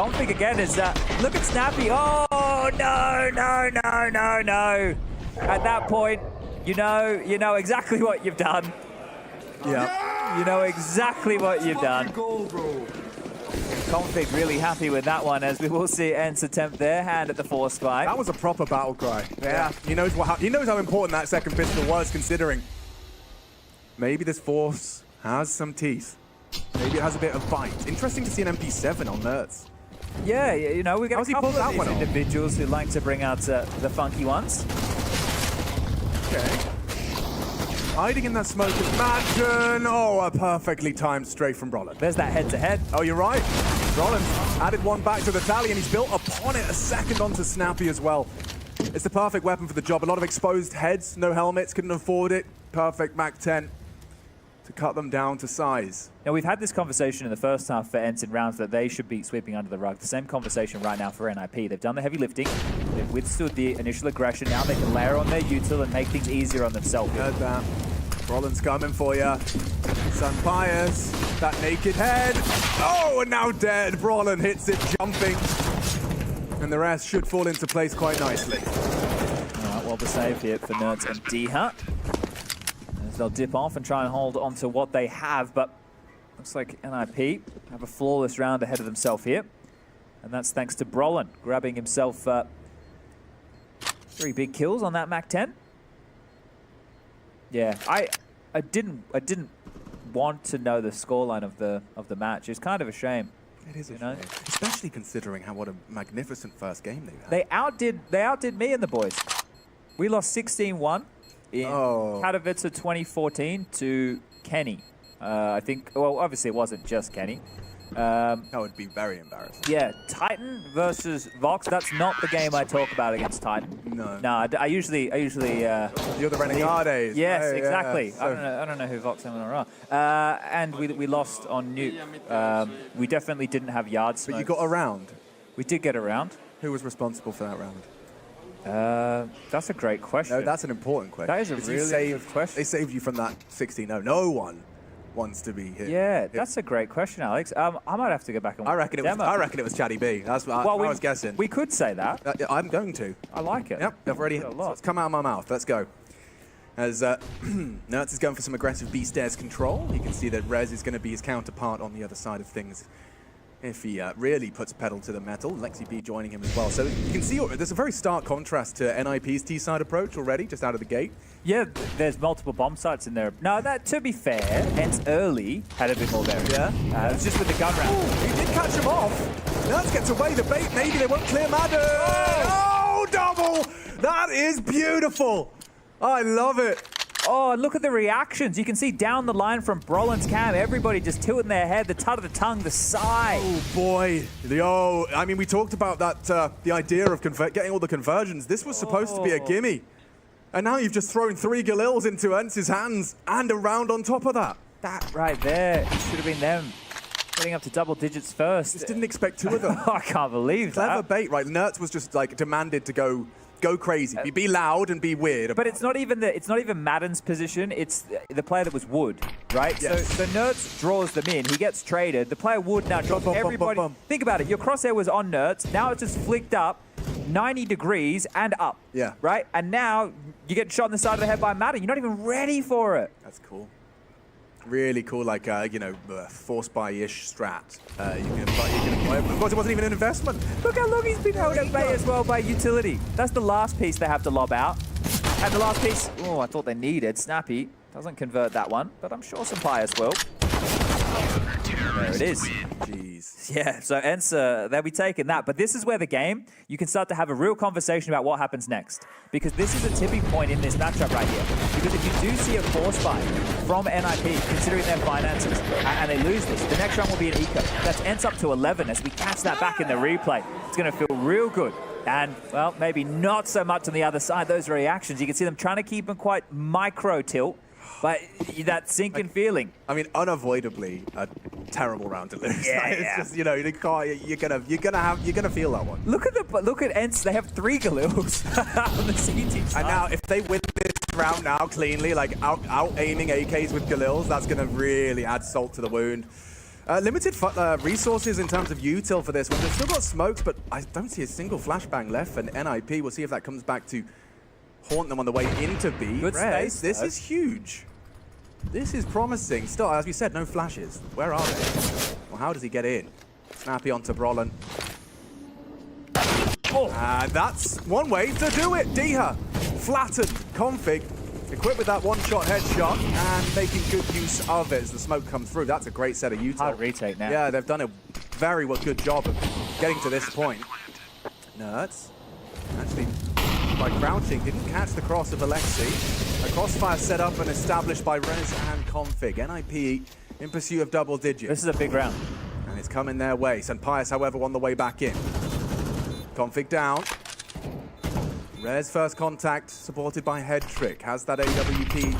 config again is, look at Snappy. Oh, no. At that point, you know exactly what you've done. Yeah. You know exactly what you've done. Config really happy with that one, as we will see Ents attempt their hand at the force fight. That was a proper battle cry. Yeah. He knows how important that second pistol was, considering maybe this force has some teeth. Maybe it has a bit of bite. Interesting to see an MP7 on Nerds. Yeah, you know, we got a couple of these one individuals who like to bring out the funky ones. Okay. Hiding in that smoke is Madgen. Oh, a perfectly timed strafe from Brolin. There's that head-to-head. Oh, you're right. Brolin added one back to the tally, and he's built upon it a second onto Snappy as well. It's the perfect weapon for the job. A lot of exposed heads, no helmets, couldn't afford it. Perfect Mac 10 to cut them down to size. Now, we've had this conversation in the first half for Ents in rounds that they should be sweeping under the rug. The same conversation right now for NIP. They've done the heavy lifting. They've withstood the initial aggression. Now they can layer on their util and make things easier on themselves. Heard that. Brolin's coming for you. Sun Pius, that naked head. Oh, and now dead. Brolin hits it, jumping. And the rest should fall into place quite nicely. All right, well, the save here for Nerds and D-Hut. As they'll dip off and try and hold on to what they have, but looks like NIP have a flawless round ahead of themselves here. And that's thanks to Brolin grabbing himself 3 big kills on that Mac 10. Yeah, I didn't want to know the scoreline of the match. It's kind of a shame. It is a shame, especially considering what a magnificent first game they had. They outdid me and the boys. We lost 16-1 in Katowice 2014 to Kenny. I think. Well, obviously it wasn't just Kenny. That would be very embarrassing. Yeah, Titan versus Vox. That's not the game I talk about against Titan. No, I usually. You're the Renegades. Yes, right? exactly. Yeah. I don't know who Vox and are. And we lost on Nuke. We definitely didn't have yard smoke. But you got around. We did get around. Who was responsible for that round? That's a great question. No, that's an important question. That is a really good question. They saved you from that 16-0. No one wants to be here. Yeah, that's a great question, Alex. I might have to go back and watch the demo. I reckon it was Chatty B. That's what I was guessing. We could say that. I'm going to. I like it. Yep, I've already. So it's come out of my mouth. Let's go. As Nerds is going for some aggressive B stairs control. You can see that Rez is going to be his counterpart on the other side of things. If he really puts pedal to the metal, Lexi B joining him as well. So you can see there's a very stark contrast to NIP's T-side approach already, just out of the gate. Yeah, there's multiple bomb sites in there. No, to be fair, Ents early had a bit more variance. Yeah. It was just with the gun round. Ooh, he did catch him off. Nerds gets away the bait. Maybe they won't clear Madden. Oh, double! That is beautiful. I love it. Oh, look at the reactions. You can see down the line from Brolin's cam, everybody just tilting their head, the tut of the tongue, the sigh. Oh, boy. I mean, we talked about that, the idea of getting all the conversions. This was supposed to be a gimme. And now you've just thrown 3 Galils into Ents' hands and a round on top of that. That right there should have been them getting up to double digits first. Just didn't expect 2 of them. I can't believe that. Clever bait, right? Nerds was just like demanded to go crazy, be loud and be weird. But it's not even Madden's position. It's the player that was Wood, right? Yes. So Nerds draws them in. He gets traded. The player Wood now drops everybody. Think about it. Your crosshair was on Nerds. Now it's just flicked up 90 degrees and up. Yeah. Right? And now you get shot in the side of the head by Madden. You're not even ready for it. That's cool. Really cool, like, force buy-ish strat. You can buy, of course, it wasn't even an investment. Look how long he's been held at bay as well by utility. That's the last piece they have to lob out. And the last piece, I thought they needed. Snappy doesn't convert that one, but I'm sure some players will. There it is. Jeez. Yeah, so Ents, they'll be taking that. But this is where the game, you can start to have a real conversation about what happens next. Because this is a tipping point in this matchup right here. Because if you do see a force buy from NIP, considering their finances, and they lose this, the next round will be an eco. That's Ents up to 11 as we catch that back in the replay. It's going to feel real good. And, well, maybe not so much on the other side. Those reactions, you can see them trying to keep them quite micro tilt. But that sinking feeling. I mean, unavoidably a terrible round to lose. Yeah, it's just, you're gonna feel that one. Look at Ents. They have 3 Galils on the CT side. And now, if they win this round now cleanly, like out aiming AKs with Galils, that's gonna really add salt to the wound. Limited resources in terms of util for this one. They've still got smokes, but I don't see a single flashbang left for NIP. We'll see if that comes back to haunt them on the way into B. Good space, This is huge. This is promising. Still, as we said, no flashes. Where are they? Well, how does he get in? Snappy onto Brolin. Oh. That's one way to do it. Diha, flattened, config, equipped with that one-shot headshot, and making good use of it as the smoke comes through. That's a great set of util. Hard retake now. Yeah, they've done a very good job of getting to this point. Nerds, actually, by crouching, didn't catch the cross of Alexi. A crossfire set up and established by Rez and config. NIP in pursuit of double digits. This is a big round. And it's coming their way. St. Pius, however, on the way back in. Config down. Rez first contact, supported by Head Trick. Has that AWP.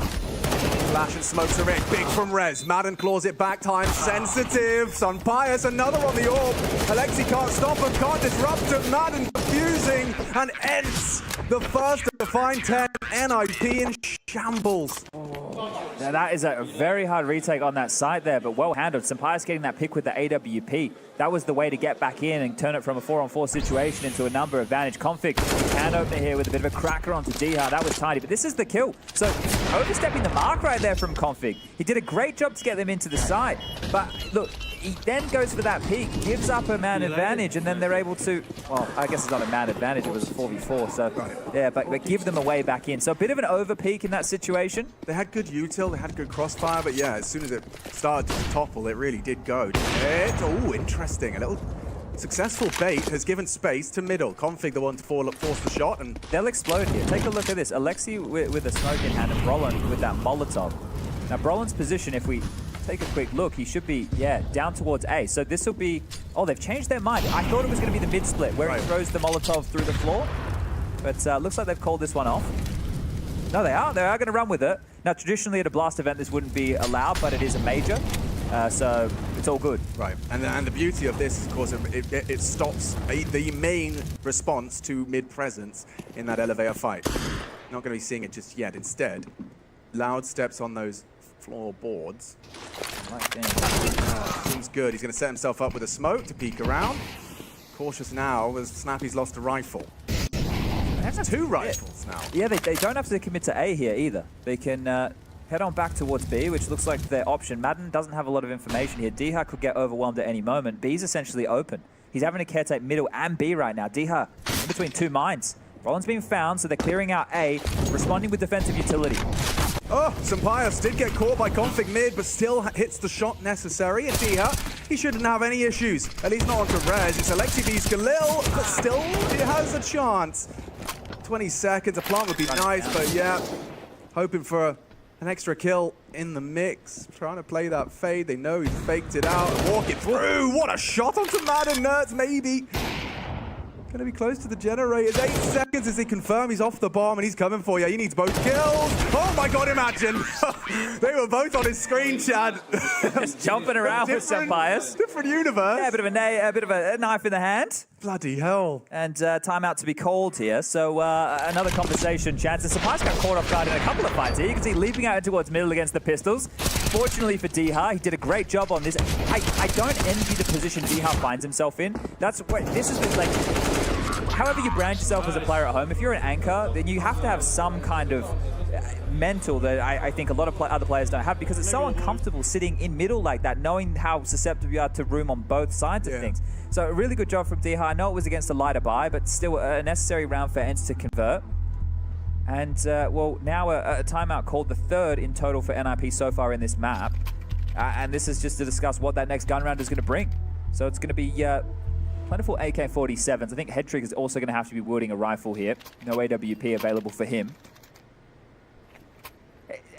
Flash and smokes are in. Big from Rez. Madden claws it back. Time sensitive. St. Pius, another on the orb. Alexi can't stop him, can't disrupt him. Madden confusing and ends the first of the fine 10. NIP in shambles. Now that is a very hard retake on that side there, but well handled. St. Pius getting that pick with the AWP. That was the way to get back in and turn it from a 4-on-4 situation into a number advantage. Config can open it here with a bit of a cracker onto Diha. That was tidy, but this is the kill. So overstepping the mark right there from Config. He did a great job to get them into the side. But look, he then goes for that peak, gives up a man advantage, and then they're able to, well, I guess it's not a man advantage, it was a 4v4, so yeah, but give them a way back in. So a bit of an over peak in that situation. They had good util, they had good crossfire, but yeah, as soon as it started to topple, it really did go. Oh, interesting. A little successful bait has given space to middle. Config the one to force the shot, and they'll explode here. Take a look at this. Alexi with a smoke in hand and Brolin with that Molotov. Now Brolin's position, if we take a quick look, he should be, yeah, down towards A. So this will be, oh, they've changed their mind. I thought it was going to be the mid-split where he throws the Molotov through the floor, but looks like they've called this one off. No, they are going to run with it. Now, traditionally at a blast event, this wouldn't be allowed, but it is a major, so it's all good. Right, and the beauty of this, of course, it stops the main response to mid-presence in that elevator fight. Not going to be seeing it just yet. Instead, loud steps on those floorboards. Seems good. He's going to set himself up with a smoke to peek around. Cautious now as Snappy's lost a rifle. They have two rifles now. Yeah, they don't have to commit to A here either. They can head on back towards B, which looks like their option. Madden doesn't have a lot of information here. Diha could get overwhelmed at any moment. B's essentially open. He's having to caretake middle and B right now. Diha in between two mines. Roland's been found, so they're clearing out A, responding with defensive utility. Oh, St. Pius did get caught by config mid, but still hits the shot necessary. And Diha, he shouldn't have any issues. At least not onto Rez. It's Alexi v Skalil, but still he has a chance. 20 seconds, a plant would be nice, but yeah, hoping for an extra kill in the mix. Trying to play that fade. They know he's faked it out and walk it through. What a shot onto Madden Nerds, maybe. Gonna be close to the generators. 8 seconds as they confirm he's off the bomb and he's coming for you. He needs both kills. Oh my god, imagine. They were both on his screen, Chad. Just jumping around with St. Pius. Different universe. Yeah, a bit of a knife in the hand. Bloody hell. And timeout to be called here. So another conversation chance. St. Pius got caught off guard in a couple of fights here. You can see leaping out towards middle against the pistols. Fortunately for Diha, he did a great job on this. I don't envy the position Diha finds himself in. That's what this is like. However you brand yourself as a player at home, if you're an anchor, then you have to have some kind of mental that I think a lot of other players don't have, because it's so uncomfortable sitting in middle like that, knowing how susceptible you are to room on both sides of things. So a really good job from Diha. I know it was against a lighter buy, but still a necessary round for Ents to convert. And, well, now a timeout called, the third in total for NIP so far in this map. And this is just to discuss what that next gun round is going to bring. So it's going to be plentiful AK-47s. I think Head Trick is also going to have to be wielding a rifle here. No AWP available for him.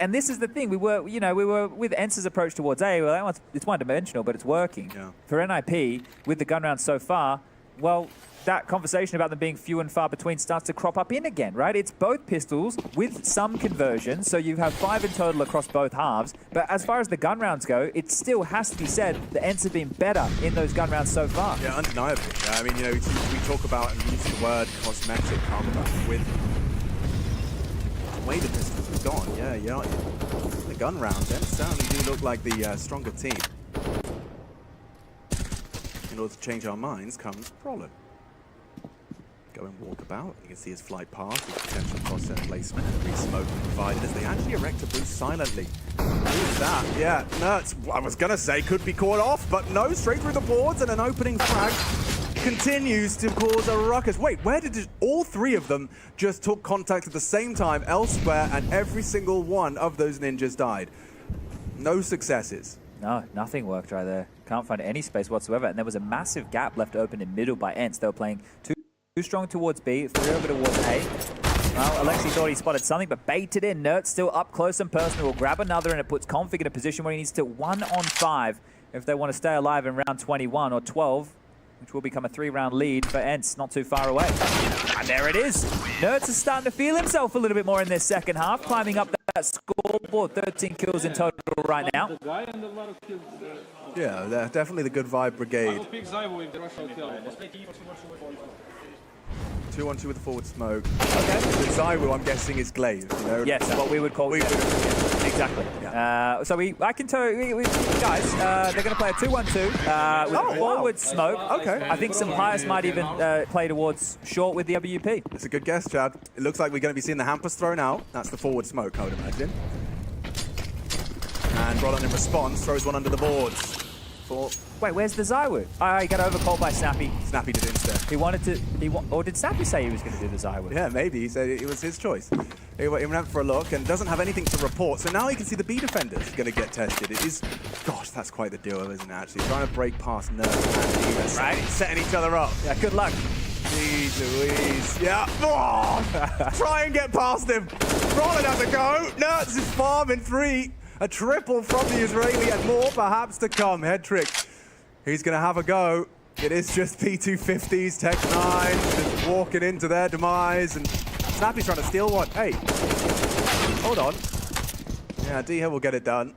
And this is the thing. We were with Ents' approach towards A. Well, it's one-dimensional, but it's working. Yeah. For NIP, with the gun rounds so far, well, that conversation about them being few and far between starts to crop up in again, right? It's both pistols with some conversion, so you have 5 in total across both halves. But as far as the gun rounds go, it still has to be said that Ents have been better in those gun rounds so far. Yeah, undeniably. I mean, we talk about and use the word cosmetic combat with the way the pistols have gone. Yeah, the gun rounds, Ents certainly do look like the stronger team. in order to change our minds comes Problem. Go and walk about. You can see his flight path, his potential cross-set placement, and free smoke provided as they actually erect a boost silently. Who's that? Yeah, Nerds, I was going to say could be caught off, but no, straight through the boards and an opening frag continues to cause a ruckus. Wait, where did all three of them just took contact at the same time elsewhere, and every single one of those ninjas died? No successes. No, nothing worked right there. Can't find any space whatsoever. And there was a massive gap left open in middle by Ents. They were playing too strong towards B, 3 over towards A. Well, Alexi thought he spotted something, but baited in. Nert still up close and personal. Will grab another, and it puts Config in a position where he needs to 1-on-5 if they want to stay alive in round 21 or 12, which will become a 3-round lead for Ents, not too far away. And there it is. Nerds is starting to feel himself a little bit more in this second half, climbing up that scoreboard. 13 kills in total right now. Yeah, they're definitely the good vibe brigade. 2-on-2 with the forward smoke. Okay. The Zaiwu, I'm guessing, is glazed. You know? Yes, what we would call. Exactly. Yeah. So I can tell you, guys, they're going to play a 2-1-2 with forward smoke. Okay. I think some players might even play towards short with the WP. It's a good guess, Chad. It looks like we're going to be seeing the hampers thrown out. That's the forward smoke, I would imagine. And Roland in response throws one under the boards. Wait, where's the Zaiwu? He got overcalled by Snappy. Snappy did instead. He wanted to. Or did Snappy say he was going to do the Zaiwu? Yeah, maybe. He said it was his choice. He went for a look and doesn't have anything to report. So now you can see the B defenders going to get tested. It is, gosh, that's quite the duo, isn't it? Actually, trying to break past Nerf and right, setting each other up. Yeah, good luck. Jeez Louise. Yeah. Oh, try and get past him. Roland has a go. Nerds is farming 3. A triple from the Israeli and more perhaps to come. Head trick. He's going to have a go. It is just P250s, Tech 9, just walking into their demise. And Snappy's trying to steal one. Hey, hold on. Yeah, D-Hill will get it done.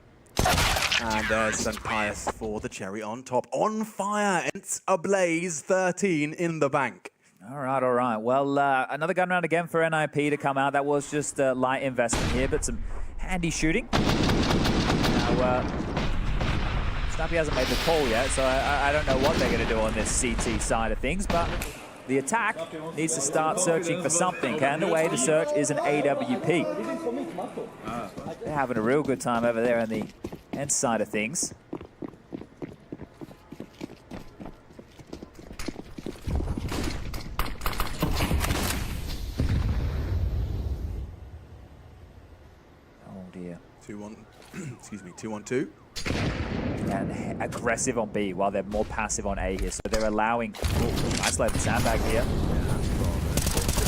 And there's St. Pius for the cherry on top. On fire, Ents ablaze, 13 in the bank. All right. Well, another gun round again for NIP to come out. That was just a light investment here, but some handy shooting. Now, Snappy hasn't made the call yet, so I don't know what they're going to do on this CT side of things, but the attack needs to start searching for something, and the way to search is an AWP. They're having a real good time over there on the end side of things. Oh dear. 2-1-2. And aggressive on B while they're more passive on A here. So they're allowing... nice load of sandbag here.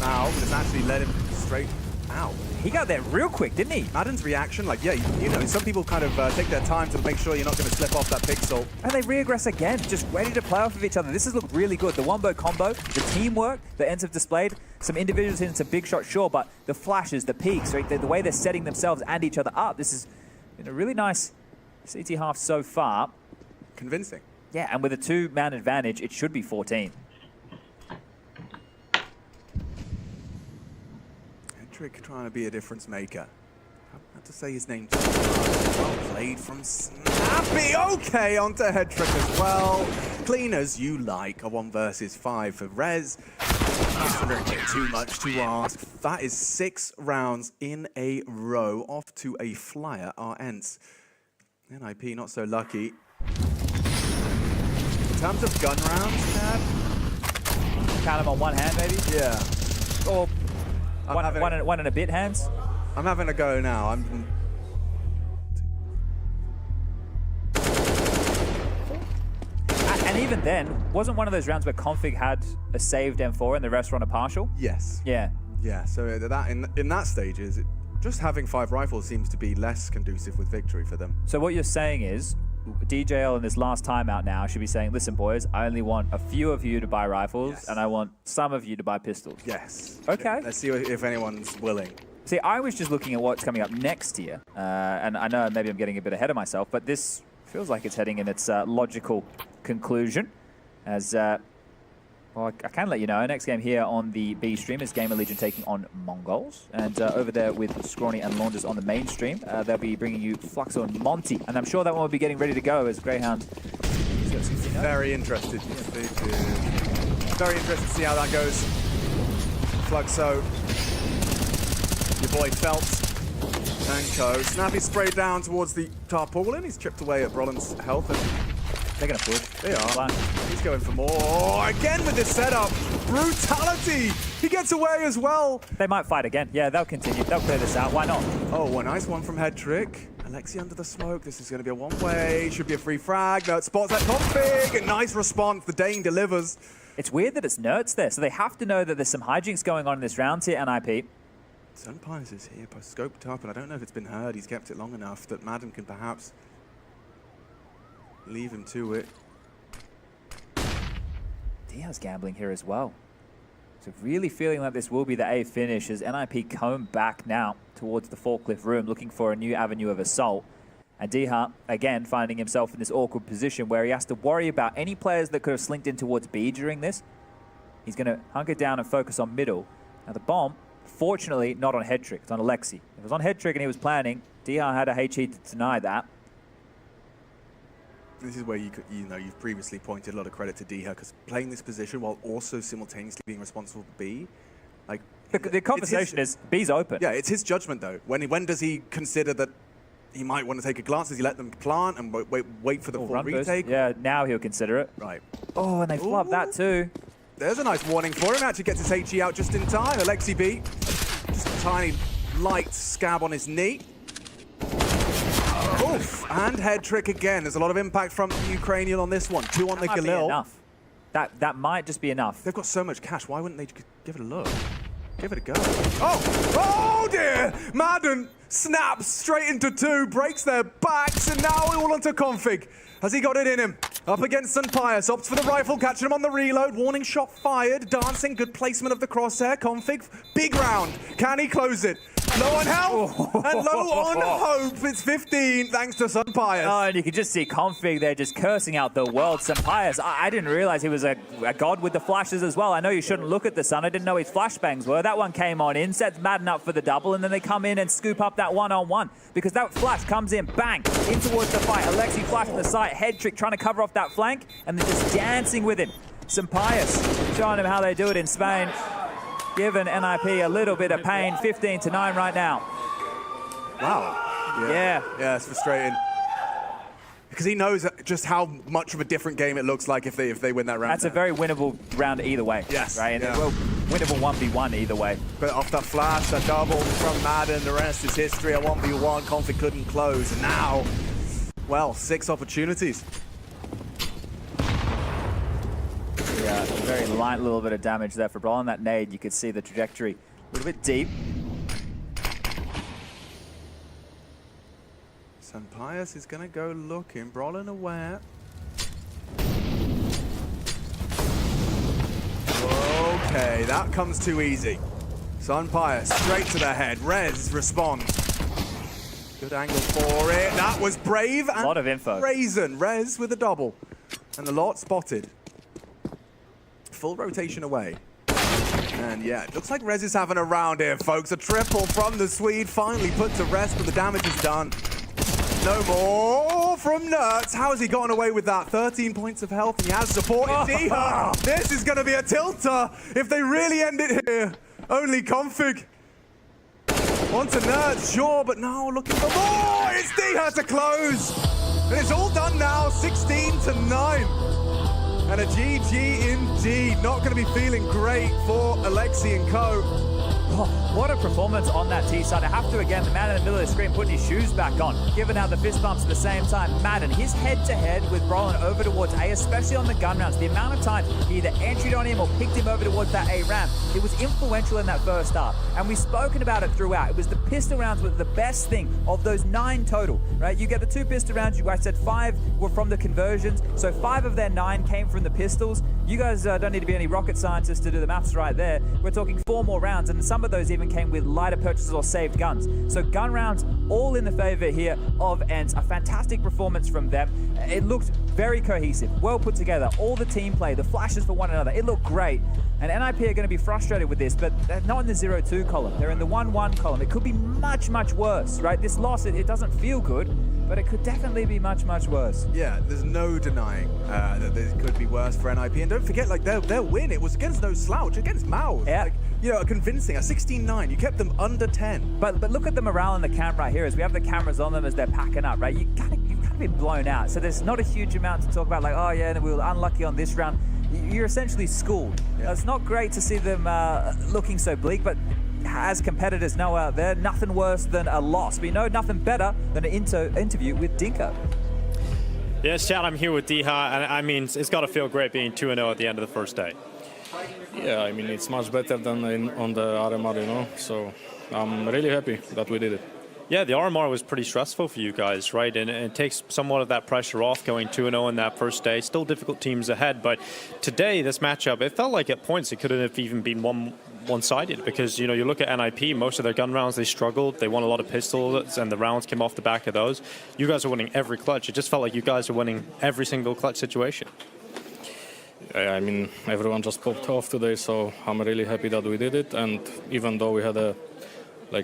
Now, just actually let him straight out. He got there real quick, didn't he? Madden's reaction, like, yeah, you know, some people kind of take their time to make sure you're not going to slip off that pixel. And they re-aggress again, just ready to play off of each other. This has looked really good. The wombo combo, the teamwork that Ents have displayed, some individuals hitting some big shots, sure, but the flashes, the peaks, right, the way they're setting themselves and each other up, this is a really nice CT half so far. Convincing. Yeah, and with a 2-man advantage, it should be 14. Hedrick trying to be a difference maker. I have to say his name. Well played from Snappy. Okay, onto Hedrick as well. Clean as you like. A 1 versus 5 for Rez. It's a little bit too much to ask. That is 6 rounds in a row. Off to a flyer, our Ents. NIP not so lucky. In terms of gun rounds, Chad? Count them on one hand, maybe? Yeah. Or one and a bit hands? I'm having a go now. And even then, wasn't one of those rounds where Config had a saved M4 and the rest were on a partial? Yes. Yeah. Yeah, so that in that stages, just having 5 rifles seems to be less conducive with victory for them. So what you're saying is, DJL in this last timeout now should be saying, listen boys, I only want a few of you to buy rifles, yes, and I want some of you to buy pistols. Yes. Okay. Let's see if anyone's willing. See, I was just looking at what's coming up next year, and I know maybe I'm getting a bit ahead of myself, but this feels like it's heading in its logical conclusion, as well, I can let you know, our next game here on the B stream is Gamer Legion taking on Mongols. And over there with Scrawny and Launders on the main stream, they'll be bringing you Fluxo and Monty. And I'm sure that one will be getting ready to go as Greyhound has got some Very interested. Yes, they do. Very interested to see how that goes. Fluxo. Your boy Phelps. And Co. Snappy spray down towards the tarpaulin. He's chipped away at Brolin's health. They're going to push. They are. He's going for more. Oh, again with this setup. Brutality. He gets away as well. They might fight again. Yeah, they'll continue. They'll clear this out. Why not? Oh, a nice one from Head Trick. Alexi under the smoke. This is going to be a one-way. Should be a free frag. No, it spots that config. A nice response. The Dane delivers. It's weird that it's nerds there, so they have to know that there's some hijinks going on in this round here, NIP. Sunpines is here, scoped up, and I don't know if it's been heard. He's kept it long enough that Madden can perhaps leave him to it. Diaz gambling here as well. So really feeling like this will be the A finish as NIP comb back now towards the forklift room, looking for a new avenue of assault. And Diha, again, finding himself in this awkward position where he has to worry about any players that could have slinked in towards B during this. He's going to hunker down and focus on middle. Now the bomb, fortunately, not on Head Trick. It's on Alexi. If it was on Head Trick and he was planning, Diha had a HE to deny that. This is where you've previously pointed a lot of credit to Diha because playing this position while also simultaneously being responsible for B, like the conversation is B's open. Yeah, it's his judgment though. When does he consider that he might want to take a glance? Does he let them plant and wait for the full retake? Boost. Yeah, now he'll consider it. Right. Oh, and they flubbed that too. There's a nice warning for him. Actually gets his HE out just in time. Alexi B, just a tiny light scab on his knee. Oof, and Head Trick again. There's a lot of impact from the Ukrainian on this one. 2 on the Galil. Enough. That might just be enough. They've got so much cash. Why wouldn't they give it a look? Give it a go. Oh dear! Madden snaps straight into 2, breaks their backs, and now all onto config. Has he got it in him? Up against Sunpius, opts for the rifle, catching him on the reload. Warning shot fired. Dancing, good placement of the crosshair. Config, big round. Can he close it? Low on health and low on hope. It's 15 thanks to Sunpius. Oh, and you can just see Config there just cursing out the world. Sunpius, I didn't realize he was a god with the flashes as well. I know you shouldn't look at the sun. I didn't know his flashbangs were. That one came on in, sets Madden up for the double, and then they come in and scoop up that one-on-one because that flash comes in, bang, in towards the fight. Alexi flash on the side, Head Trick trying to cover off that flank, and then just dancing with him. Sunpius showing him how they do it in Spain. Giving NIP a little bit of pain, 15-9 right now. Wow. Yeah. Yeah, it's frustrating. Because he knows just how much of a different game it looks like if they win that round. That's a very winnable round either way. Yes. Right? And yeah. well, winnable 1v1 either way. But off that flash, that double from Madden, the rest is history. A 1v1, Config couldn't close. And now, well, 6 opportunities. Yeah, very light little bit of damage there for Brolin. That nade, you could see the trajectory a little bit deep. Sunpius is going to go looking. Brolin aware. Okay, that comes too easy. Sunpius straight to the head. Rez responds. Good angle for it. That was brave and a lot of info. brazen. Rez with a double. And the lot spotted. Full rotation away. And yeah, it looks like Rez is having a round here, folks. A triple from the Swede, finally put to rest, but the damage is done. No more from Nerds. How has he gotten away with that? 13 points of health, and he has supported Diha. This is going to be a tilter if they really end it here. Only Config. On to Nerds, sure, but no, looking for more. It's Diha to close. And it's all done now, 16-9. And a GG indeed. Not going to be feeling great for Alexi and Co. Oh, what a performance on that T side. I have to, again, the man in the middle of the screen putting his shoes back on, giving out the fist bumps at the same time. Madden, his head-to-head with Brolin over towards A, especially on the gun rounds. The amount of times he either entry on him or picked him over towards that A ramp, it was influential in that first half. And we've spoken about it throughout. It was the pistol rounds were the best thing of those 9 total, right? You get the 2 pistol rounds. I said 5 were from the conversions. So 5 of their 9 came from the pistols. You guys don't need to be any rocket scientists to do the maths right there. We're talking 4 more rounds, and some of those even came with lighter purchases or saved guns. So gun rounds all in the favor here of ENCE. A fantastic performance from them. It looked very cohesive, well put together. All the team play, the flashes for one another. It looked great. And NIP are going to be frustrated with this, but they're not in the 0-2 column. They're in the 1-1 column. It could be much, much worse, right? This loss, it doesn't feel good, but it could definitely be much, much worse. Yeah, there's no denying that this could be worse for NIP. And don't forget, like, their win, it was against no slouch, against Maus. Yeah. Like, you know, convincing, a 16-9. You kept them under 10. But look at the morale in the camp right here. As we have the cameras on them as they're packing up, right? You've kind of been blown out. So there's not a huge amount to talk about, like, oh yeah, we were unlucky on this round. You're essentially schooled. Yeah. It's not great to see them looking so bleak, but as competitors know out there, nothing worse than a loss. We know nothing better than an interview with Dinko. Yes, Chad, I'm here with Diha, and I mean, it's got to feel great being 2-0 at the end of the first day. Yeah, I mean, it's much better than on the RMR, you know, so I'm really happy that we did it. Yeah, the RMR was pretty stressful for you guys, right? And it takes somewhat of that pressure off going 2-0 in that first day. Still difficult teams ahead, but today, this matchup, it felt like at points it could have even been one-sided because, you know, you look at NIP, most of their gun rounds, they struggled. They won a lot of pistols, and the rounds came off the back of those. You guys are winning every clutch. It just felt like you guys are winning every single clutch situation. I mean, everyone just popped off today, so I'm really happy that we did it. And even though we had a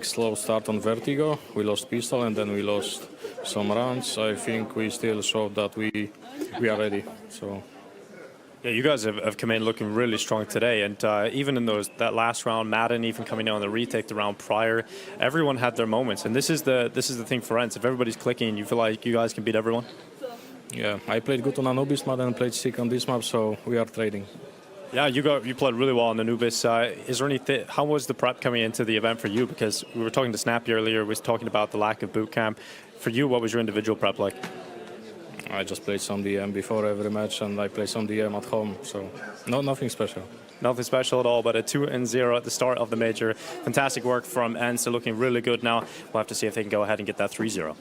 slow start on Vertigo, we lost pistol and then we lost some rounds, I think we still showed that we are ready. So. Yeah, you guys have come in looking really strong today, and even in that last round, Madden even coming out on the retake the round prior, everyone had their moments, and this is the thing for Ents. If everybody's clicking, you feel like you guys can beat everyone. Yeah, I played good on Anubis map and played sick on this map, so we are trading. Yeah, you played really well on Anubis. Is there anything? How was the prep coming into the event for you? Because we were talking to Snappy earlier, we was talking about the lack of boot camp. For you, what was your individual prep like? I just played some DM before every match, and I play some DM at home, so nothing special. Nothing special at all, but a 2-0 at the start of the major. Fantastic work from Ents. They're looking really good now. We'll have to see if they can go ahead and get that 3-0.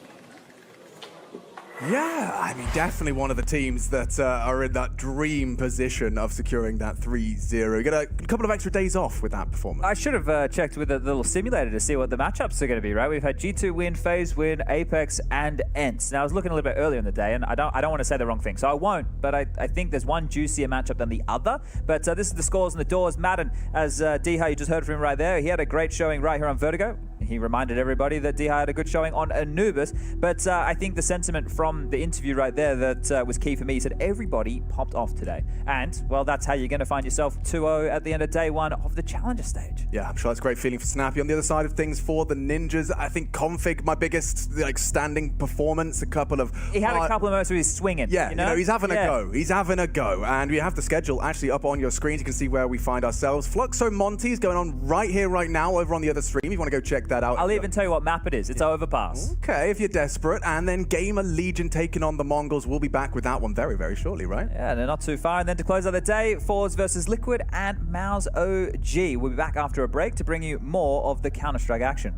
Yeah, I mean, definitely one of the teams that are in that dream position of securing that 3-0. You get a couple of extra days off with that performance. I should have checked with a little simulator to see what the matchups are going to be, right? We've had G2 win, FaZe win, Apex, and Ents. Now, I was looking a little bit earlier in the day, and I don't want to say the wrong thing, so I won't, but I think there's one juicier matchup than the other. But this is the scores and the doors. Madden, as Diha, you just heard from him right there, he had a great showing right here on Vertigo. He reminded everybody that Diha had a good showing on Anubis, but I think the sentiment from the interview right there that was key for me. He said everybody popped off today, and well, that's how you're going to find yourself 2-0 at the end of day one of the Challenger stage. Yeah, I'm sure that's a great feeling for Snappy. On the other side of things, for the Ninjas, I think Config, my biggest standing performance. A couple of he had a couple of moments where he's swinging. Yeah, you know he's having a go. He's having a go, and we have the schedule actually up on your screens. You can see where we find ourselves. Fluxo Monty's going on right here, right now, over on the other stream. If you want to go check that out, I'll even tell you what map it is. It's Overpass. Okay, if you're desperate. And then Gamer Legion taking on the Mongols. We'll be back with that one very, very shortly, right? Yeah, they're not too far. And then to close out the day, Fours versus Liquid and Maus OG. We'll be back after a break to bring you more of the Counter-Strike action.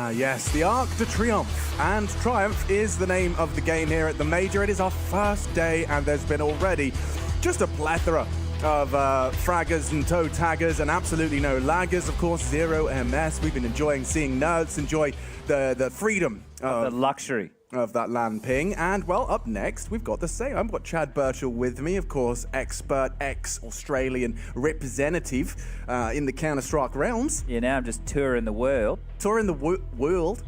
Ah, yes, the Arc de Triomphe. And Triumph is the name of the game here at the Major. It is our first day, and there's been already just a plethora of fraggers and toe taggers and absolutely no laggers. Of course, zero MS. We've been enjoying seeing nerds enjoy the freedom The luxury. of that land ping. And, well, up next, we've got the same. I've got Chad Birchall with me, of course, expert, ex-Australian representative in the Counter-Strike realms. Yeah, now I'm just touring the world. Touring the world.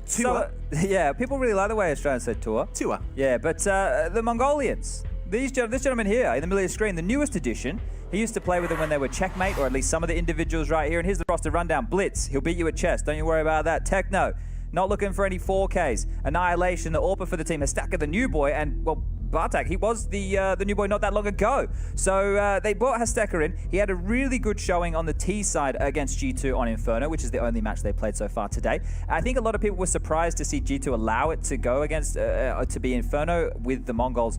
Tour. Yeah, people really like the way Australians say tour. Tour. Yeah, but the Mongolians, this gentleman here in the middle of the screen, the newest edition, he used to play with them when they were checkmate, or at least some of the individuals right here. And here's the roster rundown. Blitz, he'll beat you at chess. Don't you worry about that. Techno, not looking for any 4Ks. Annihilation, the AWPer for the team. Hastaka, the new boy, and, well, Bartak, he was the new boy not that long ago. So they brought Hastaka in. He had a really good showing on the T side against G2 on Inferno, which is the only match they played so far today. I think a lot of people were surprised to see G2 allow it to go against, to be Inferno with the Mongols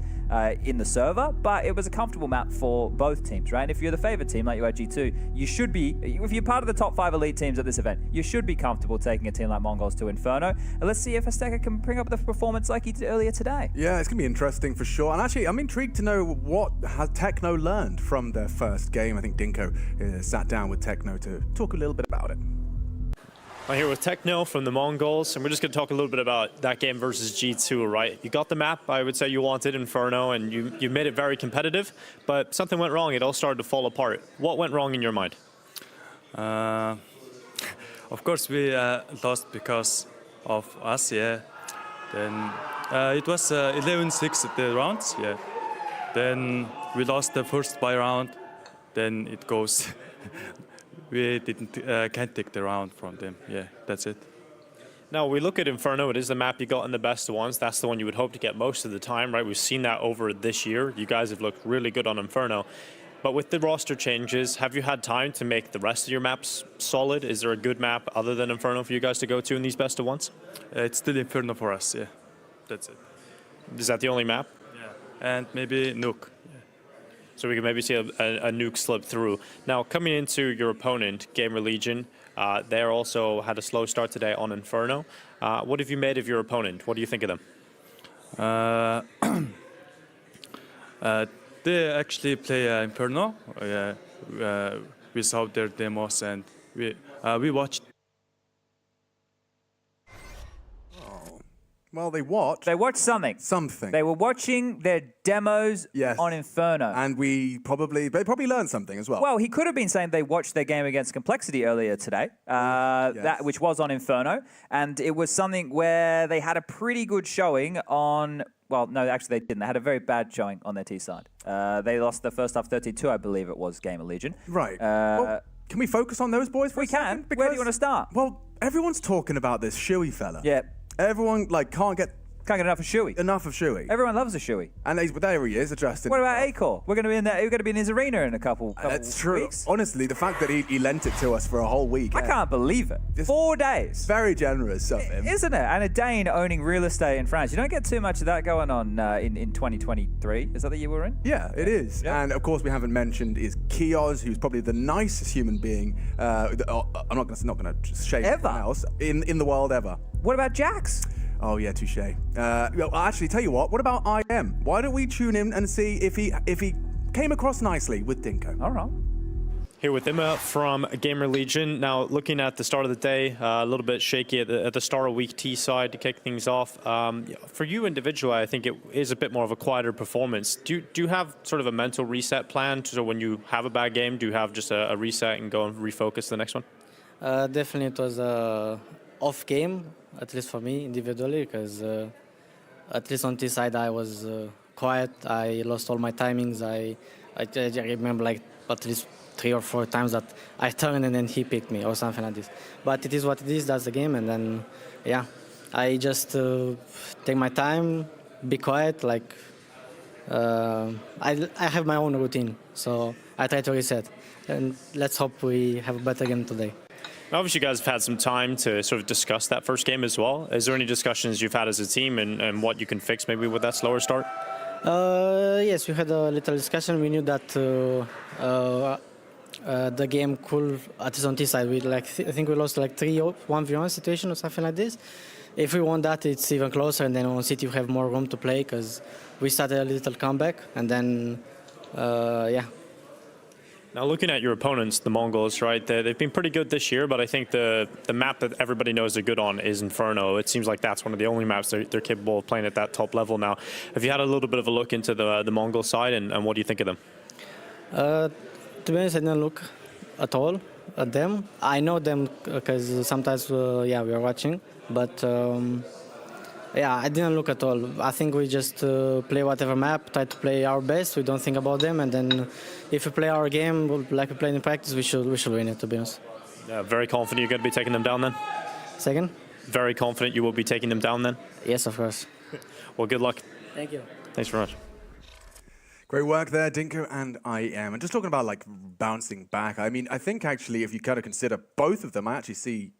in the server, but it was a comfortable map for both teams, right? And if you're the favorite team like you are G2, you should be, if you're part of the top 5 elite teams at this event, you should be comfortable taking a team like Mongols to Inferno. And let's see if Hastaka can bring up the performance like he did earlier today. Yeah, it's going to be interesting for sure. And actually, I'm intrigued to know what has Techno learned from their first game. I think Dinko sat down with Techno to talk a little bit about it. I'm here with Techno from the Mongols, and we're just going to talk a little bit about that game versus G2, right? You got the map, I would say you wanted, Inferno, and you made it very competitive, but something went wrong. It all started to fall apart. What went wrong in your mind? Of course, we lost because of us, yeah. Then it was 11-6 at the rounds, yeah. Then we lost the first buy round. Then it goes. We can't take the round from them. Yeah, that's it. Now, we look at Inferno. It is the map you got in the best of ones. That's the one you would hope to get most of the time, right? We've seen that over this year. You guys have looked really good on Inferno. But with the roster changes, have you had time to make the rest of your maps solid? Is there a good map other than Inferno for you guys to go to in these best of ones? It's still Inferno for us, yeah. That's it. Is that the only map? Yeah. And maybe Nuke. So we can maybe see a nuke slip through. Now, coming into your opponent, Gamer Legion, they also had a slow start today on Inferno. What have you made of your opponent? What do you think of them? They actually play Inferno without their demos, and we watched. Well, they watched. They watched something. Something. They were watching their demos on Inferno. And they probably learned something as well. Well, he could have been saying they watched their game against Complexity earlier today, which was on Inferno. And it was something where they had a pretty good showing on... Well, no, actually they didn't. They had a very bad showing on their T side. They lost the first half 32, I believe it was, Gamer Legion. Right. Well, can we focus on those boys for a second? Where do you want to start? Well, everyone's talking about this Shuey fella. Yeah. Everyone can't get enough of Shuey. Enough of Shuey. Everyone loves a Shuey. And there he is, adjusted. What about Acor? We're going to be in there. We're going to be in his arena in a couple That's true. weeks. Honestly, the fact that he lent it to us for a whole week. I can't believe it. 4 days. Very generous of him. Isn't it? And a Dane owning real estate in France. You don't get too much of that going on in 2023. Is that the year we're in? Yeah, it is. Yeah. And of course, we haven't mentioned is Kioz, who's probably the nicest human being. I'm not going to shame anyone else in the world ever. What about Jax? Oh yeah, touche. Well, actually, tell you what about IM? Why don't we tune in and see if he came across nicely with Dinko? All right. Here with Emma from Gamer Legion. Now, looking at the start of the day, a little bit shaky at the start of week T side to kick things off. For you individually, I think it is a bit more of a quieter performance. Do you have sort of a mental reset plan? So when you have a bad game, do you have just a reset and go and refocus the next one? Definitely, it was a off game, at least for me individually, because at least on this side I was quiet. I lost all my timings. I remember like at least 3 or 4 times that I turned and then he picked me or something like this. But it is what it is. That's the game. And then, yeah, I just take my time, be quiet. Like I have my own routine, so I try to reset. And let's hope we have a better game today. Obviously, you guys have had some time to sort of discuss that first game as well. Is there any discussions you've had as a team and what you can fix maybe with that slower start? Yes, we had a little discussion. We knew that the game cool, at least on this side. We I think we lost like 1v1 situation or something like this. If we won that, it's even closer, and then on City we have more room to play because we started a little comeback, and then yeah. Now, looking at your opponents, the Mongols, right, they've been pretty good this year, but I think the map that everybody knows they're good on is Inferno. It seems like that's one of the only maps they're capable of playing at that top level now. Have you had a little bit of a look into the Mongol side, and what do you think of them? To be honest, I didn't look at all at them. I know them because sometimes, yeah, we are watching, but yeah, I didn't look at all. I think we just play whatever map, try to play our best. We don't think about them, and then if we play our game like we played in practice, we should win it. To be honest. Yeah, very confident you're going to be taking them down then. Second. Very confident you will be taking them down then. Yes, of course. Well, good luck. Thank you. Thanks very much. Great work there, Dinko and IM. And just talking about like bouncing back, I mean, I think actually if you kind of consider both of them, I actually see,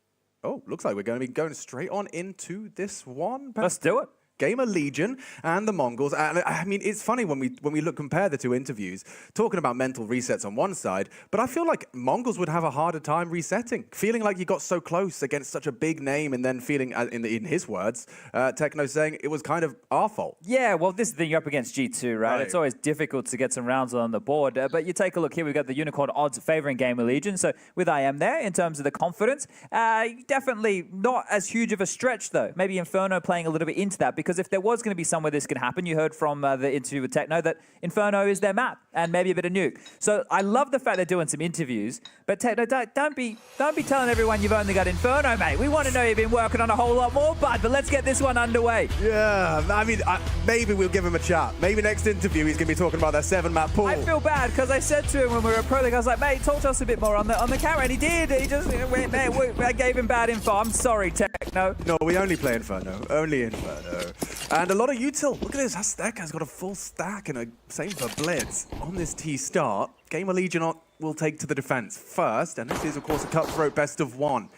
oh, looks like we're going to be going straight on into this one. Let's do it. Gamer Legion and the Mongols. And I mean, it's funny when we compare the two interviews, talking about mental resets on one side, but I feel like Mongols would have a harder time resetting, feeling like you got so close against such a big name, and then feeling, in his words, Techno saying it was kind of our fault. Yeah, well, this is the thing, you're up against G2, right? It's always difficult to get some rounds on the board. But you take a look here, we've got the Unicorn odds favoring Gamer Legion. So with IM there, in terms of the confidence, definitely not as huge of a stretch, though. Maybe Inferno playing a little bit into that, because if there was going to be somewhere this could happen, you heard from the interview with Techno that Inferno is their map and maybe a bit of nuke. So I love the fact they're doing some interviews, but Techno, don't be telling everyone you've only got Inferno, mate. We want to know you've been working on a whole lot more, bud, but let's get this one underway. Yeah, I mean, maybe we'll give him a chat. Maybe next interview he's going to be talking about their 7-map pool. I feel bad because I said to him when we were at Pro League, I was like, mate, talk to us a bit more on the camera, and he did. He just, I gave him bad info. I'm sorry, Techno. No, we only play Inferno. Only Inferno. And a lot of util. Look at this. Azteca's got a full stack, and a same for Blitz. On this T start, Gamer Legion will take to the defense first, and this is, of course, a cutthroat best of one.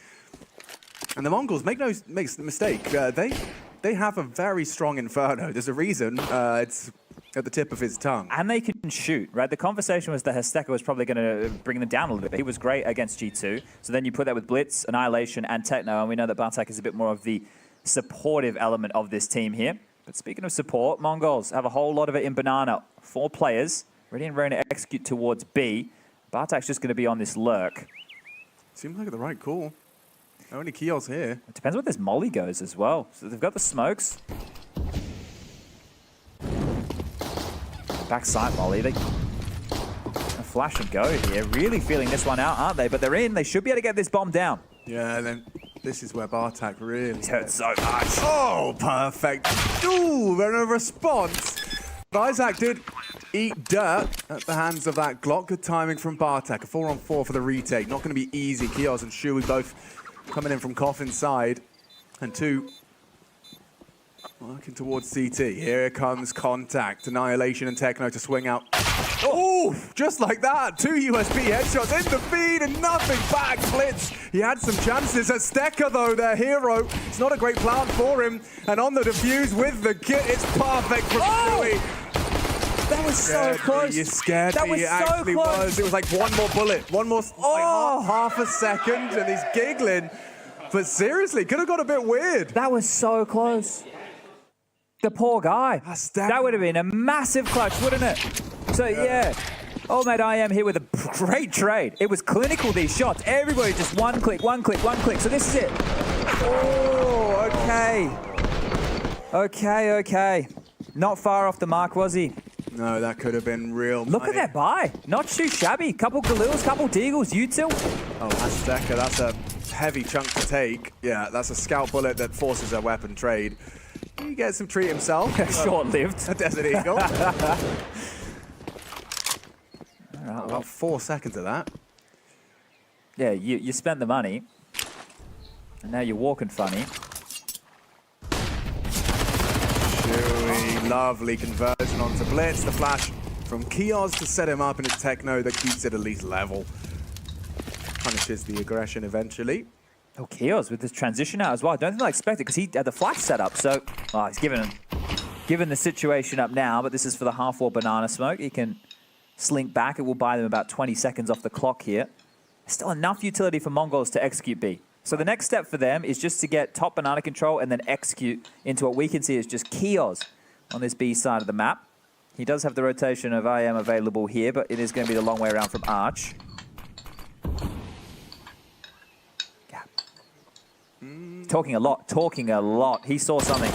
And the Mongols, make no mistake, they have a very strong Inferno. There's a reason it's at the tip of his tongue. And they can shoot, right? The conversation was that Azteca was probably going to bring them down a little bit. He was great against G2. So then you put that with Blitz, Annihilation, and Techno, and we know that Bartek is a bit more of the supportive element of this team here. But speaking of support, Mongols have a whole lot of it in Banana. 4 players, ready and ready to execute towards B. Bartek's just going to be on this lurk. Seems like the right call. Only Kios here. It depends where this molly goes as well. So they've got the smokes. Backside molly. They flash and go here. Really feeling this one out, aren't they? But they're in. They should be able to get this bomb down. Yeah, and then this is where Bartek really hurt so much. Oh, perfect. Ooh, and a response. But Isaac did eat dirt at the hands of that Glock. Good timing from Bartek. A 4-on-4 for the retake. Not going to be easy. Kios and Shui both coming in from Coffin's side. And 2 working towards CT. Here comes contact. Annihilation and Techno to swing out. Oh, just like that. 2 USB headshots in the feed and nothing back. Blitz, he had some chances. Azteca, though, their hero. It's not a great plant for him. And on the defuse with the kit, it's perfect from Shui. That was so close. You scared that me. Was it actually so close. was. It was like one more bullet. One more, like half a second, and he's giggling. But seriously, could have got a bit weird. That was so close. The poor guy. That would have been a massive clutch, wouldn't it? So, yeah. Oh, mate, I am here with a great trade. It was clinical, these shots. Everybody just one click, one click, one click. So this is it. Oh, okay. Okay. Not far off the mark, was he? No, that could have been real. Look at that buy. Not too shabby. Couple Galils, couple Deagles, Util. Oh, Azteca, that's a heavy chunk to take. Yeah, that's a scout bullet that forces a weapon trade. He gets some treat himself. Short-lived. A Desert Eagle. About 4 seconds of that. Yeah, you spent the money. And now you're walking funny. Shui, lovely conversion onto Blitz. The flash from Kios to set him up, and it's Techno that keeps it at least level. Punishes the aggression eventually. Oh, Kios with this transition out as well. I don't think I expected because he had the flash set up. So, he's given the situation up now, but this is for the half-wall banana smoke. He can slink back. It will buy them about 20 seconds off the clock here. Still enough utility for Mongols to execute B. So the next step for them is just to get top banana control and then execute into what we can see is just Kios on this B side of the map. He does have the rotation of IM available here, but it is going to be the long way around from Arch. Yeah. Talking a lot. He saw something.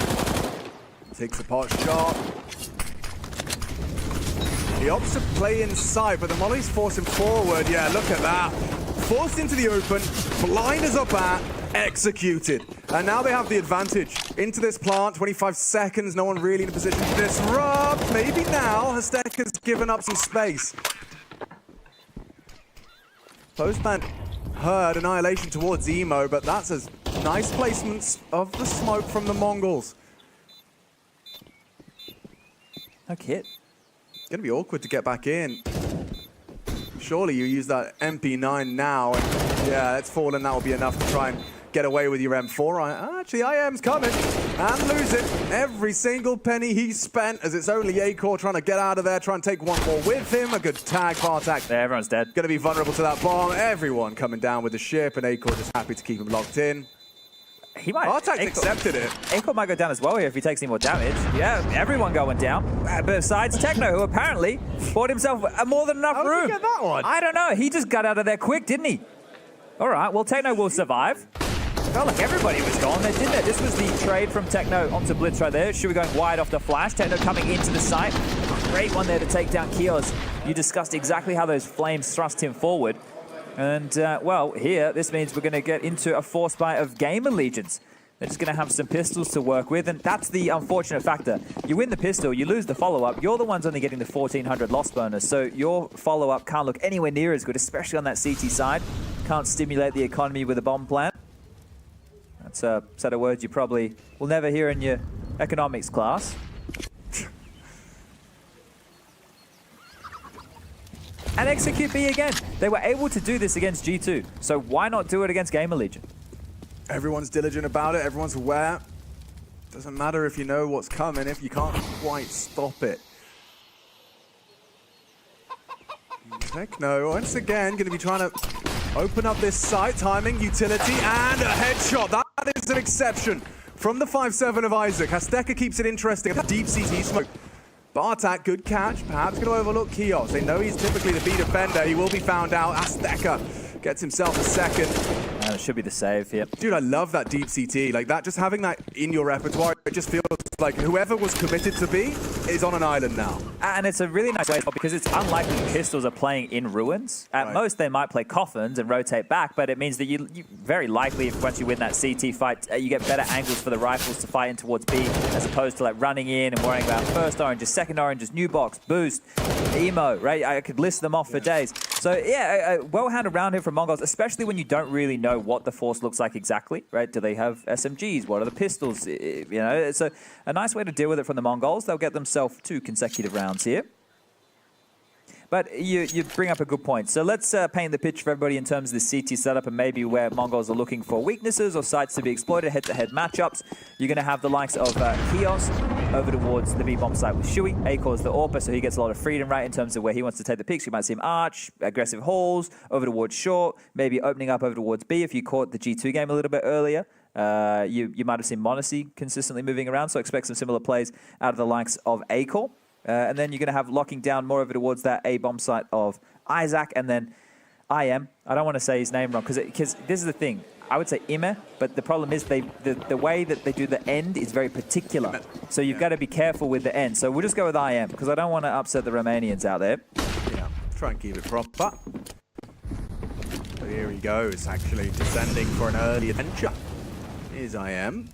Takes the pot shot. He opts to play inside, but the mollies force him forward. Yeah, look at that. Forced into the open, blinders up at, executed. And now they have the advantage. Into this plant, 25 seconds, no one really in a position to disrupt. Maybe now, Hasteka's given up some space. Postman heard Annihilation towards Emo, but that's a nice placement of the smoke from the Mongols. No kit. It's going to be awkward to get back in. Surely you use that MP9 now, and yeah, let's fall, and that will be enough to try and get away with your M4. Actually, IM's coming and lose it. Every single penny he spent, as it's only Acor trying to get out of there, try and take one more with him. A good tag, Bartak. Yeah, everyone's dead. Going to be vulnerable to that bomb. Everyone coming down with the ship, and Acor just happy to keep him locked in. He might. Bartak accepted it. Acor might go down as well here if he takes any more damage. Yeah, everyone going down. Besides Techno, who apparently bought himself more than enough room. How did he get that one? I don't know. He just got out of there quick, didn't he? All right, well, Techno will survive. Felt like everybody was gone there, didn't it? This was the trade from Techno onto Blitz right there. Shui going wide off the flash. Techno coming into the site. Great one there to take down Kios. You discussed exactly how those flames thrust him forward. And, well, here, this means we're going to get into a force buy of Gamer Legions. They're just going to have some pistols to work with, and that's the unfortunate factor. You win the pistol, you lose the follow-up. You're the ones only getting the 1,400 loss bonus, so your follow-up can't look anywhere near as good, especially on that CT side. Can't stimulate the economy with a bomb plant. That's a set of words you probably will never hear in your economics class. And execute B again. They were able to do this against G2, so why not do it against Gamer Legion? Everyone's diligent about it. Everyone's aware. Doesn't matter if you know what's coming, if you can't quite stop it. Techno, once again, going to be trying to open up this site. Timing, utility, and a headshot. That is an exception from the 5-7 of Isaac. Hasteka keeps it interesting. Deep CT smoke. Bartak, good catch. Perhaps going to overlook Kios. They know he's typically the B defender. He will be found out. Hasteka gets himself a second. And it should be the save here. Dude, I love that deep CT. Like that, just having that in your repertoire, it just feels like whoever was committed to B is on an island now. And it's a really nice way because it's unlikely pistols are playing in ruins. At most, they might play coffins and rotate back, but it means that you very likely, if once you win that CT fight, you get better angles for the rifles to fight in towards B, as opposed to like running in and worrying about first oranges, second oranges, new box, boost, emo, right? I could list them off for days. So yeah, well-handled round here from Mongols, especially when you don't really know what the force looks like exactly, right? Do they have SMGs? What are the pistols? You know, it's a nice way to deal with it from the Mongols. They'll get themselves 2 consecutive rounds here. But you bring up a good point. So let's paint the picture for everybody in terms of the CT setup and maybe where Mongols are looking for weaknesses or sites to be exploited, head-to-head matchups. You're going to have the likes of Kios over towards the B-bomb site with Shui. Akor's the AWPer, so he gets a lot of freedom, right, in terms of where he wants to take the picks. You might see him arch, aggressive hauls, over towards short, maybe opening up over towards B if you caught the G2 game a little bit earlier. You might have seen Monacy consistently moving around, so expect some similar plays out of the likes of Akor. And then you're going to have locking down more over towards that A-bomb site of Isaac, and then IM. I don't want to say his name wrong, because this is the thing. I would say Ime, but the problem is the way that they do the end is very particular. So you've got to be careful with the end. So we'll just go with IM, because I don't want to upset the Romanians out there. Yeah, try and keep it proper. So here he goes, actually descending for an early adventure. Here's IM.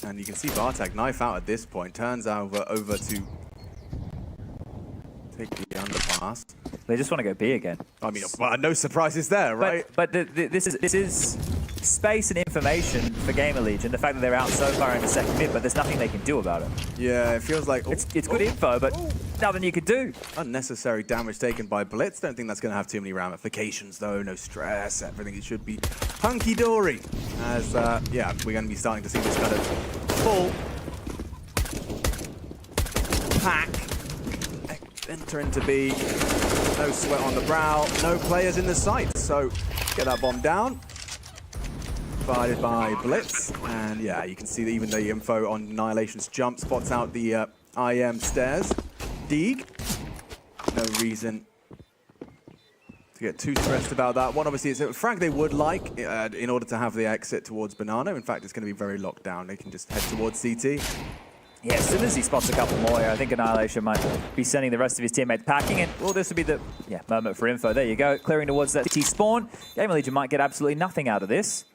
And you can see Bartak knife out at this point. Turns over to take the underpass. They just want to go B again. I mean, well, no surprises there, right? But this is space and information for Gamer Legion. The fact that they're out so far in the second mid, but there's nothing they can do about it. Yeah, it feels like... It's good info, but nothing you can do. Unnecessary damage taken by Blitz. Don't think that's going to have too many ramifications, though. No stress. Everything it should be hunky-dory. As, yeah, we're going to be starting to see this kind of full pack enter into B. No sweat on the brow. No players in the site. So get that bomb down. Provided by Blitz. And yeah, you can see that even the info on Annihilation's jump spots out the IM stairs. Deeg. No reason to get too stressed about that one. Obviously, it's a frag they would like in order to have the exit towards Banana. In fact, it's going to be very locked down. They can just head towards CT. Yeah, as soon as he spots a couple more here, I think Annihilation might be sending the rest of his teammates packing. And, well, this would be the moment for info. There you go, clearing towards that CT spawn. Game Legion might get absolutely nothing out of this.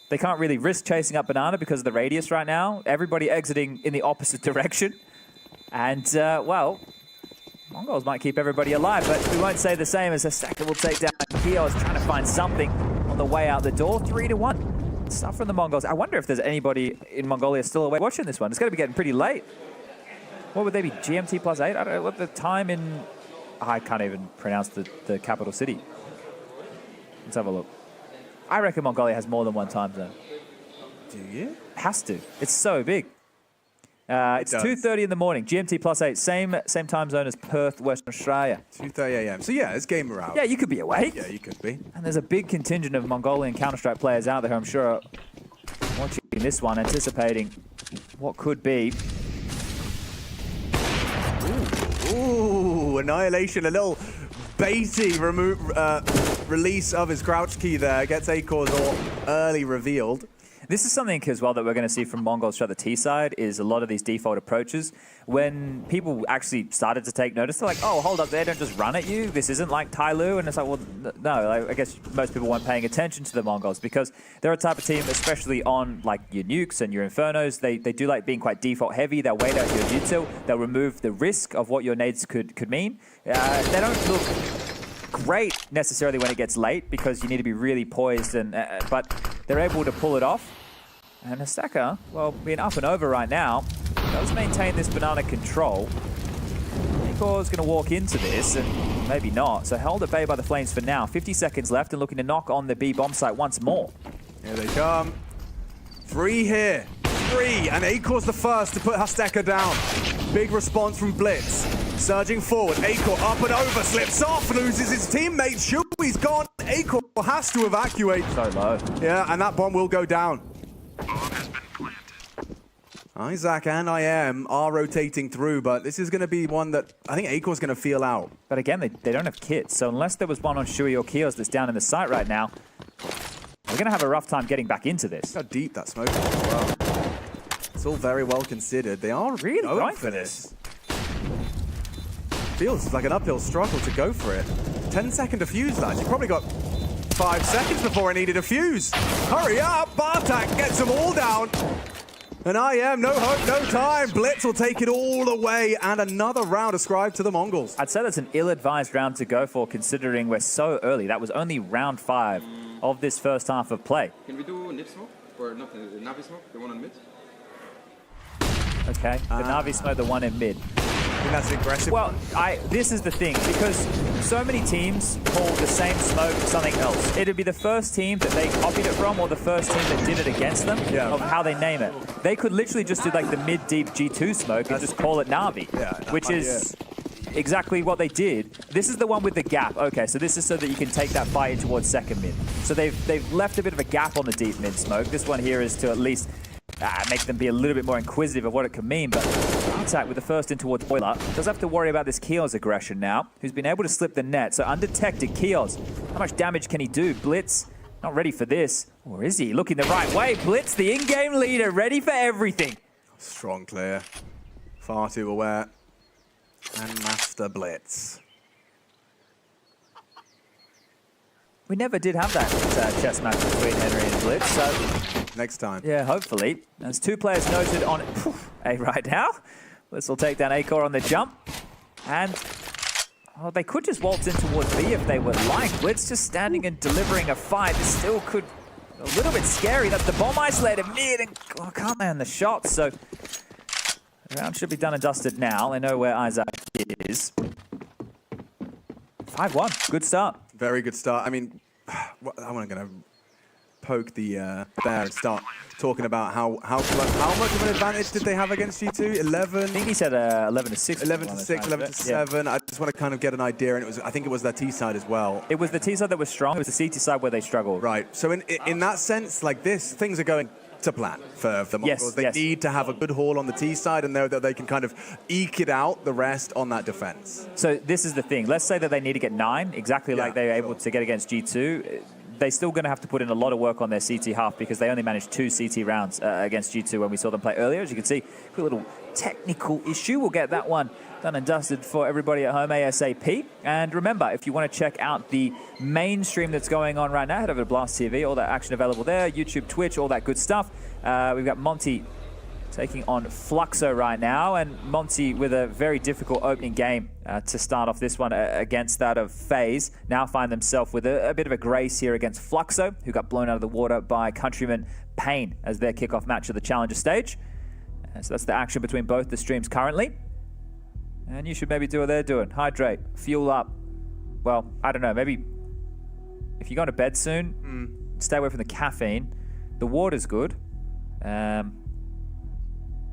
They can't really risk chasing up Banana because of the radius right now. Everybody exiting in the opposite direction. And, well, Mongols might keep everybody alive, but we won't say the same as Astaka will take down Kios, trying to find something on the way out the door. 3-1. Stuff from the Mongols. I wonder if there's anybody in Mongolia still awake watching this one. It's going to be getting pretty late. What would they be? GMT +8? I don't know what the time in... I can't even pronounce the capital city. Let's have a look. I reckon Mongolia has more than one time zone. Do you? Has to. It's so big. It's 2:30 in the morning. GMT +8. Same time zone as Perth, Western Australia. 2:30 a.m. So yeah, it's gamer out. Yeah, you could be awake. Yeah, you could be. And there's a big contingent of Mongolian Counter-Strike players out there, I'm sure, are watching this one, anticipating what could be. Ooh, Annihilation, a little baity release of his crouch key there. Gets Acor's all early revealed. This is something as well that we're going to see from Mongols throughout the T side is a lot of these default approaches. When people actually started to take notice, they're like, oh, hold up there, don't just run at you. This isn't like Tai Lu. And it's like, well, no, like, I guess most people weren't paying attention to the Mongols because they're a type of team, especially on like your nukes and your Infernos, they do like being quite default heavy. They'll wait out your jutsu. They'll remove the risk of what your nades could mean. They don't look great necessarily when it gets late because you need to be really poised, but they're able to pull it off. And Astaka, well, being up and over right now, does maintain this Banana control. Nikor's going to walk into this, and maybe not. So held at bay by the Flames for now. 50 seconds left and looking to knock on the B bomb site once more. Here they come. 3 here. 3, and Acor's the first to put Astaka down. Big response from Blitz. Surging forward, Acor up and over, slips off, loses his teammate. Shui's gone. Acor has to evacuate. So low. Yeah, and that bomb will go down. Isaac and IM are rotating through, but this is going to be one that I think Acor's going to feel out. But again, they don't have kits, so unless there was one on Shui or Kios that's down in the site right now, we're going to have a rough time getting back into this. Look how deep that smoke is as well. It's all very well considered. They are really going for this. Feels like an uphill struggle to go for it. 10-second defuse, lads. You probably got 5 seconds before I needed a fuse. Hurry up! Bartak gets them all down. And IM, no hope, no time. Blitz will take it all away, and another round ascribed to the Mongols. I'd say that's an ill-advised round to go for, considering we're so early. That was only round 5 of this first half of play. Can we do nip smoke? Or not, Navi smoke, the one on mid? Okay, the Navi smoke, the one in mid. I think that's aggressive. Well, this is the thing, because so many teams call the same smoke something else. It'd be the first team that they copied it from or the first team that did it against them of how they name it. They could literally just do like the mid-deep G2 smoke and just call it Navi, which is exactly what they did. This is the one with the gap. Okay, so this is so that you can take that fight towards second mid. So they've left a bit of a gap on the deep mid smoke. This one here is to at least make them be a little bit more inquisitive of what it can mean, but Attack with the first in towards Boiler does have to worry about this Kios aggression now, who's been able to slip the net. So undetected, Kios, how much damage can he do? Blitz, not ready for this. Or is he? Looking the right way. Blitz, the in-game leader, ready for everything. Strong clear. Far too aware. And Master Blitz. We never did have that chess match between Henry and Blitz, so... Next time. Yeah, hopefully. There's 2 players noted on A right now. Blitz will take down Acor on the jump. And well, they could just waltz in towards B if they would like. Blitz just standing and delivering a fight. This still could... A little bit scary. That's the bomb isolated mid and can't land the shot. So the round should be done and dusted now. They know where Isaac is. 5-1. Good start. Very good start. I mean, I'm not going to poke the bear and start talking about how much of an advantage did they have against G2? 11. I think he said 11 to 6. 11 to 6, 11 to 7. I just want to kind of get an idea, and I think it was their T side as well. It was the T side that was strong. It was the CT side where they struggled. Right. So in that sense, like this, things are going to plan for the Mongols. They need to have a good haul on the T side and know that they can kind of eke it out the rest on that defense. So this is the thing. Let's say that they need to get 9, exactly like they were able to get against G2. They're still going to have to put in a lot of work on their CT half because they only managed 2 CT rounds against G2 when we saw them play earlier. As you can see, a little technical issue. We'll get that one done and dusted for everybody at home ASAP. And remember, if you want to check out the main stream that's going on right now, head over to Blast TV, all that action available there, YouTube, Twitch, all that good stuff. We've got Monty taking on Fluxo right now, and Monty with a very difficult opening game to start off this one against that of FaZe. Now find themselves with a bit of a grace here against Fluxo, who got blown out of the water by countryman Pain as their kickoff match of the Challenger stage. And so that's the action between both the streams currently. And you should maybe do what they're doing. Hydrate, fuel up. Well, I don't know, maybe if you're going to bed soon, stay away from the caffeine. The water's good.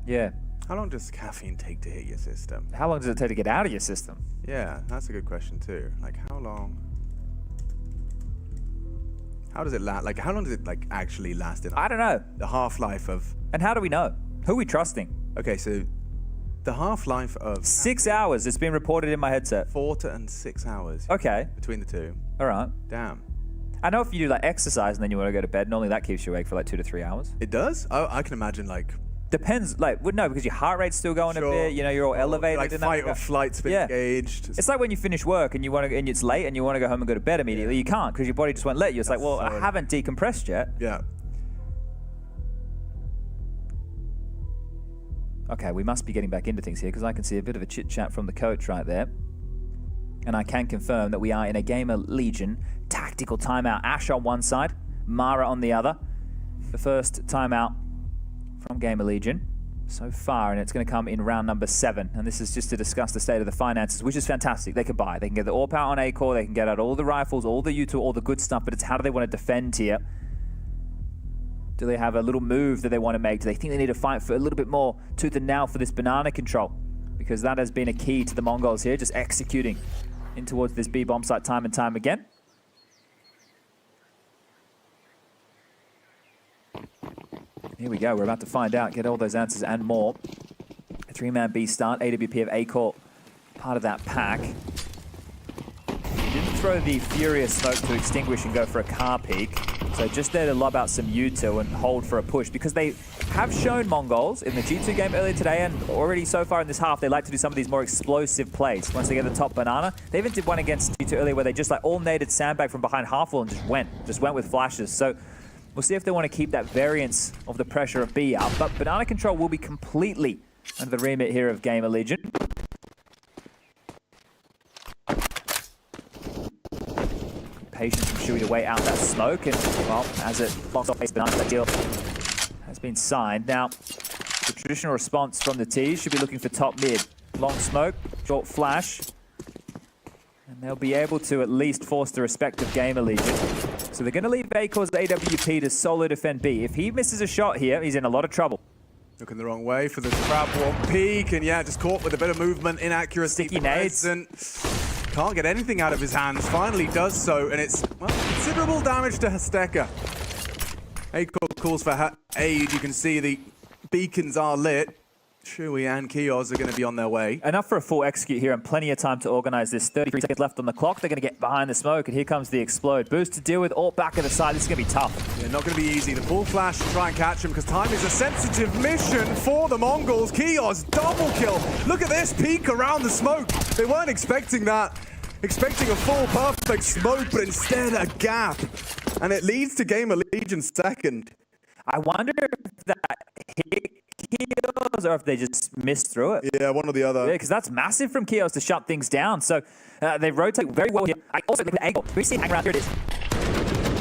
Yeah. How long does caffeine take to hit your system? How long does it take to get out of your system? Yeah, that's a good question too. Like, how long? How does it last? Like, how long does it like actually last? In I don't know. The half-life of. And how do we know? Who are we trusting? Okay, so the half-life of 6 hours. It's been reported in my headset. 4 to 6 hours. Okay. Between the two. All right. Damn. I know if you do like exercise and then you want to go to bed, normally that keeps you awake for like 2 to 3 hours. It does? Oh, I can imagine like. Depends, like, well, no, because your heart rate's still going a bit, you know, you're all elevated. Like in fight that or flight's been engaged. It's like when you finish work and you want to, and it's late and you want to go home and go to bed immediately. You can't because your body just won't let you. It's like, well, I haven't decompressed yet. Yeah. Okay, we must be getting back into things here because I can see a bit of a chit chat from the coach right there. And I can confirm that we are in a Gamer Legion tactical timeout. Ash on one side, mara on the other. The first timeout from Gamer Legion so far, and it's going to come in round number 7. And this is just to discuss the state of the finances, which is fantastic. They can buy. They can get the AWP out on A-Core. They can get out all the rifles, all the U2, all the good stuff. But it's how do they want to defend here? Do they have a little move that they want to make? Do they think they need to fight for a little bit more tooth and nail for this banana control? Because that has been a key to the Mongols here, just executing in towards this B bomb site time and time again. Here we go, we're about to find out, get all those answers and more. A 3-man B start, AWP of A-Core, part of that pack. He didn't throw the Furious smoke to extinguish and go for a car peek. So just there to lob out some U2 and hold for a push, because they have shown Mongols in the G2 game earlier today and already so far in this half, they like to do some of these more explosive plays once they get the top banana. They even did one against G2 earlier where they just like all naded sandbag from behind half wall and just went with flashes. So we'll see if they want to keep that variance of the pressure of B up, but banana control will be completely under the remit here of Gamer Legion. Patience from Shui to wait out that smoke, and well, as it blocks off banana, that deal has been signed. Now, the traditional response from the T's should be looking for top mid. Long smoke, short flash, and they'll be able to at least force the respect of Gamer Legion. So they're going to leave A-Core's AWP to solo defend B. If he misses a shot here, he's in a lot of trouble. Looking the wrong way for the crab walk peek, and yeah, just caught with a bit of movement, inaccuracy. Sticky nades. And can't get anything out of his hands. Finally does so, and it's well, considerable damage to Hasteka. A-Core calls for aid. You can see the beacons are lit. Shui and Kios are going to be on their way. Enough for a full execute here and plenty of time to organize this. 33 seconds left on the clock. They're going to get behind the smoke, and here comes the explode. Boost to deal with, all back at the side. This is going to be tough. Yeah, not going to be easy. The full flash to try and catch him because time is a sensitive mission for the Mongols. Kios, double kill. Look at this peek around the smoke. They weren't expecting that. Expecting a full perfect smoke, but instead a gap. And it leads to Gamer Legion second. I wonder if that hit Kios or if they just missed through it. Yeah, one or the other. Yeah, because that's massive from Kios to shut things down. So they rotate very well here. I also look at angle. We see hang around. Here it is.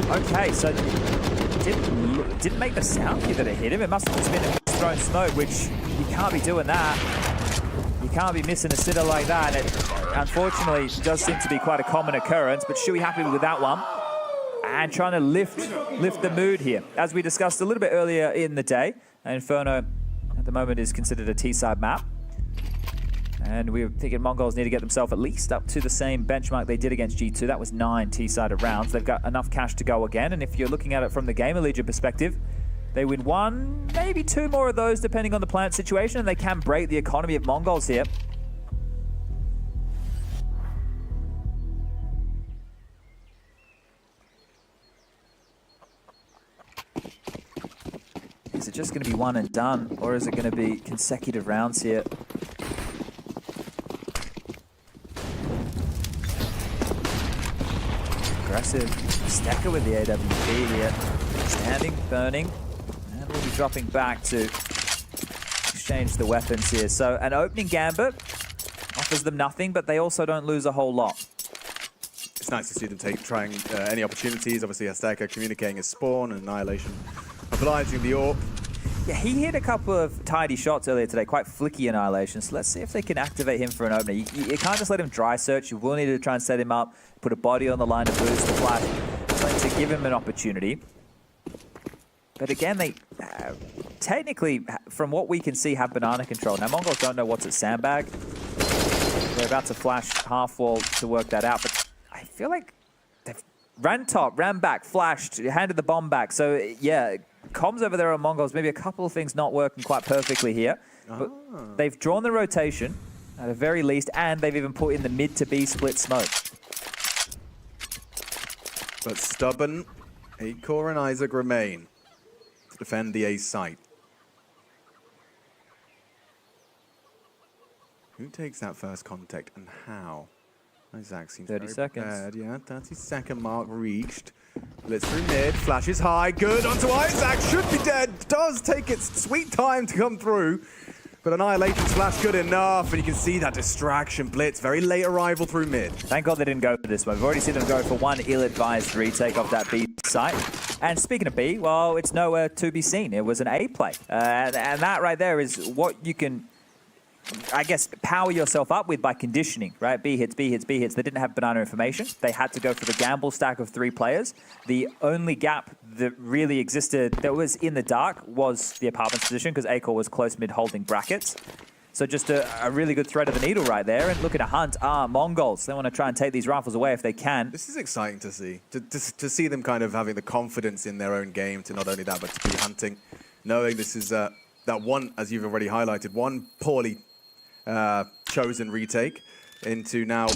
Okay, so didn't make the sound here that it hit him. It must have just been a thrown smoke, which you can't be doing that. You can't be missing a sitter like that. And it unfortunately does seem to be quite a common occurrence. But Shui happy with that one. and trying to lift the mood here. As we discussed a little bit earlier in the day, Inferno at the moment is considered a T-side map. And we were thinking Mongols need to get themselves at least up to the same benchmark they did against G2. That was 9 T-sided rounds. They've got enough cash to go again. And if you're looking at it from the Gamer Legion perspective, they win 1, maybe 2 more of those depending on the plant situation, and they can break the economy of Mongols here. Is it just going to be one and done, or is it going to be consecutive rounds here? Aggressive Stacker with the AWP here. Standing, burning, and we'll be dropping back to exchange the weapons here. So an opening gambit offers them nothing, but they also don't lose a whole lot. It's nice to see them trying any opportunities. Obviously, Stacker communicating his spawn and Annihilation obliging the AWP. Yeah, he hit a couple of tidy shots earlier today, quite flicky Annihilation. So let's see if they can activate him for an opener. You can't just let him dry search. You will need to try and set him up, put a body on the line to boost the flash, to give him an opportunity. But again, they technically, from what we can see, have banana control. Now, Mongols don't know what's at Sandbag. They're about to flash half wall to work that out. But I feel like they've ran top, ran back, flashed, handed the bomb back. So, yeah, comms over there on Mongols, maybe a couple of things not working quite perfectly here. But they've drawn the rotation, at the very least, and they've even put in the mid to B split smoke. But stubborn, Acor and Isaac remain to defend the A site. Who takes that first contact and how? Isaac seems 30 very seconds. prepared. Yeah, 30-second mark reached. Blitz through mid, flashes high, good onto Isaac, should be dead, does take its sweet time to come through. But Annihilation's flash good enough, and you can see that distraction. Blitz, very late arrival through mid. Thank God they didn't go for this one. We've already seen them go for one ill-advised retake off that B site. And speaking of B, well, it's nowhere to be seen. It was an A play. And that right there is what you can, I guess, power yourself up with by conditioning, right? B hits, B hits, B hits. They didn't have banana information. They had to go for the gamble stack of 3 players. The only gap that really existed that was in the dark was the apartment's position, because Acor was close mid holding brackets. So just a really good thread of the needle right there. And looking to hunt Mongols. They want to try and take these rifles away if they can. This is exciting to see. To see them kind of having the confidence in their own game to not only that, but to be hunting. Knowing this is that one, as you've already highlighted, one poorly chosen retake into now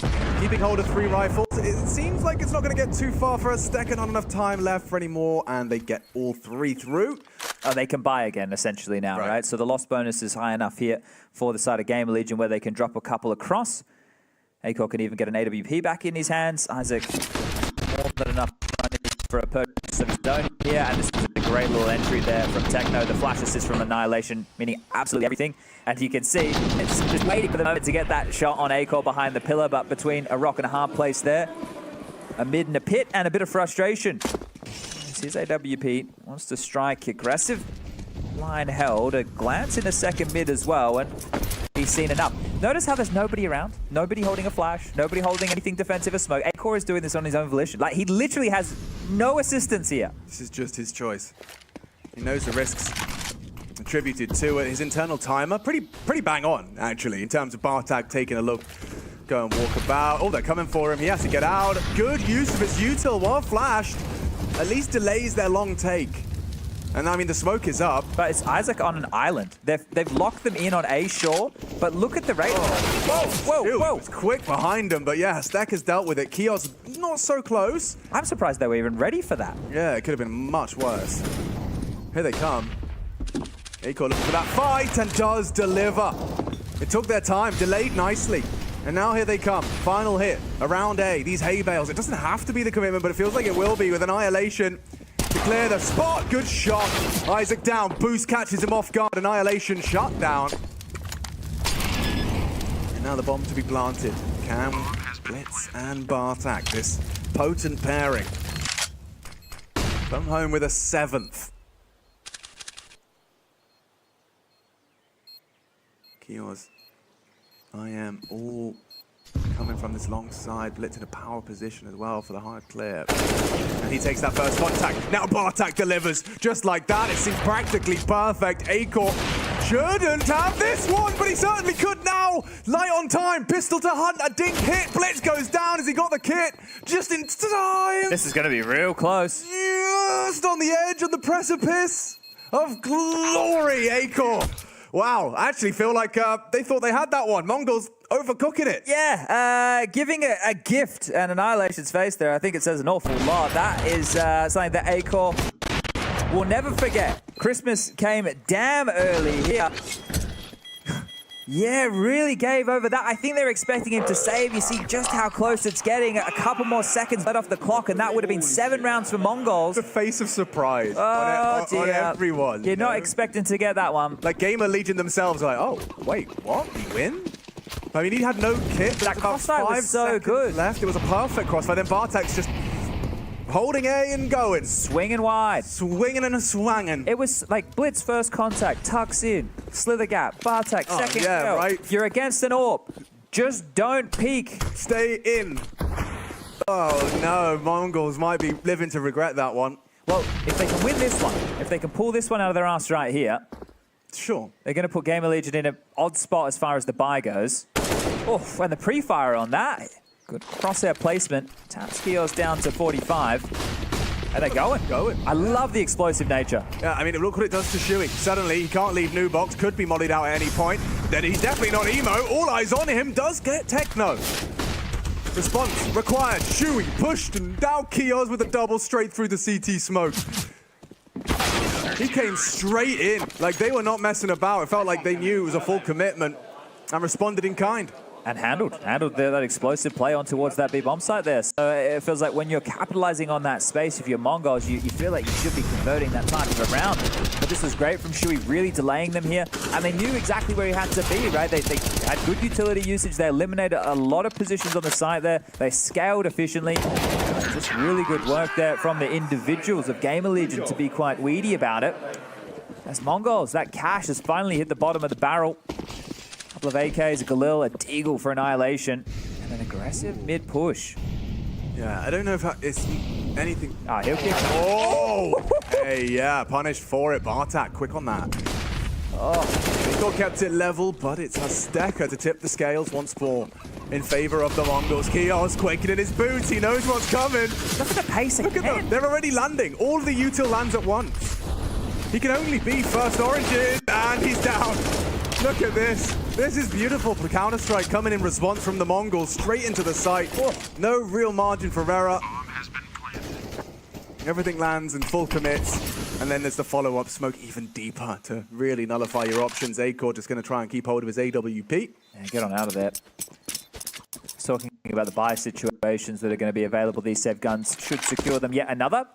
keeping hold of 3 rifles. It seems like it's not going to get too far for Azteca, not enough time left for any more, and they get all 3 through. Oh, they can buy again, essentially, now, right? So the loss bonus is high enough here for the side of Gamer Legion where they can drop a couple across. Acor can even get an AWP back in his hands. Isaac, more than enough for a purchase of his own here, and this is a great little entry there from Techno. The flash assist from Annihilation, meaning absolutely everything. And you can see, it's just waiting for the moment to get that shot on Acor behind the pillar, but between a rock and a hard place there, a mid and a pit, and a bit of frustration. Here's AWP, wants to strike aggressive. Line held, a glance in a second mid as well, and he's seen enough. Notice how there's nobody around, nobody holding a flash, nobody holding anything defensive or smoke. Acor is doing this on his own volition. Like, he literally has no assistance here. This is just his choice. He knows the risks attributed to it. His internal timer, pretty bang on, actually, in terms of Bartak taking a look, go and walk about. Oh, they're coming for him. He has to get out. Good use of his util while flashed. At least delays their long take. And I mean, the smoke is up. But it's Isaac on an island. They've locked them in on A, sure, but look at the rate. Whoa. It's quick behind him, but yeah, Stack has dealt with it. Kios not so close. I'm surprised they were even ready for that. Yeah, it could have been much worse. Here they come. Acor looking for that fight and does deliver. It took their time, delayed nicely. And now here they come. Final hit around A. These hay bales. It doesn't have to be the commitment, but it feels like it will be with Annihilation to clear the spot. Good shot. Isaac down. Boost catches him off guard. Annihilation shut down. And now the bomb to be planted. Cam, Blitz, and Bartak. This potent pairing. Come home with a 7th. Kios, I am all coming from this long side. Blitz in a power position as well for the hard clear. And he takes that first contact. Now Bartak delivers just like that. It seems practically perfect. Acor shouldn't have this one, but he certainly could now. Light on time. Pistol to hunt. A dink hit. Blitz goes down as he got the kit just in time. This is going to be real close. Just on the edge of the precipice of glory, Acor. Wow, I actually feel like they thought they had that one. Mongols overcooking it. Yeah, giving a gift and Annihilation's face there, I think it says an awful lot. That is something that Acor will never forget. Christmas came damn early here. Yeah, really gave over that. I think they're expecting him to save. You see just how close it's getting. A couple more seconds let off the clock, and that would have been 7 rounds for Mongols. The face of surprise on everyone. You're not expecting to get that one. Like Gamer Legion themselves are like, oh, wait, what? We win? I mean, he had no kit. That crossfire was so good. Left. It was a perfect crossfire. Then Bartek's just holding A and going. Swinging wide. Swinging and swanging. It was like Blitz first contact, tucks in, slither gap, Bartek second go. Right. You're against an AWP. Just don't peek. Stay in. Oh no, Mongols might be living to regret that one. Well, if they can win this one, if they can pull this one out of their ass right here, sure. They're going to put Gamer Legion in an odd spot as far as the buy goes. Oh, and the pre-fire on that. Good crosshair placement. Taps Kios down to 45. And they're going. I love the explosive nature. Yeah, I mean, look what it does to Shuey. Suddenly, he can't leave New Box. Could be mollied out at any point. Then he's definitely not emo. All eyes on him. Does get Techno. Response required. Shuey pushed and now Kios with a double straight through the CT smoke. He came straight in. Like, they were not messing about. It felt like they knew it was a full commitment and responded in kind. And handled that explosive play on towards that B bomb site there. So it feels like when you're capitalizing on that space, if you're Mongols, you feel like you should be converting that type of a round. But this was great from Shuey, really delaying them here. And they knew exactly where he had to be, right? They had good utility usage. They eliminated a lot of positions on the site there. They scaled efficiently. Just really good work there from the individuals of Gamer Legion to be quite weedy about it. As Mongols, that cash has finally hit the bottom of the barrel. Couple of AKs, a Galil, a Deagle for Annihilation, and an aggressive mid push. Yeah, I don't know if it's anything. Ah, he'll kick. Oh! Hey, yeah, punished for it. Bartak, quick on that. Oh, Nico kept it level, but it's Azteca to tip the scales once more in favor of the Mongols. Kios quaking in his boots. He knows what's coming. Look at the pace again. Look at them. They're already landing. All the util lands at once. He can only be first origin, and he's down. Look at this. This is beautiful. The Counter-Strike coming in response from the Mongols straight into the site. Oh, no real margin for error. Everything lands in full commits. And then there's the follow-up smoke even deeper to really nullify your options. Acor just going to try and keep hold of his AWP. Yeah, get on out of there. Talking about the buy situations that are going to be available, these save guns should secure them yet another.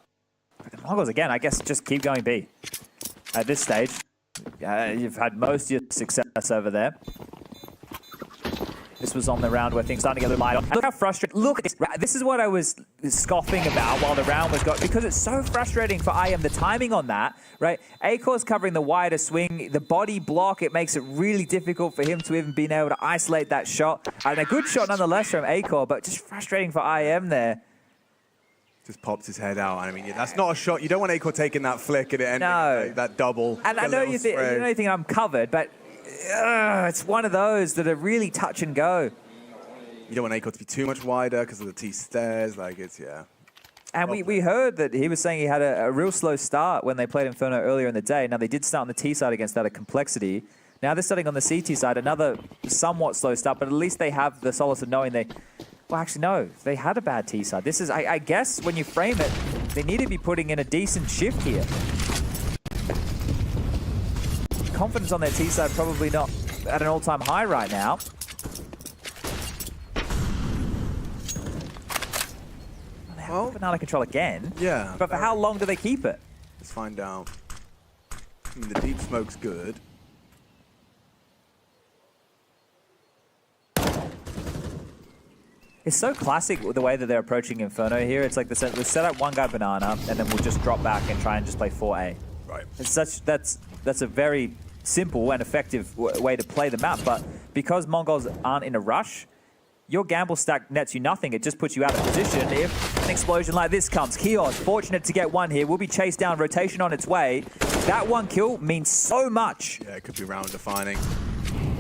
The Mongols, again, I guess just keep going B. At this stage, you've had most of your success over there. This was on the round where things started to get a little light on. Look how frustrating. Look at this. This is what I was scoffing about while the round was going, because it's so frustrating for IM, the timing on that, right? Acor's covering the wider swing, the body block, it makes it really difficult for him to even be able to isolate that shot. And a good shot nonetheless from Acor, but just frustrating for IM there. Just pops his head out. I mean, that's not a shot. You don't want Acor taking that flick and it ending like that double. And I know you think I'm covered, but it's one of those that are really touch and go. You don't want Acor to be too much wider because of the T stairs. Like, it's, yeah. And we heard that he was saying he had a real slow start when they played Inferno earlier in the day. Now, they did start on the T side against that at Complexity. Now they're starting on the CT side, another somewhat slow start, but at least they have the solace of knowing they... Well, actually, no. They had a bad T side. This is, I guess, when you frame it, they need to be putting in a decent shift here. Confidence on their T side probably not at an all-time high right now. Well, banana control again. Yeah. But for how long do they keep it? Let's find out. I mean, the deep smoke's good. It's so classic the way that they're approaching Inferno here. It's like we set up one guy banana, and then we'll just drop back and try and just play 4A. Right. It's that's a very simple and effective way to play the map, but because Mongols aren't in a rush, your gamble stack nets you nothing. It just puts you out of position if an explosion like this comes. Kios, fortunate to get one here, will be chased down, rotation on its way. That one kill means so much. Yeah, it could be round defining.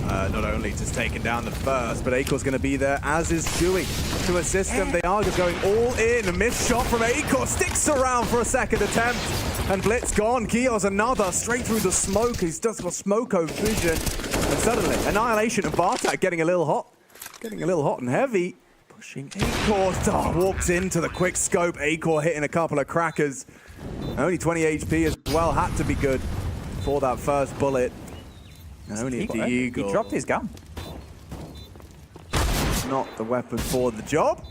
Not only just taking down the first, but Akor's going to be there, as is Chewy, to assist them. They are just going all in. A missed shot from Akor, sticks around for a second attempt. And Blitz gone. Kios another, straight through the smoke. He's just got Smoko vision. And suddenly, Annihilation and Bartak getting a little hot. Getting a little hot and heavy. Pushing Akor. Walks into the quick scope. Akor hitting a couple of crackers. Only 20 HP as well. Had to be good for that first bullet. Only the Eagle. He dropped his gun. Not the weapon for the job.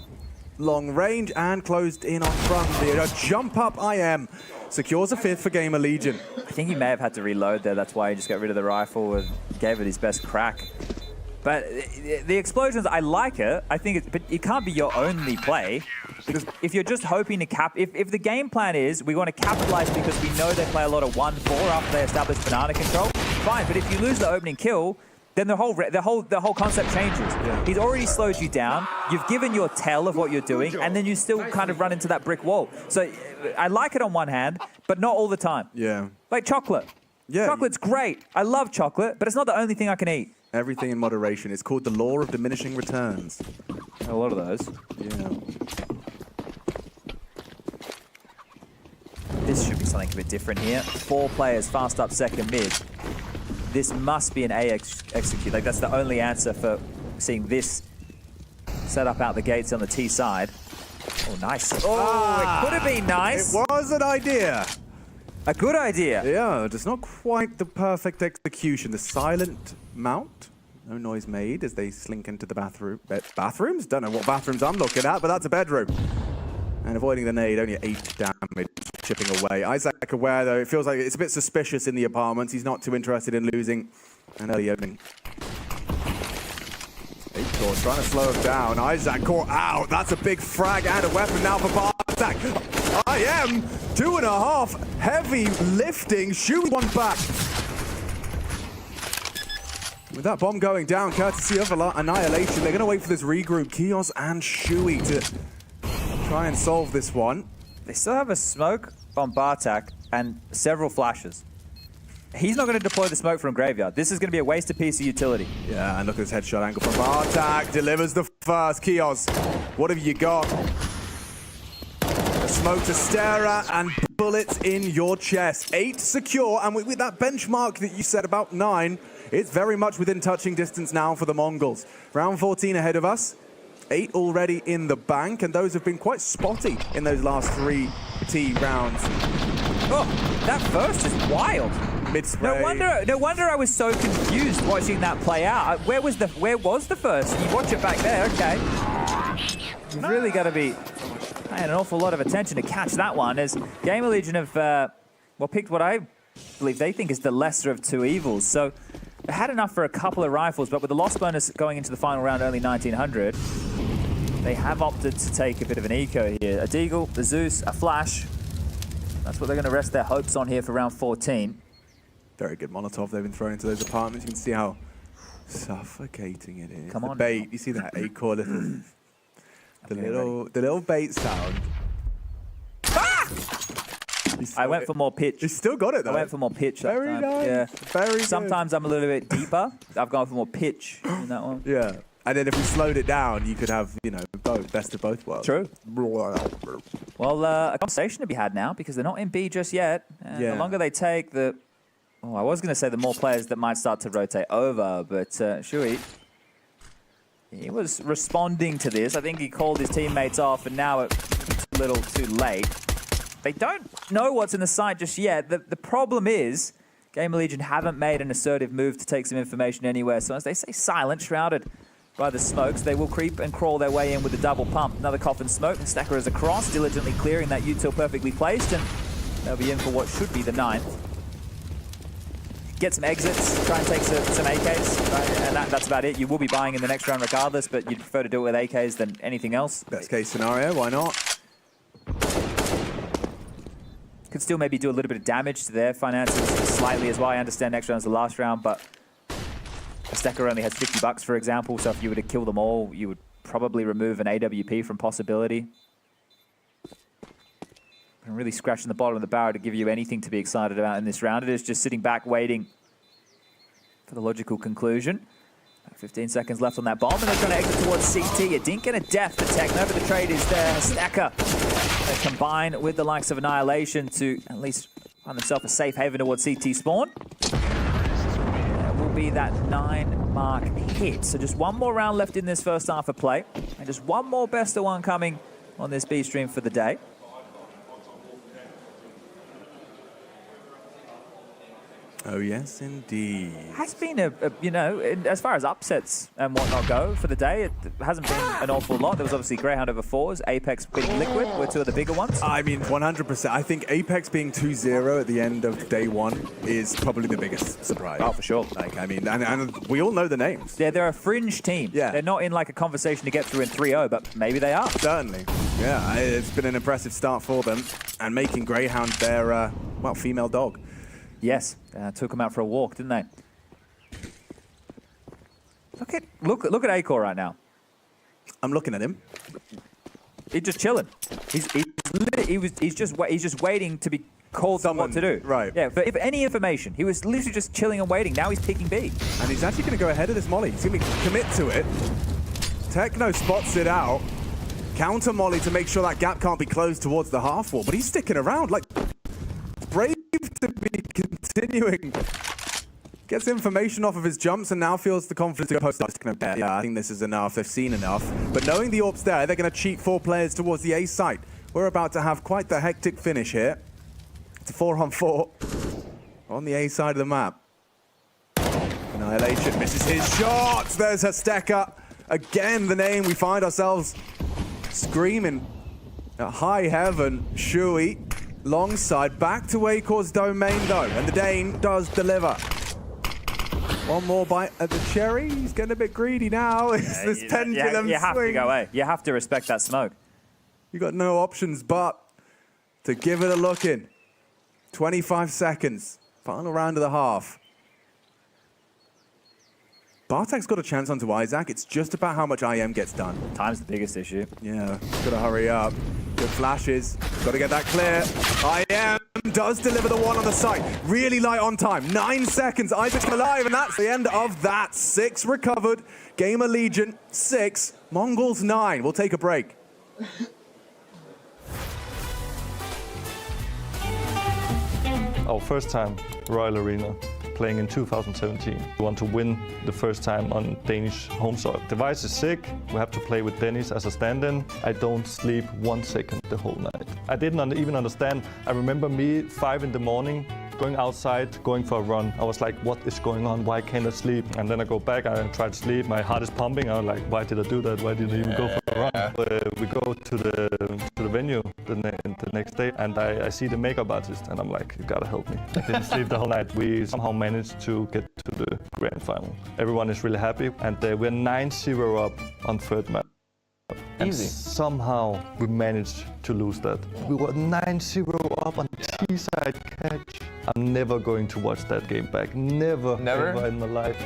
Long range and closed in on front. The jump up IM secures a fifth for Gamer Legion. I think he may have had to reload there. That's why he just got rid of the rifle and gave it his best crack. But the explosions, I like it. I think it's, but it can't be your only play. Because if you're just hoping to if the game plan is we want to capitalize because we know they play a lot of 1-4 after they establish banana control, fine. But if you lose the opening kill, then the whole concept changes. Yeah. He's already slowed you down. You've given your tell of what you're doing, and then you still kind of run into that brick wall. So I like it on one hand, but not all the time. Yeah. Like chocolate. Yeah. Chocolate's great. I love chocolate, but it's not the only thing I can eat. Everything in moderation. It's called the law of diminishing returns. A lot of those. Yeah. This should be something a bit different here. 4 players fast up second mid. This must be an A execute. Like, that's the only answer for seeing this set up out the gates on the T side. Oh, nice. Oh, it could have been nice. It was an idea. A good idea. Yeah, just not quite the perfect execution. The silent mount. No noise made as they slink into the bathroom. Bathrooms? Don't know what bathrooms I'm looking at, but that's a bedroom. And avoiding the nade, only 8 damage, chipping away. Isaac aware, though, it feels like it's a bit suspicious in the apartments. He's not too interested in losing an early opening. Akor trying to slow him down. Isaac caught out. That's a big frag and a weapon now for Bartak. IM, 2.5. Heavy lifting. Shoot one back. With that bomb going down, courtesy of Annihilation, they're going to wait for this regroup. Kios and Shui to try and solve this one. They still have a smoke on Bartak and several flashes. He's not going to deploy the smoke from Graveyard. This is going to be a wasted piece of utility. Yeah, and look at this headshot angle from Bartak. Delivers the first. Kios, what have you got? A smoke to stare at and bullets in your chest. 8 secure, and with that benchmark that you said about 9, it's very much within touching distance now for the Mongols. Round 14 ahead of us. 8 already in the bank, and those have been quite spotty in those last 3 T rounds. Oh, that first is wild. Mid-spray. No wonder I was so confused watching that play out. Where was the first? You watch it back there, okay. You've really got to be paying an awful lot of attention to catch that one, as Gamer Legion have picked what I believe they think is the lesser of 2 evils. So they had enough for a couple of rifles, but with the loss bonus going into the final round only 1900, they have opted to take a bit of an eco here. A Deagle, the Zeus, a Flash. That's what they're going to rest their hopes on here for round 14. Very good Molotov they've been thrown into those apartments. You can see how suffocating it is. Come on. The bait, you see that Akor little, the little bait sound. Ah! I went for more pitch. You still got it though. I went for more pitch that Very time. nice. Yeah. Very good. Sometimes I'm a little bit deeper. I've gone for more pitch in that one. Yeah. And then if we slowed it down, you could have, you know, both, best of both worlds. True. Well, a conversation to be had now because they're not in B just yet. And the longer they take, I was going to say the more players that might start to rotate over, but Shui, he was responding to this. I think he called his teammates off, and now it's a little too late. They don't know what's in the site just yet. The problem is Gamer Legion haven't made an assertive move to take some information anywhere. So as they say, silent, shrouded by the smokes, they will creep and crawl their way in with a double pump. Another coffin smoke, and Stacker is across, diligently clearing that util perfectly placed, and they'll be in for what should be the 9th. Get some exits, try and take some AKs, right? And that's about it. You will be buying in the next round regardless, but you'd prefer to do it with AKs than anything else. Best case scenario, why not? Could still maybe do a little bit of damage to their finances slightly as well. I understand next round's the last round, but a Stacker only has $50 for example, so if you were to kill them all, you would probably remove an AWP from possibility. And really scratching the bottom of the barrel to give you anything to be excited about in this round. It is just sitting back waiting for the logical conclusion. 15 seconds left on that bomb, and they're trying to exit towards CT. A dink and a death for Techno, but the trade is there. Stacker, they combine with the likes of Annihilation to at least find themselves a safe haven towards CT spawn. That will be that 9-mark hit. So just one more round left in this first half of play, and just one more best of one coming on this B stream for the day. Oh, yes, indeed. Has been you know, as far as upsets and whatnot go for the day, it hasn't been an awful lot. There was obviously Greyhound over 4s, Apex beating Liquid were two of the bigger ones. I mean, 100%. I think Apex being 2-0 at the end of day one is probably the biggest surprise. Oh, for sure. Like, I mean, and we all know the names. Yeah, they're a fringe team. Yeah. They're not in like a conversation to get through in 3-0, but maybe they are. Certainly. Yeah, it's been an impressive start for them, and making Greyhound their, well, female dog. Yes, took him out for a walk, didn't they? Look at Acor right now. I'm looking at him. He's just chilling. He's just waiting to be called on what to do. Right. Yeah. But if any information, he was literally just chilling and waiting. Now he's picking B. And he's actually going to go ahead of this molly. He's going to commit to it. Techno spots it out. Counter molly to make sure that gap can't be closed towards the half wall. But he's sticking around. Like, brave to be continuing. Gets information off of his jumps and now feels the confidence to go post. Yeah, I think this is enough. They've seen enough. But knowing the AWP's there, they're going to cheat 4 players towards the A site. We're about to have quite the hectic finish here. It's a 4-on-4 on the A side of the map. Annihilation misses his shot. There's Hasteka. Again, the name we find ourselves screaming at high heaven. Shui. Long side, back to Acor's domain though, and the Dane does deliver. One more bite at the cherry. He's getting a bit greedy now. It's this pendulum you have swing. to go away. You have to respect that smoke. You got no options but to give it a look in. 25 seconds, final round of the half. Bartek's got a chance onto Isaac. It's just about how much IM gets done. Time's the biggest issue. Yeah, gotta hurry up. Good flashes, gotta get that clear. IM does deliver the one on the site. Really light on time, 9 seconds. Isaac's alive, and that's the end of that. 6 recovered. Gamer Legion 6, Mongols 9. We'll take a break. Our first time Royal Arena, playing in 2017. We want to win the first time on Danish home soil. Device is sick. We have to play with Dennis as a stand-in. I don't sleep 1 second the whole night. I didn't even understand. I remember me 5 in the morning, going outside, going for a run. I was like, what is going on? Why can't I sleep? And then I go back, I try to sleep. My heart is pumping. I was like, why did I do that? Why did I even go for a run? We go to the venue the next day, and I see the makeup artist, and I'm like, you gotta help me. I didn't sleep the whole night. We somehow managed to get to the grand final. Everyone is really happy, and we're 9-0 up on third map. And Easy. somehow we managed to lose that. We were 9-0 up on T-side catch. I'm never going to watch that game back. Never ever in my life.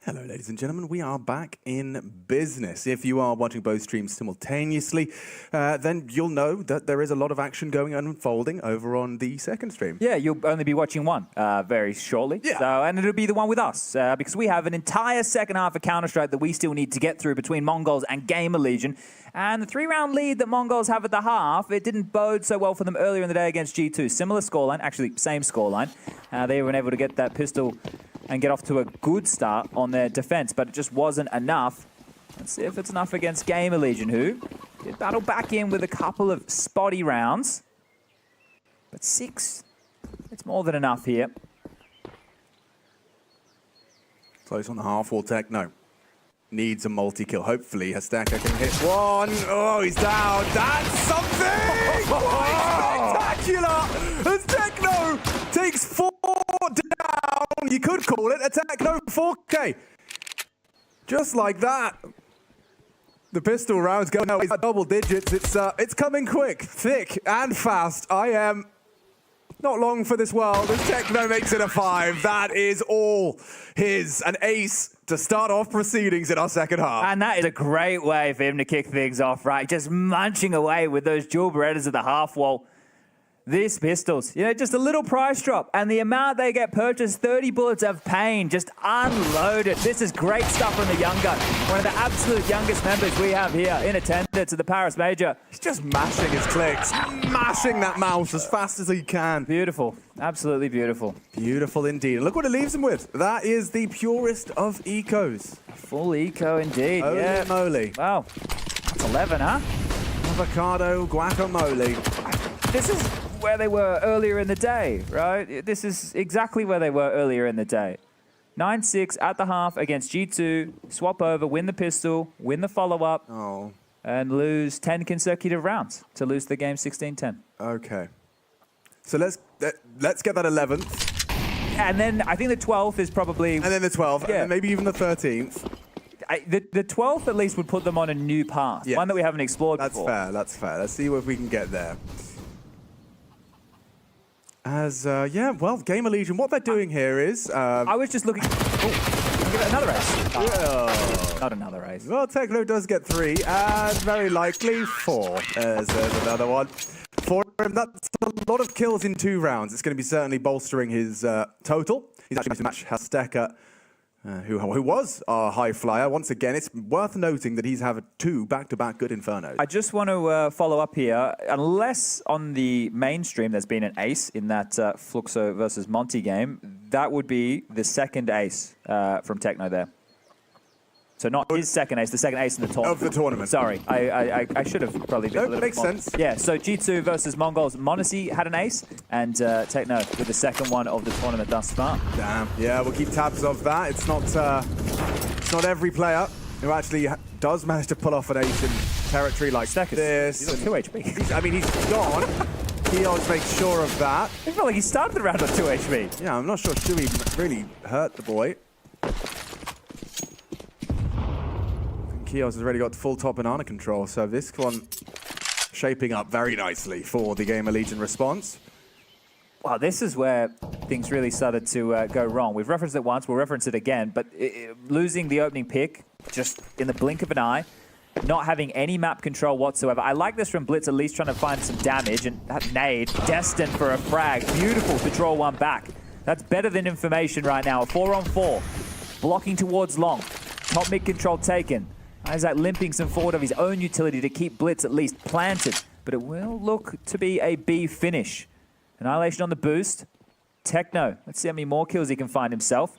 Hello, ladies and gentlemen. We are back in business. If you are watching both streams simultaneously, then you'll know that there is a lot of action going on unfolding over on the second stream. Yeah, you'll only be watching one very shortly. Yeah. So, and it'll be the one with us because we have an entire second half of Counter-Strike that we still need to get through between Mongols and Gamer Legion. And the 3-round lead that Mongols have at the half, it didn't bode so well for them earlier in the day against G2. Similar scoreline, actually same scoreline. They were able to get that pistol and get off to a good start on their defense, but it just wasn't enough. Let's see if it's enough against Gamer Legion, who did battle back in with a couple of spotty rounds. But 6, it's more than enough here. Close on the half wall, Techno. Needs a multi-kill. Hopefully, Hasteka can hit one. Oh, he's down. That's something! Oh, spectacular! As Techno takes 4 down. You could call it a Techno 4K. Just like that. The pistol rounds go now. It's double digits. It's coming quick, thick, and fast. I am not long for this world as Techno makes it a 5. That is all his. An ace to start off proceedings in our second half. And that is a great way for him to kick things off, right? Just munching away with those dual Berettas at the half wall. These pistols, you know, just a little price drop. And the amount they get purchased, 30 bullets of pain, just unloaded. This is great stuff from the young gun. One of the absolute youngest members we have here in attendance at the Paris Major. He's just mashing his clicks, mashing that mouse as fast as he can. Beautiful, absolutely beautiful. Beautiful indeed. And look what it leaves him with. That is the purest of ecos. Full eco indeed, Holy yeah. moly. Wow, that's 11, huh? Avocado guacamole. This is where they were earlier in the day, right? This is exactly where they were earlier in the day. 9-6 at the half against G2, swap over, win the pistol, win the follow-up, and lose 10 consecutive rounds to lose the game 16-10. Okay. So let's get that 11th. And then I think the 12th is probably... And then the 12th, Yeah. and then maybe even the 13th. The 12th at least would put them on a new path, Yes. one that we haven't explored That's before. fair, that's fair. Let's see if we can get there. As, yeah, well, Gamer Legion, what they're doing here is... I was just looking... Oh, give it another ace. Not another ace. Well, Techno does get 3, and very likely 4. There's another one. For him, that's a lot of kills in 2 rounds. It's going to be certainly bolstering his total. He's actually going to match Hasteka, who was our high flyer. Once again, it's worth noting that he's had 2 back-to-back good Infernos. I just want to follow up here. Unless on the mainstream there's been an ace in that Fluxo versus Monty game, that would be the second ace from Techno there. So not his second ace, the second ace in the tournament. Of the tournament. Sorry, I should have probably been a little makes bit more. sense. Yeah, so G2 versus Mongols. Monacy had an ace, and Techno with the second one of the tournament thus far. Damn. Yeah, we'll keep tabs of that. It's not every player who actually does manage to pull off an ace in territory like this. He's on 2 HP. I mean, he's gone. He always makes sure of that. I felt like he started the round on 2 HP. Yeah, I'm not sure Shui really hurt the boy. Kios has already got full top banana control, so this one shaping up very nicely for the Gamer Legion response. Wow, this is where things really started to go wrong. We've referenced it once, we'll reference it again, but losing the opening pick just in the blink of an eye, not having any map control whatsoever. I like this from Blitz, at least trying to find some damage, and that nade, destined for a frag. Beautiful to draw one back. That's better than information right now. A 4-on-4, blocking towards long. Top mid control taken. Isaac limping some forward of his own utility to keep Blitz at least planted, but it will look to be a B finish. Annihilation on the boost. Techno, let's see how many more kills he can find himself.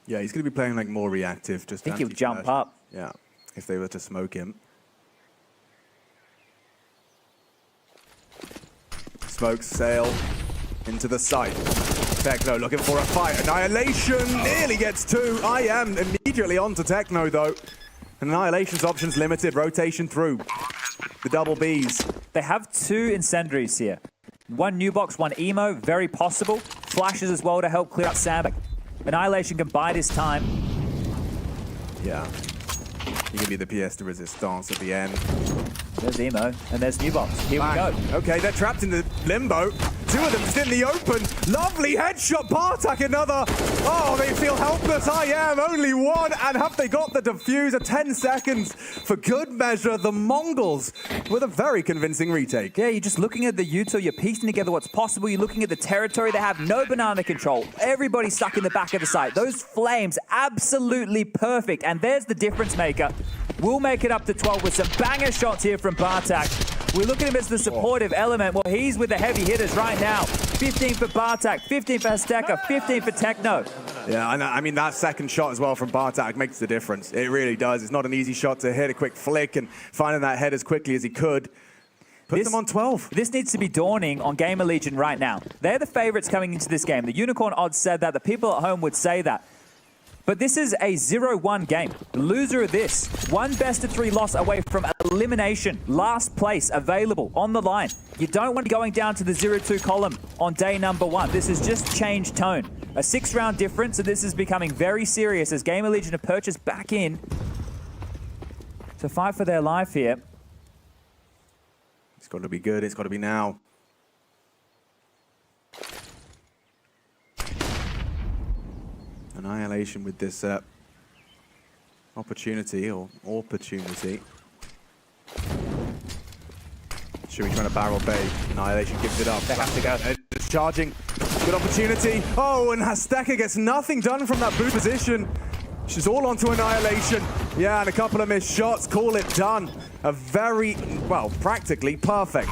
Yeah, he's going to be playing like more reactive. Just I think he'll jump up. Yeah, if they were to smoke him. Smokes sail into the site. Techno looking for a fight. Annihilation nearly gets 2. I am immediately on to Techno though. Annihilation's options limited. Rotation through. The double Bs. They have 2 incendiaries here. 1 new box, 1 emo, very possible. Flashes as well to help clear out Sandbag. Annihilation can bide his time. Yeah. He can be the pièce de résistance at the end. There's emo, and there's new box. Here we go. Okay, they're trapped in the limbo. 2 of them just in the open. Lovely headshot. Bartak another. Oh, they feel helpless. help us, I am only one, and have they got the diffuser? 10 seconds for good measure. The Mongols with a very convincing retake. Yeah, you're just looking at the util, you're piecing together what's possible, you're looking at the territory, they have no banana control. Everybody's stuck in the back of the site. Those flames, absolutely perfect. And there's the difference maker. We'll make it up to 12 with some banger shots here from Bartak. We look at him as the supportive element. Well, he's with the heavy hitters right now. 15 for Bartak, 15 for Hasteka, 15 for Techno. Yeah, I mean, that second shot as well from Bartak makes the difference. It really does. It's not an easy shot to hit, a quick flick, and finding that head as quickly as he could. Puts them on 12. This needs to be dawning on Gamer Legion right now. They're the favorites coming into this game. The Unicorn odds said that. The people at home would say that. But this is a 0-1 game. The loser of this, one best-of-3 loss away from elimination. Last place available on the line. You don't want to be going down to the 0-2 column on day number 1. This has just changed tone. A 6-round difference, and this is becoming very serious as Gamer Legion have purchased back in to fight for their life here. It's got to be good. It's got to be now. Annihilation with this opportunity. Should be trying to barrel bait. Annihilation gives it up. They have to go. It's charging. Good opportunity. Oh, and Hasteka gets nothing done from that boot position. She's all onto Annihilation. Yeah, and a couple of missed shots. Call it done. A very, well, practically perfect.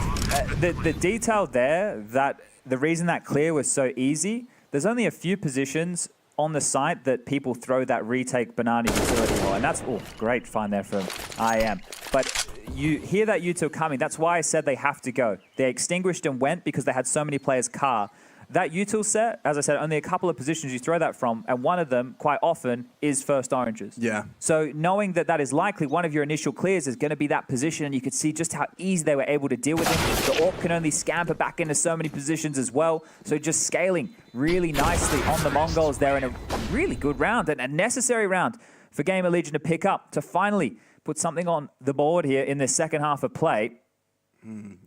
The detail there, that the reason that clear was so easy, there's only a few positions on the site that people throw that retake banana utility on. And that's, oh, great find there from IM. But you hear that util coming. That's why I said they have to go. They extinguished and went because they had so many players car. That util set, as I said, only a couple of positions you throw that from, and one of them, quite often, is first oranges. Yeah. So knowing that that is likely one of your initial clears is going to be that position, and you could see just how easy they were able to deal with it. The AWP can only scamper back into so many positions as well. So just scaling really nicely on the Mongols there in a really good round, and a necessary round for Gamer Legion to pick up, to finally put something on the board here in the second half of play.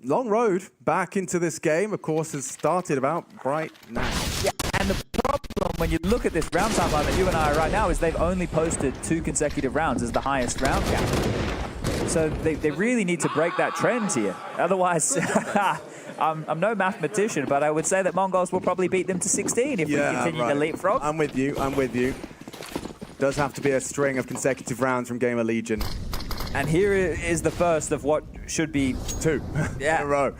Long road back into this game, of course, has started about right now. Yeah, and the problem when you look at this round timeline that you and I are right now is they've only posted 2 consecutive rounds as the highest round count. So they really need to break that trend here. Otherwise, I'm no mathematician, but I would say that Mongols will probably beat them to 16 if we continue to leapfrog. I'm with you. Does have to be a string of consecutive rounds from Gamer Legion. And here is the first of what should be 2 in a row,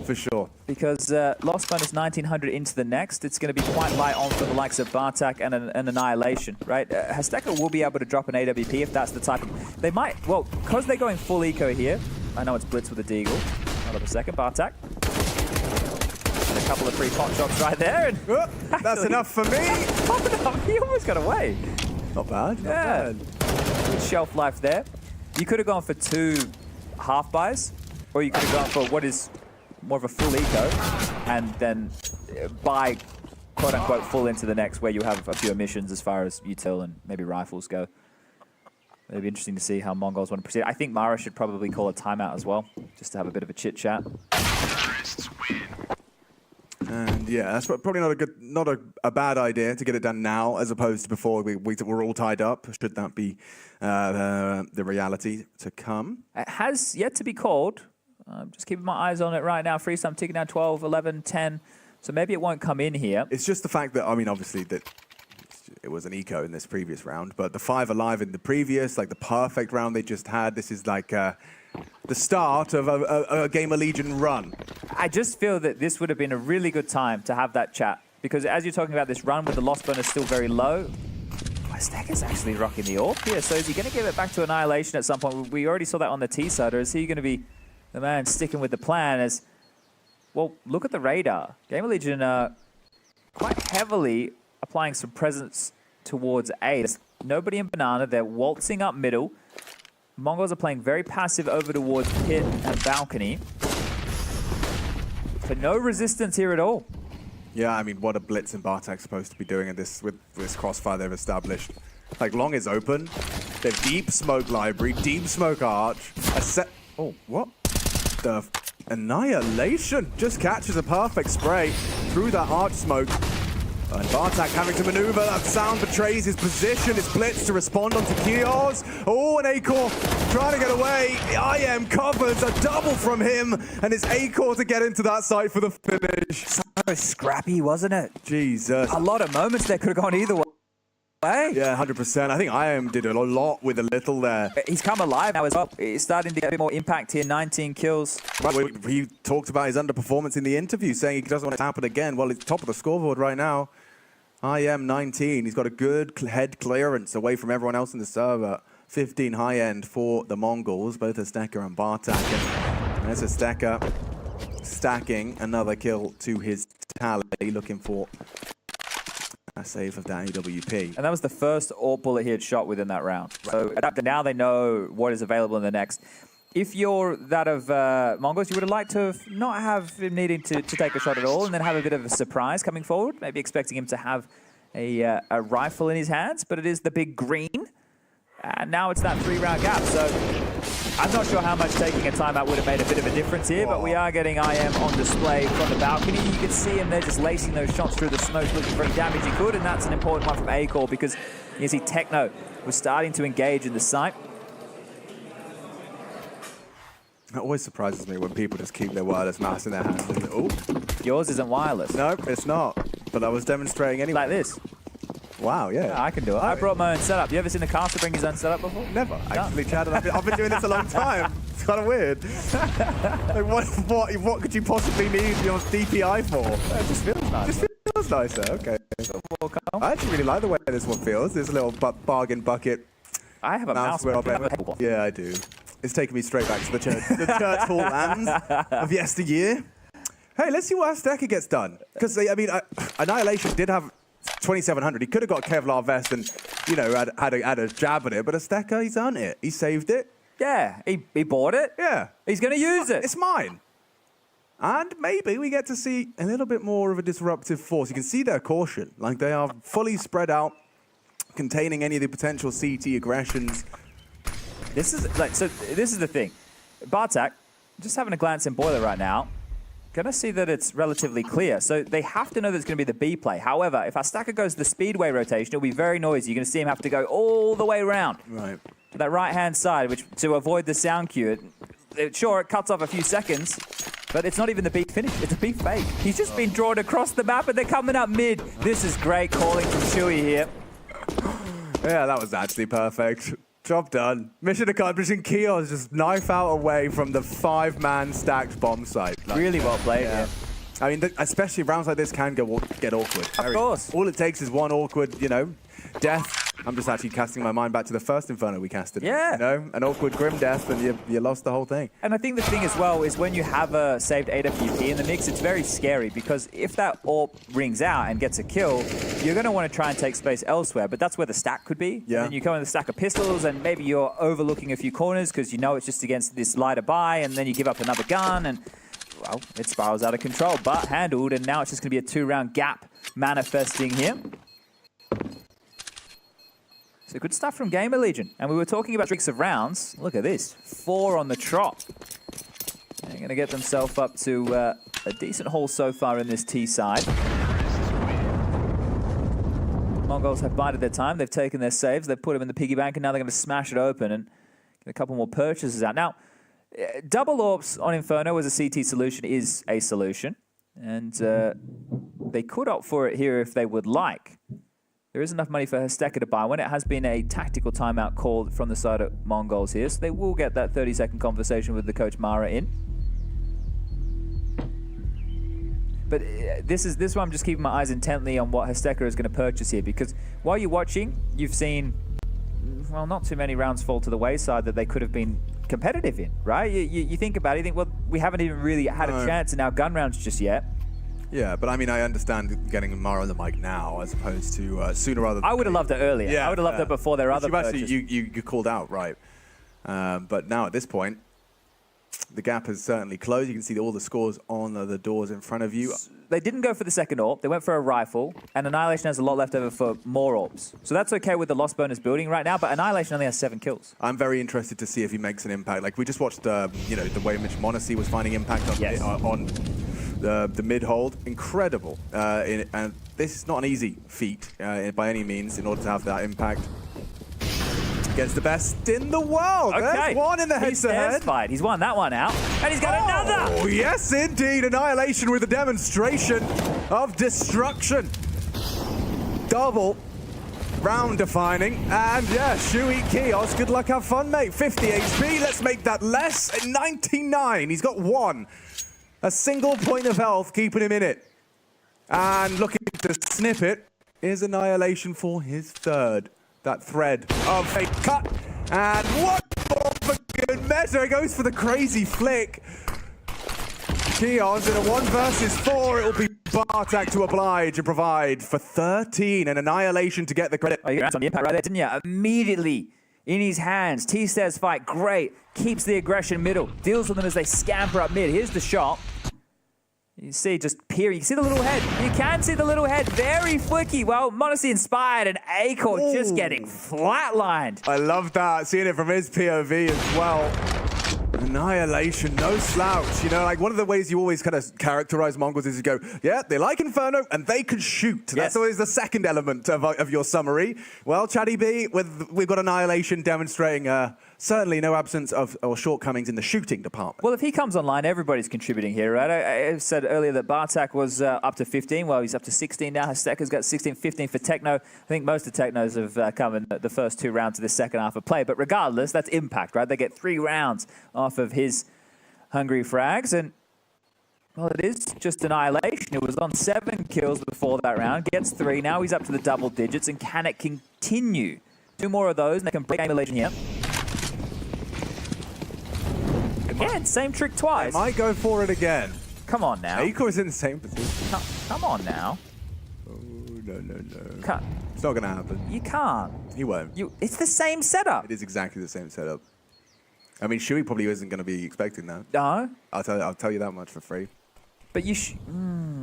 for sure. Because loss bonus 1900 into the next, it's going to be quite light on for the likes of Bartak and an Annihilation, right? Hasteka will be able to drop an AWP if that's the type of... They might, well, because they're going full eco here, I know it's Blitz with a Deagle. Hold on a second, Bartak. And a couple of free pot shots right there. And that's enough for me. He almost got away. Not bad, not bad. Good shelf life there. You could have gone for 2 half buys, or you could have gone for what is more of a full eco, and then buy quote-unquote full into the next, where you have a few omissions as far as util and maybe rifles go. It'll be interesting to see how Mongols want to proceed. I think mara should probably call a timeout as well, just to have a bit of a chit-chat. And yeah, that's probably not a bad idea to get it done now, as opposed to before we're all tied up. Should that be the reality to come? It has yet to be called. I'm just keeping my eyes on it right now. Freestyle ticking down 12, 11, 10. So maybe it won't come in here. It's just the fact that, I mean, obviously that it was an eco in this previous round, but the 5 alive in the previous, like the perfect round they just had, this is like the start of a Gamer Legion run. I just feel that this would have been a really good time to have that chat, because as you're talking about this run with the loss bonus still very low, Hasteka's actually rocking the AWP here. So is he going to give it back to Annihilation at some point? We already saw that on the T side, or is he going to be the man sticking with the plan? As well, look at the radar. Gamer Legion quite heavily applying some presence towards A. There's nobody in banana. They're waltzing up middle. Mongols are playing very passive over towards pit and balcony. So no resistance here at all. Yeah, I mean, what are Blitz and Bartak supposed to be doing in this with this crossfire they've established? Like, long is open. They've deep smoke library, deep smoke arch. Oh, what? The Annihilation just catches a perfect spray through that arch smoke. And Bartak having to maneuver. That sound betrays his position. It's Blitz to respond onto Kios. Oh, and Acor trying to get away. IM covers a double from him. And it's Acor to get into that site for the finish. So scrappy, wasn't it? Jesus. A lot of moments there could have gone either way. Yeah, 100%. I think IM did a lot with a little there. He's come alive now as well. He's starting to get a bit more impact here. 19 kills. He talked about his underperformance in the interview, saying he doesn't want it to happen again. Well, he's top of the scoreboard right now. IM 19. He's got a good head clearance away from everyone else in the server. 15 high end for the Mongols, both Azteca and Bartak. And there's Azteca stacking another kill to his tally, looking for a save of that AWP. And that was the first AWP bullet he had shot within that round. So now they know what is available in the next. If you're that of Mongols, you would have liked to have not have him needing to take a shot at all and then have a bit of a surprise coming forward, maybe expecting him to have a rifle in his hands, but it is the big green. And now it's that 3-round gap. So I'm not sure how much taking a timeout would have made a bit of a difference here, but we are getting IM on display from the balcony. You can see him there just lacing those shots through the smoke, looking for any damage he could, and that's an important one from Acor because you see Techno was starting to engage in the site. It always surprises me when people just keep their wireless mouse in their hands. Oh, yours isn't wireless. No, it's not. But I was demonstrating anyway. Like this. Wow, yeah. I can do it. I brought my own setup. You ever seen a caster bring his own setup before? Never. Actually, Chad, I've been doing this a long time. It's kind of weird. Like what could you possibly need your DPI for? It just feels nice. Just feels nicer, okay. I actually really like the way this one feels. This little bargain bucket. I have a mouse. Yeah, I do. It's taking me straight back to the church hall lands of yesteryear. Hey, let's see what Azteca gets done. Because, I mean, Annihilation did have 2700. He could have got Kevlar vest and, you know, had a jab at it. But Azteca, he's earned it. He saved it. Yeah, he bought it. Yeah. He's going to use it. It's mine. And maybe we get to see a little bit more of a disruptive force. You can see their caution. Like, they are fully spread out, containing any of the potential CT aggressions. This is the thing. Bartak, just having a glance in Boiler right now, gonna see that it's relatively clear. So they have to know that it's gonna be the B play. However, if Azteca goes the speedway rotation, it'll be very noisy. You're gonna see him have to go all the way around. Right. To that right-hand side, which to avoid the sound cue. Sure, it cuts off a few seconds, but it's not even the B finish. It's a B fake. He's just been drawn across the map, and they're coming up mid. This is great calling from Chewy here. Yeah, that was actually perfect. Job done. Mission accomplished. Kios just knife out away from the 5-man stacked bomb site. Like, really well played, yeah. I mean, especially rounds like this can get awkward. Of course. All it takes is one awkward, you know, death. I'm just actually casting my mind back to the first Inferno we casted. Yeah. You know, an awkward grim death and you lost the whole thing. And I think the thing as well is when you have a saved AWP in the mix, it's very scary because if that AWP rings out and gets a kill, you're going to want to try and take space elsewhere, but that's where the stack could be. Yeah. And you come in the stack of pistols and maybe you're overlooking a few corners because you know it's just against this lighter buy and then you give up another gun and, well, it spirals out of control, but handled, and now it's just going to be a 2-round gap manifesting here. So good stuff from Gamer Legion. And we were talking about streaks of rounds. Look at this, 4 on the trot. They're going to get themselves up to a decent haul so far in this T side. Mongols have bided their time. They've taken their saves. They've put them in the piggy bank, and now they're going to smash it open and get a couple more purchases out. Now, double AWPs on Inferno as a CT solution is a solution. And they could opt for it here if they would like. There is enough money for Azteca to buy one. It has been a tactical timeout called from the side of Mongols here, so they will get that 30-second conversation with the coach mmmra in. But this is why I'm just keeping my eyes intently on what Azteca is going to purchase here, because while you're watching, you've seen, well, not too many rounds fall to the wayside that they could have been competitive in, right? You think about it, you think, well, we haven't even really had a chance in our gun rounds just yet. Yeah, but I mean, I understand getting mmmra on the mic now as opposed to sooner rather than I would have loved it earlier. Yeah, I would have loved it before their other purchases. You called out, right. But now at this point, the gap has certainly closed. You can see all the scores on the doors in front of you. They didn't go for the second AWP. They went for a rifle, and Annihilation has a lot left over for more AWPs. So that's okay with the lost bonus building right now, but Annihilation only has 7 kills. I'm very interested to see if he makes an impact. Like, we just watched, you know, the way in which Monacy was finding impact on, the mid hold, incredible. And this is not an easy feat by any means in order to have that impact. Against the best in the world. Okay. There's one in the head-to-head. Fight. He's won that one out. And he's got another. Oh, yes, indeed. Annihilation with a demonstration of destruction. Double. Round defining. And yeah, Shui Kios, good luck, have fun, mate. 50 HP. Let's make that less. 99. He's got one. A single point of health keeping him in it. And looking to snip it is Annihilation for his third. That thread of a cut. And what for good measure? He goes for the crazy flick. Kios in a 1 versus 4. It will be Bartek to oblige and provide for 13. And Annihilation to get the credit. Oh, you got some impact right there, didn't you? Immediately in his hands. T-Stairs fight, great. Keeps the aggression middle. Deals with them as they scamper up mid. Here's the shot. You see, just peering. You see the little head. You can see the little head. Very flicky. Well, Modesty inspired and Acor just getting flatlined. I love that. Seeing it from his POV as well. Annihilation, no slouch. You know, like one of the ways you always kind of characterize Mongols is you go, yeah, they like Inferno and they can shoot. Yes. That's always the second element of your summary. Well, Chatty B, we've got Annihilation demonstrating certainly no absence of or shortcomings in the shooting department. Well, if he comes online, everybody's contributing here, right? I said earlier that Bartek was up to 15. Well, he's up to 16 now. Hasteka's got 16, 15 for Techno. I think most of Technos have come in the first 2 rounds of the second half of play. But regardless, that's impact, right? They get 3 rounds off of his hungry frags. And, well, it is just Annihilation. It was on 7 kills before that round. Gets 3. Now he's up to the double digits. And can it continue? 2 more of those, and they can break Game of Legend here. Again, same trick twice. Might go for it again. Come on now. Acor is in the same position. Come on now. Oh, no. Can't. It's not going to happen. You can't. He won't. It's the same setup. It is exactly the same setup. I mean, Shui probably isn't going to be expecting that. No. I'll tell you that much for free. But you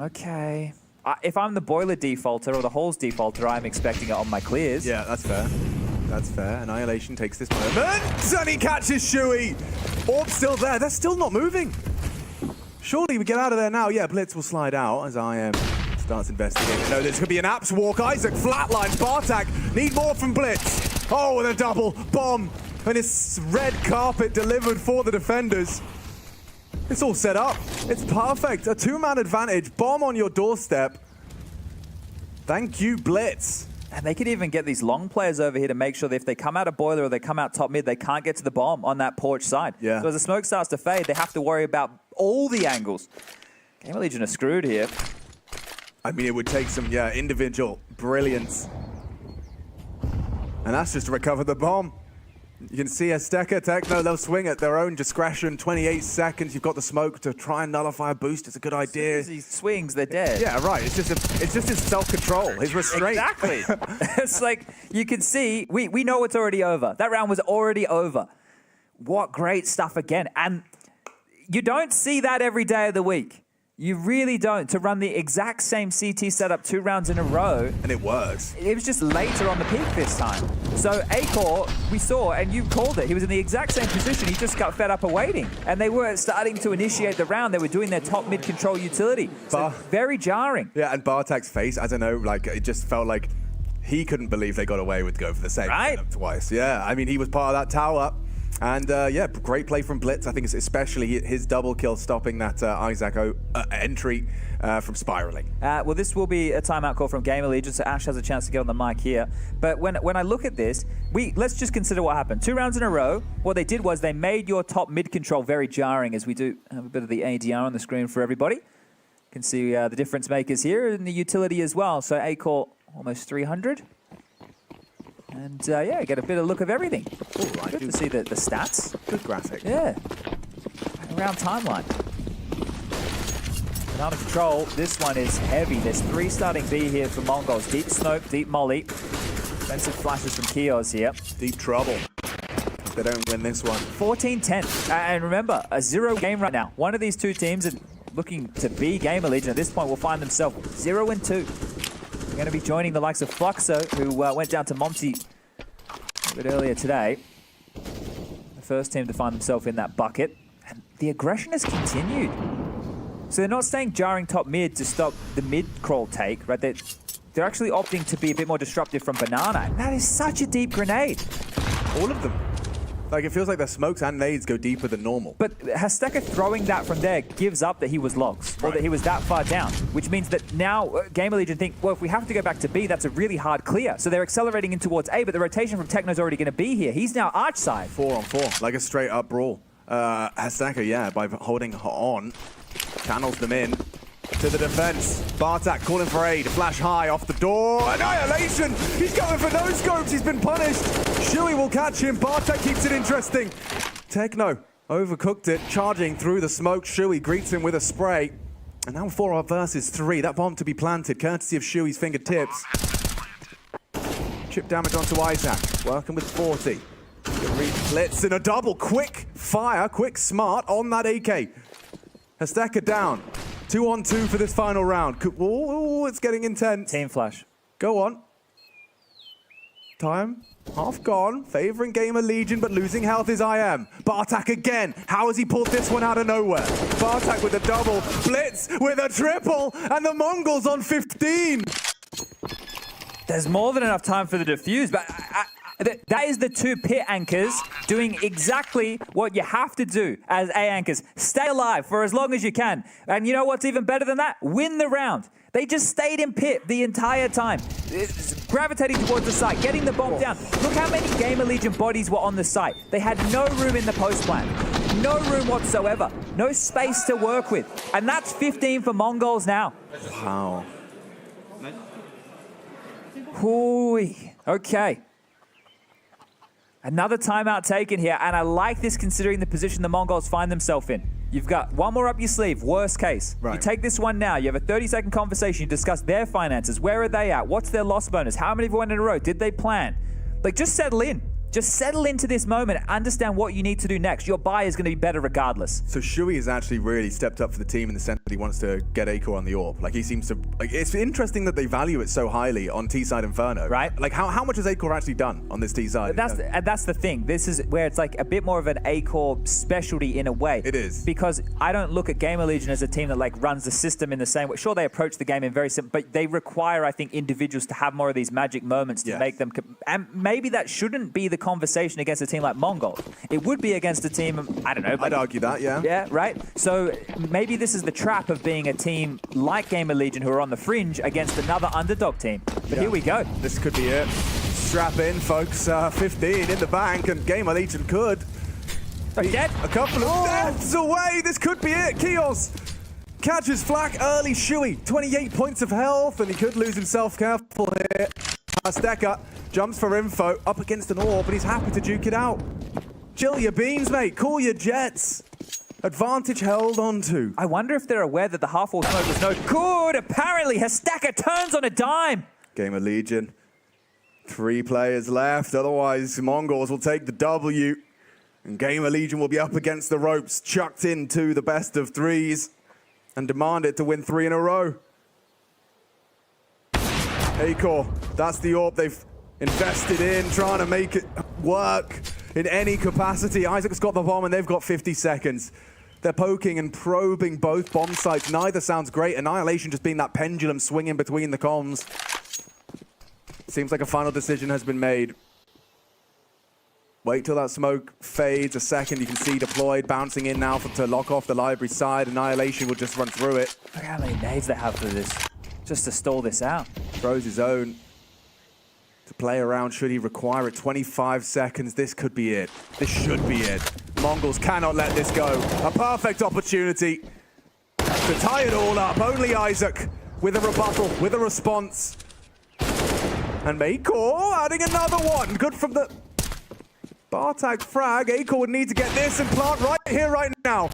okay. If I'm the boiler defaulter or the halls defaulter, I'm expecting it on my clears. Yeah, that's fair. That's fair. Annihilation takes this moment. And he catches Shui. Orb still there. They're still not moving. Surely we get out of there now. Yeah, Blitz will slide out as IM starts investigating. No, this could be an Apps walk. Isaac flatlines Bartek. Need more from Blitz. Oh, and a double bomb. And it's red carpet delivered for the defenders. It's all set up. It's perfect. A 2-man advantage. Bomb on your doorstep. Thank you, Blitz. And they could even get these long players over here to make sure that if they come out of boiler or they come out top mid, they can't get to the bomb on that porch side. Yeah. So as the smoke starts to fade, they have to worry about all the angles. Game of Legion are screwed here. I mean, it would take some, individual brilliance. And that's just to recover the bomb. You can see Hasteka, Techno, they'll swing at their own discretion. 28 seconds, you've got the smoke to try and nullify a boost. It's a good idea. As he swings, they're dead. Yeah, right. It's just his self-control, his restraint. Exactly. It's like, you can see, we know it's already over. That round was already over. What great stuff again. And you don't see that every day of the week. You really don't. To run the exact same CT setup 2 rounds in a row. And it works. It was just later on the peak this time. So Acor, we saw, and you called it, he was in the exact same position. He just got fed up awaiting. And they were starting to initiate the round. They were doing their top mid control utility. So very jarring. Yeah, and Bartek's face, I don't know, like it just felt like he couldn't believe they got away with going for the same setup twice. Yeah, I mean, he was part of that tower. And yeah, great play from Blitz. I think it's especially his double kill stopping that Isaac entry from spiraling. Well, this will be a timeout call from Game of Legion, so Ash has a chance to get on the mic here. But when I look at this, let's just consider what happened. 2 rounds in a row, what they did was they made your top mid control very jarring, as we do have a bit of the ADR on the screen for everybody. You can see the difference makers here and the utility as well. So Acor almost 300. And yeah, get a bit of look of everything. Ooh, good to see the stats. Good graphic. Yeah. Around timeline. And under control, this one is heavy. There's 3 starting B here for Mongols. Deep smoke, deep molly. Expensive flashes from Kios here. Deep trouble. They don't win this one. 14-10. And remember, a 0 game right now. One of these 2 teams is looking to be Gamer Legion. At this point, will find themselves 0-2. We're going to be joining the likes of Fluxo, who went down to Monty a bit earlier today. The first team to find themselves in that bucket. And the aggression has continued. So they're not staying jarring top mid to stop the mid crawl take, right? They're actually opting to be a bit more disruptive from Banana. And that is such a deep grenade. All of them. Like, it feels like their smokes and nades go deeper than normal. But Hasteka throwing that from there gives up that he was logs, or that he was that far down, which means that now Gamer Legion think, well, if we have to go back to B, that's a really hard clear. So they're accelerating in towards A, but the rotation from Techno's already going to be here. He's now arch side. 4-on-4, like a straight up brawl. Hasteka, yeah, by holding on, channels them in to the defense. Bartak calling for aid. Flash high off the door. Annihilation! He's going for no scopes. He's been punished. Shui will catch him. Bartak keeps it interesting. Techno overcooked it, charging through the smoke. Shui greets him with a spray. And now 4 versus 3. That bomb to be planted, courtesy of Shui's fingertips. Chip damage onto Isaac. Working with 40. Blitz in a double. Quick fire, quick smart on that AK. Hasteka down. 2-on-2 for this final round. Ooh, it's getting intense. Team flash. Go on. Time. Half gone. Favoring Gamer Legion, but losing health is IM. Bartak again. How has he pulled this one out of nowhere? Bartak with a double. Blitz with a triple. And the Mongols on 15. There's more than enough time for the defuse, but that is the two pit anchors doing exactly what you have to do as A anchors. Stay alive for as long as you can. And you know what's even better than that? Win the round. They just stayed in pit the entire time, gravitating towards the site, getting the bomb down. Look how many Gamer Legion bodies were on the site. They had no room in the post plan. No room whatsoever. No space to work with. And that's 15 for Mongols now. Wow. Hooey. Okay. Another timeout taken here, and I like this considering the position the Mongols find themselves in. You've got one more up your sleeve, worst case. Right. You take this one now, you have a 30-second conversation, you discuss their finances, where are they at, what's their loss bonus, how many have won in a row, did they plan? Like, just settle in. Just settle into this moment, understand what you need to do next. Your buy is going to be better regardless. So Shui has actually really stepped up for the team in the sense that he wants to get Acor on the AWP. Like, he seems to... Like, it's interesting that they value it so highly on T-side Inferno. Right. Like, how much has Acor actually done on this T-side? That's the thing. This is where it's like a bit more of an Acor specialty in a way. It is. Because I don't look at Gamer Legion as a team that like runs the system in the same way. Sure, they approach the game in very simple, but they require, I think, individuals to have more of these magic moments to make them... And maybe that shouldn't be the conversation against a team like Mongol. It would be against a team, I don't know. I'd argue that, yeah. Yeah, right? So maybe this is the trap of being a team like Gamer Legion who are on the fringe against another underdog team. But here we go. This could be it. Strap in, folks. 15 in the bank, and Gamer Legion could be Dead. a couple of deaths away. This could be it. Kios catches flak early. Shui, 28 points of health, and he could lose himself. Careful here. Hasteka jumps for info, up against an orb, but he's happy to duke it out. Chill your beans, mate. Cool your jets. Advantage held onto. I wonder if they're aware that the half-wall smoke was no good. Apparently, Hasteka turns on a dime. Gamer Legion. 3 players left. Otherwise, Mongols will take the W. And Gamer Legion will be up against the ropes, chucked into the best of 3s, and demand it to win 3 in a row. Acor, that's the AWP they've invested in, trying to make it work in any capacity. Isaac's got the bomb and they've got 50 seconds. They're poking and probing both bomb sites. Neither sounds great. Annihilation just being that pendulum swinging between the comms. Seems like a final decision has been made. Wait till that smoke fades a second. You can see deployed, bouncing in now to lock off the library side. Annihilation will just run through it. Look how many nades they have for this, just to stall this out. Throws his own to play around. Should he require it? 25 seconds. This could be it. This should be it. Mongols cannot let this go. A perfect opportunity to tie it all up. Only Isaac with a rebuttal, with a response. And Acor adding another one. Good from the Bartak frag. Acor would need to get this and plant right here, right now.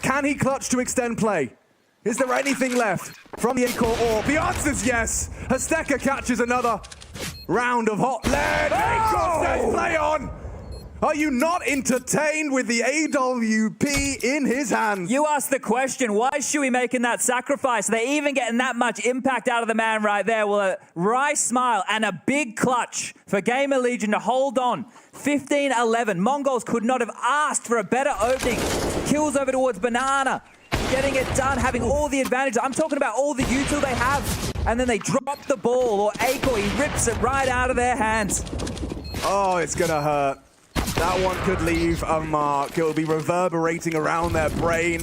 Can he clutch to extend play? Is there anything left from the Acor orb? The answer's yes. Hasteka catches another round of hot lead. Acor says play on. Are you not entertained with the AWP in his hands? You asked the question, why is Shui making that sacrifice? They're even getting that much impact out of the man right there. Well, a wry smile and a big clutch for Gamer Legion to hold on. 15-11. Mongols could not have asked for a better opening. Kills over towards Banana. getting it done, having all the advantage. I'm talking about all the util they have. And then they drop the ball, or Acor, he rips it right out of their hands. Oh, it's gonna hurt. That one could leave a mark. It'll be reverberating around their brain.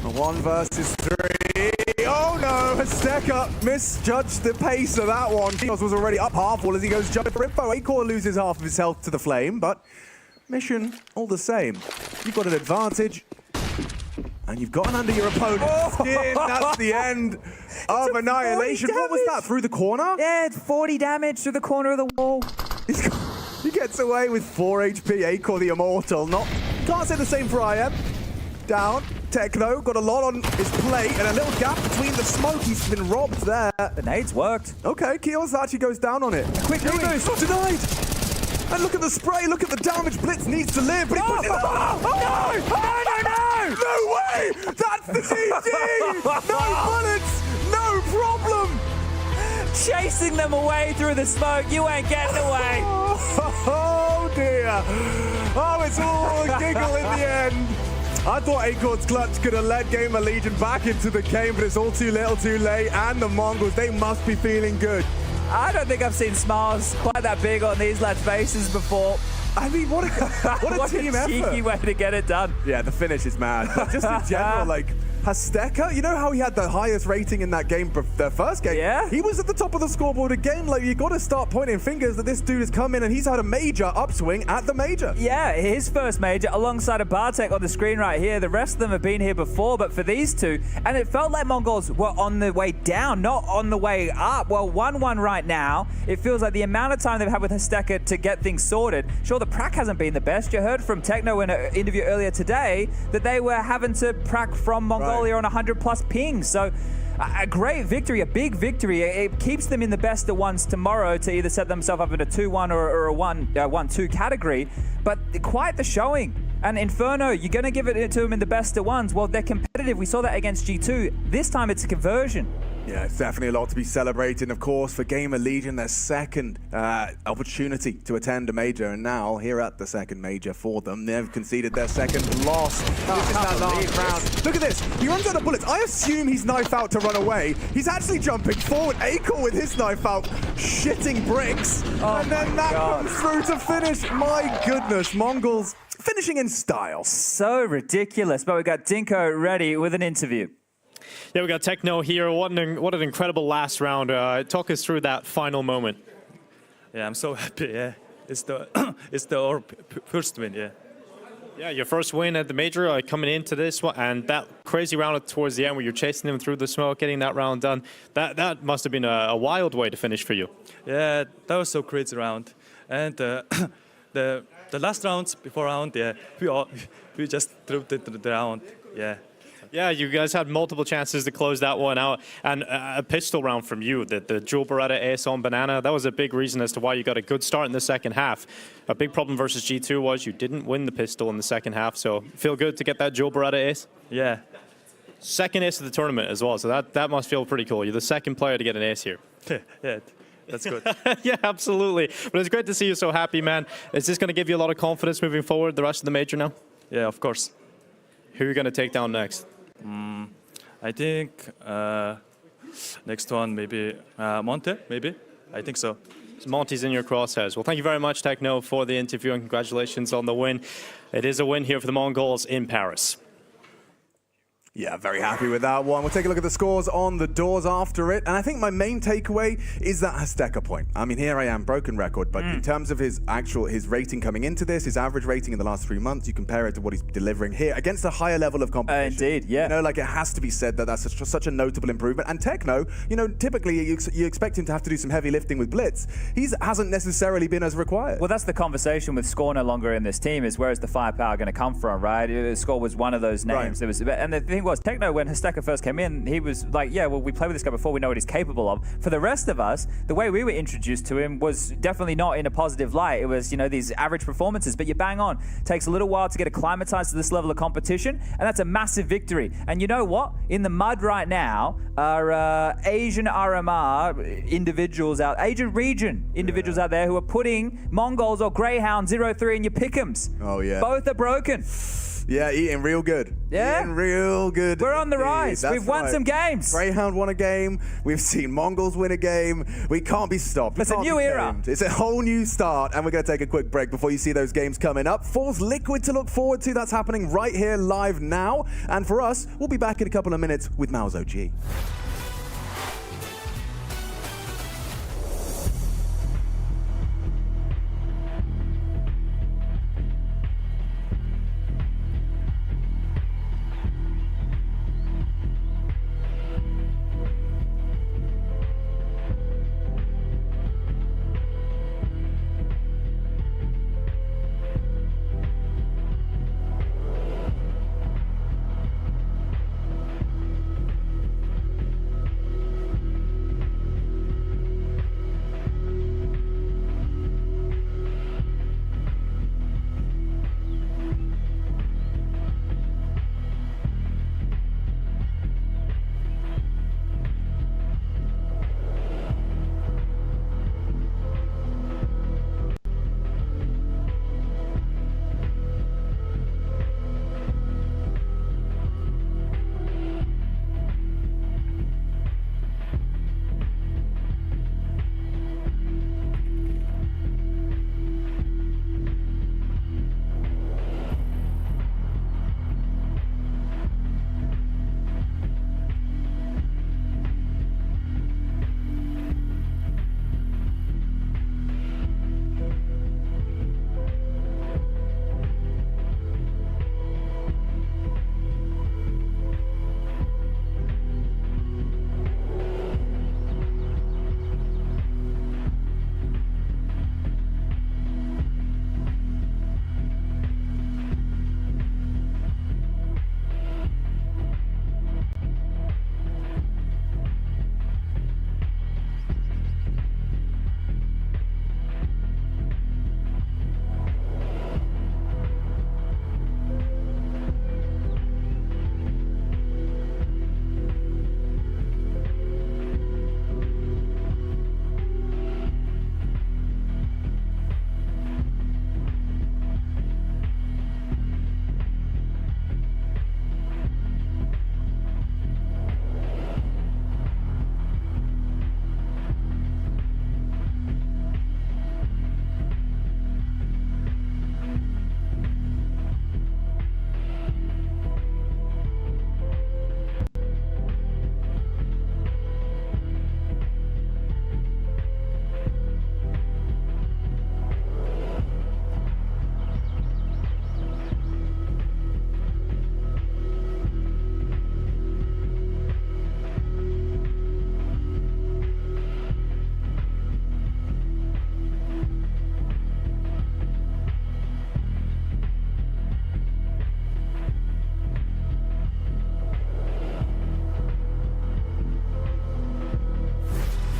1 versus 3. Oh no, Azteca misjudged the pace of that one. Kios was already up half wall as he goes jumping for info. Acor loses half of his health to the flame, but mission all the same. You've got an advantage. And you've gotten under your opponent's skin. That's the end of Annihilation. What was that, through the corner? Yeah, it's 40 damage through the corner of the wall. He gets away with 4 HP. Acor the Immortal. Can't say the same for IM. Down. Techno got a lot on his plate and a little gap between the smoke. He's been robbed there. The nades worked. Okay, Kios actually goes down on it. Quick boost, denied. And look at the spray, look at the damage. Blitz needs to live, but he puts it in. No way! That's the GG! No bullets! No problem! Chasing them away through the smoke. You ain't getting away. Oh dear. Oh, it's all a giggle in the end. I thought Acor's clutch could have led Gamer Legion back into the game, but it's all too little too late. And the Mongols, they must be feeling good. I don't think I've seen smiles quite that big on these lads' faces before. I mean, what a team effort. Cheeky way to get it done. Yeah, the finish is mad. But just in general, like, Azteca, you know how he had the highest rating in that game, the first game? Yeah. He was at the top of the scoreboard again. Like, you got to start pointing fingers that this dude has come in and he's had a major upswing at the major. Yeah, his first major alongside a Bartek on the screen right here. The rest of them have been here before, but for these two, and it felt like Mongols were on the way down, not on the way up. Well, 1-1 right now. It feels like the amount of time they've had with Azteca to get things sorted. Sure, the prac hasn't been the best. You heard from Techno in an interview earlier today that they were having to prac from Mongolia on 100+ pings. So a great victory, a big victory. It keeps them in the best of ones tomorrow to either set themselves up in a 2-1 or a 1-2 category. But quite the showing. And Inferno, you're going to give it to them in the best of ones. Well, they're competitive. We saw that against G2. This time it's a conversion. Yeah, it's definitely a lot to be celebrating, of course, for Gamer Legion, their second opportunity to attend a major, and now here at the second major for them. They've conceded their second loss. This is that last round. Look at this. He runs out of bullets. I assume he's knife out to run away. He's actually jumping forward. Acor with his knife out, shitting bricks. And then that comes through to finish. My goodness, Mongols finishing in style. So ridiculous. But we got Dinko ready with an interview. Yeah, we got Techno here. What an incredible last round. Talk us through that final moment. Yeah, I'm so happy. Yeah, it's our first win. Yeah. Yeah, your first win at the major coming into this one, and that crazy round towards the end where you're chasing them through the smoke, getting that round done. That must have been a wild way to finish for you. Yeah, that was so crazy round, and the last rounds before round, yeah, we just threw the round. Yeah. Yeah, you guys had multiple chances to close that one out. And a pistol round from you, the dual Beretta ace on Banana, that was a big reason as to why you got a good start in the second half. A big problem versus G2 was you didn't win the pistol in the second half, so feel good to get that dual Beretta ace? Yeah. Second ace of the tournament as well, so that must feel pretty cool. You're the second player to get an ace here. Yeah, that's good. Yeah, absolutely. But it's great to see you so happy, man. Is this going to give you a lot of confidence moving forward the rest of the major now? Yeah, of course. Who are you going to take down next? I think next one maybe Monte, maybe. I think so. So Monty's in your crosshairs. Well, thank you very much, Techno, for the interview, and congratulations on the win. It is a win here for the Mongols in Paris. Yeah, very happy with that one. We'll take a look at the scores on the doors after it. And I think my main takeaway is that Azteca point. I mean, here I am, broken record, but in terms of his rating coming into this, his average rating in the last 3 months, you compare it to what he's delivering here against a higher level of competition. Indeed, yeah. You know, like, it has to be said that that's such a notable improvement. And Techno, you know, typically you expect him to have to do some heavy lifting with Blitz. He hasn't necessarily been as required. Well, that's the conversation with Score no longer in this team, is where's the firepower going to come from, right? Score was one of those names. Right. And the thing was, Techno, when Azteca first came in, he was like, yeah, well, we played with this guy before, we know what he's capable of. For the rest of us, the way we were introduced to him was definitely not in a positive light. It was, you know, these average performances, but you bang on. It takes a little while to get acclimatized to this level of competition, and that's a massive victory. And you know what? In the mud right now are Asian RMR individuals out, Asian region individuals out there who are putting Mongols or Greyhound 0-3 in your pick'ems. Oh, yeah. Both are broken. Yeah, eating real good. Yeah? Eating real good. We're on the indeed. rise. That's We've won right. some games. Greyhound won a game. We've seen Mongols win a game. We can't be stopped. It's a new era. It's a whole new start, and we're going to take a quick break before you see those games coming up. Force Liquid to look forward to. That's happening right here live now. And for us, we'll be back in a couple of minutes with Mao's OG.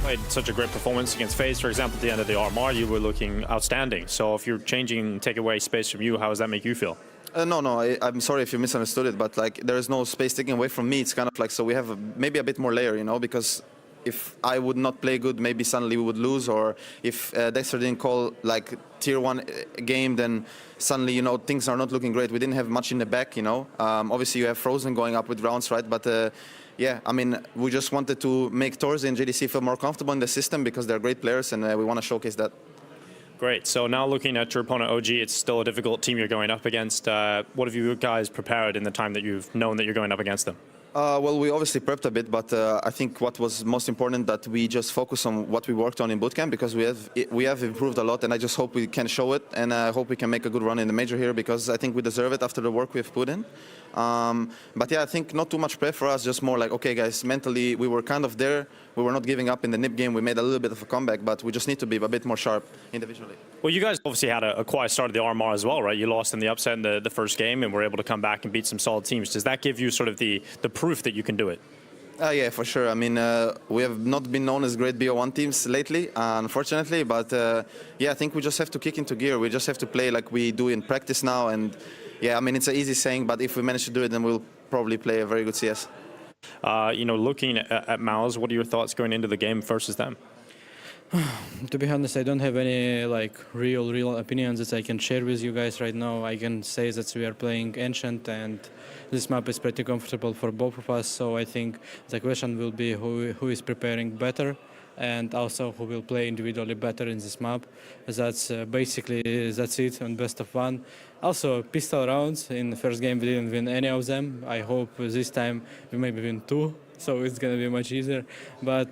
Played such a great performance against FaZe, for example, at the end of the RMR, you were looking outstanding. So if you're changing, take away space from you, how does that make you feel? No, I'm sorry if you misunderstood it, but like there is no space taken away from me. It's kind of like, so we have maybe a bit more layer, you know, because if I would not play good, maybe suddenly we would lose, or if Dexter didn't call like tier 1 game, then suddenly, you know, things are not looking great. We didn't have much in the back, you know. Obviously you have Frozen going up with rounds, right? But yeah, I mean, we just wanted to make Torzi and JDC feel more comfortable in the system because they're great players, and we want to showcase that. Great. So now looking at your opponent, OG, it's still a difficult team you're going up against. What have you guys prepared in the time that you've known that you're going up against them? Well, we obviously prepped a bit, but I think what was most important that we just focus on what we worked on in bootcamp, because we have improved a lot, and I just hope we can show it, and I hope we can make a good run in the major here, because I think we deserve it after the work we've put in. But yeah, I think not too much prep for us, just more like, okay guys, mentally we were kind of there, we were not giving up in the NIP game, we made a little bit of a comeback, but we just need to be a bit more sharp individually. Well, you guys obviously had a quiet start of the RMR as well, right? You lost in the upset in the first game and were able to come back and beat some solid teams. Does that give you sort of the proof that you can do it? Yeah, for sure. I mean, we have not been known as great BO1 teams lately, unfortunately, but yeah, I think we just have to kick into gear. We just have to play like we do in practice now, and yeah, I mean, it's an easy saying, but if we manage to do it, then we'll probably play a very good CS. You know, looking at Mouse, what are your thoughts going into the game versus them? To be honest, I don't have any like real opinions that I can share with you guys right now. I can say that we are playing Unchained and this map is pretty comfortable for both of us. So I think the question will be who is preparing better and also who will play individually better in this map. That's that's it on best of one. Also, pistol rounds in the first game we didn't win any of them. I hope this time we maybe win 2, so it's gonna be much easier. But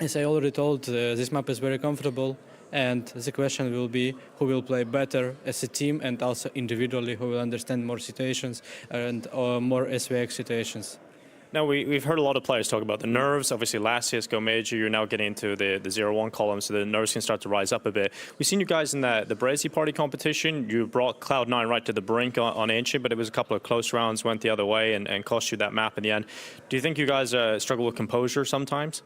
as I already told, this map is very comfortable, and the question will be who will play better as a team and also individually, who will understand more situations and more SVX situations. Now, we've heard a lot of players talk about the nerves. Obviously, last CSGO Major, you're now getting into the 0-1 column, so the nerves can start to rise up a bit. We've seen you guys in the Brazy Party competition. You brought Cloud9 right to the brink on Ancient, but it was a couple of close rounds, went the other way, and cost you that map in the end. Do you think you guys struggle with composure sometimes?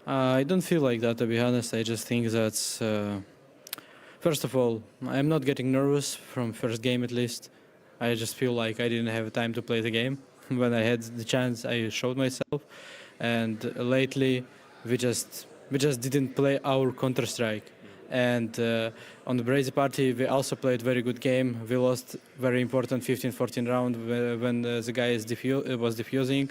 I don't feel like that, to be honest. I just think that, first of all, I'm not getting nervous from first game at least. I just feel like I didn't have time to play the game. When I had the chance, I showed myself. And lately, we just didn't play our Counter-Strike. And on the Brazy Party, we also played very good game. We lost very important 15-14 round when the guy was defusing.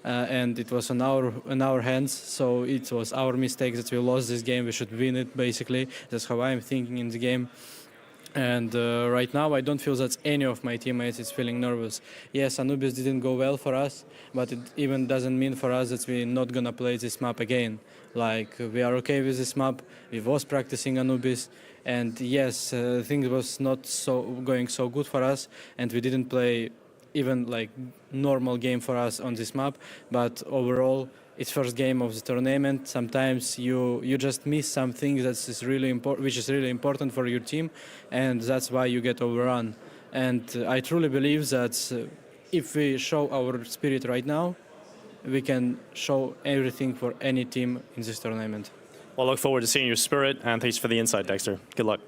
And it was on our hands, so it was our mistake that we lost this game. We should win it, basically. That's how I'm thinking in the game. And right now, I don't feel that any of my teammates is feeling nervous. Yes, Anubis didn't go well for us, but it even doesn't mean for us that we're not gonna play this map again. Like, we are okay with this map. We was practicing Anubis, and yes, things was not going so good for us, and we didn't play even like normal game for us on this map, but overall it's first game of the tournament. Sometimes you just miss something that's really important, which is really important for your team, and that's why you get overrun. And I truly believe that if we show our spirit right now, we can show everything for any team in this tournament. Well, I look forward to seeing your spirit, and thanks for the insight, Dexter. Good luck.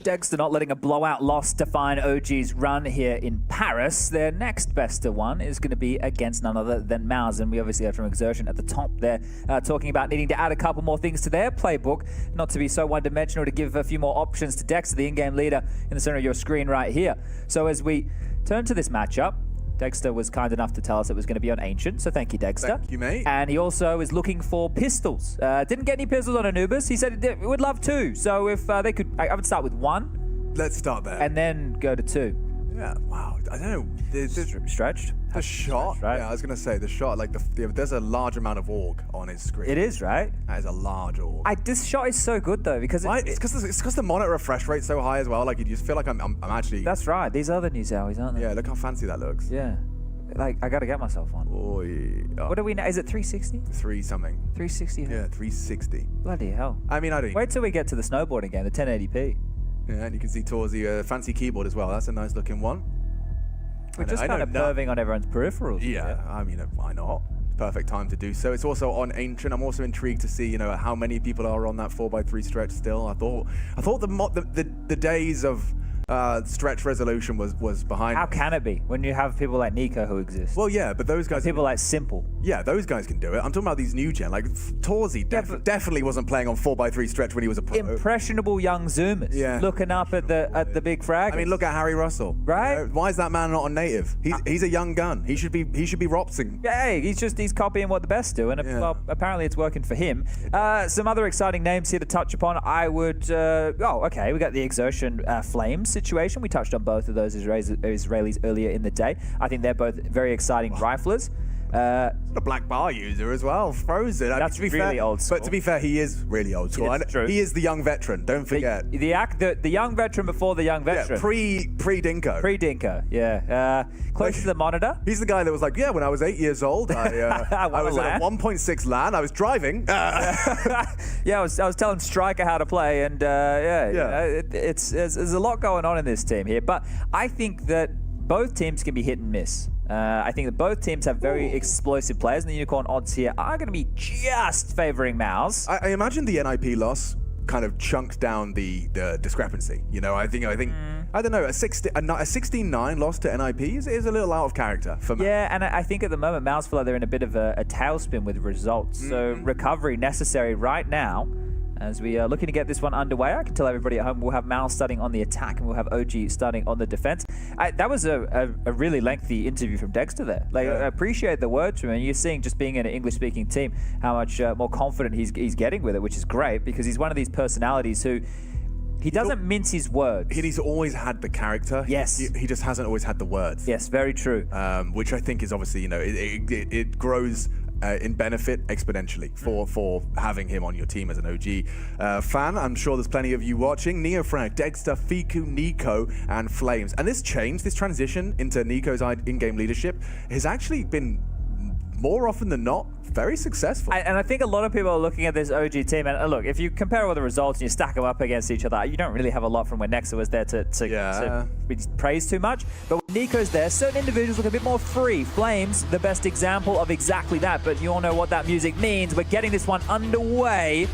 Dexter not letting a blowout loss define OG's run here in Paris. Their next best of one is going to be against none other than Mouse, and we obviously have from Exertion at the top there talking about needing to add a couple more things to their playbook, not to be so one-dimensional, to give a few more options to Dexter, the in-game leader in the center of your screen right here. So as we turn to this matchup, Dexter was kind enough to tell us it was going to be on Ancient, so thank you, Dexter. Thank you, mate. And he also is looking for pistols. Didn't get any pistols on Anubis. He said he would love 2. So if they could, I would start with 1. Let's start there. And then go to 2. Yeah, wow. I don't know. Stretched. The shot, right? Yeah, I was going to say the shot, like there's a large amount of org on his screen. It is, right? That is a large org. This shot is so good though, because it's because the monitor refresh rate's so high as well. Like you just feel like I'm actually. That's right. These are the new Zowies, aren't they? Yeah, look how fancy that looks. Yeah. Like, I gotta get myself one. Oh. What do we know? Is it 360? 3 something. 360? Yeah, 360. Bloody hell. I mean, I don't. Wait till we get to the snowboarding game, the 1080p. Yeah, and you can see Torzy fancy keyboard as well. That's a nice looking one. We're just kind of perving on everyone's peripherals. Yeah, I mean, why not? Perfect time to do so. It's also on Ancient. I'm also intrigued to see, how many people are on that 4x3 stretch still. I thought the days of stretch resolution was behind. How can it be when you have people like Nico who exist? Well, yeah, but those guys. People like Simple. Yeah, those guys can do it. I'm talking about these new gen. Like Torzy definitely wasn't playing on 4x3 stretch when he was a pro. Impressionable young Zoomers. Yeah. Looking up at the big frag. I mean, look at Harry Russell. Right? Why is that man not on native? He's a young gun. He should be Ropsing. Hey, he's copying what the best do, and well, apparently it's working for him. Some other exciting names here to touch upon. I would. Okay, we got the Exertion Flames situation. We touched on both of those Israelis earlier in the day. I think they're both very exciting riflers. A black bar user as well, Frozen. That's really old school. But to be fair, he is really old school. It's true. He is the young veteran. Don't forget. The young veteran before the young veteran. Yeah, pre-Dinko. Pre-Dinko, yeah. Close to the monitor. He's the guy that was like, yeah, when I was 8 years old, I was at a 1.6 LAN. I was driving. Yeah, I was telling Striker how to play, and there's a lot going on in this team here. But I think that both teams can be hit and miss. I think that both teams have very explosive players, and the Unicorn odds here are going to be just favoring Mouse. I imagine the NIP loss kind of chunked down the discrepancy. I think I don't know, a 16-9 loss to NIP is a little out of character for me. Yeah, and I think at the moment, Mouse feel like they're in a bit of a tailspin with results. So recovery necessary right now. As we are looking to get this one underway, I can tell everybody at home we'll have Mal starting on the attack and we'll have OG starting on the defense. That was a really lengthy interview from Dexter there. Like, I appreciate the words from him. You're seeing, just being in an English-speaking team, how much more confident he's getting with it, which is great because he's one of these personalities who he doesn't mince his words. He's always had the character. Yes. He just hasn't always had the words. Yes, very true. Which I think is obviously, you know, it grows in benefit exponentially for having him on your team as an OG fan. I'm sure there's plenty of you watching. Neofrag, Dexter, Fiku, Nico, and Flames. And this change, this transition into Nico's in-game leadership has actually been more often than not very successful. And I think a lot of people are looking at this OG team, and look, if you compare all the results and you stack them up against each other, you don't really have a lot from when Nexa was there to praise too much. But when Nico's there, certain individuals look a bit more free. Flames, the best example of exactly that, but you all know what that music means. We're getting this one underway.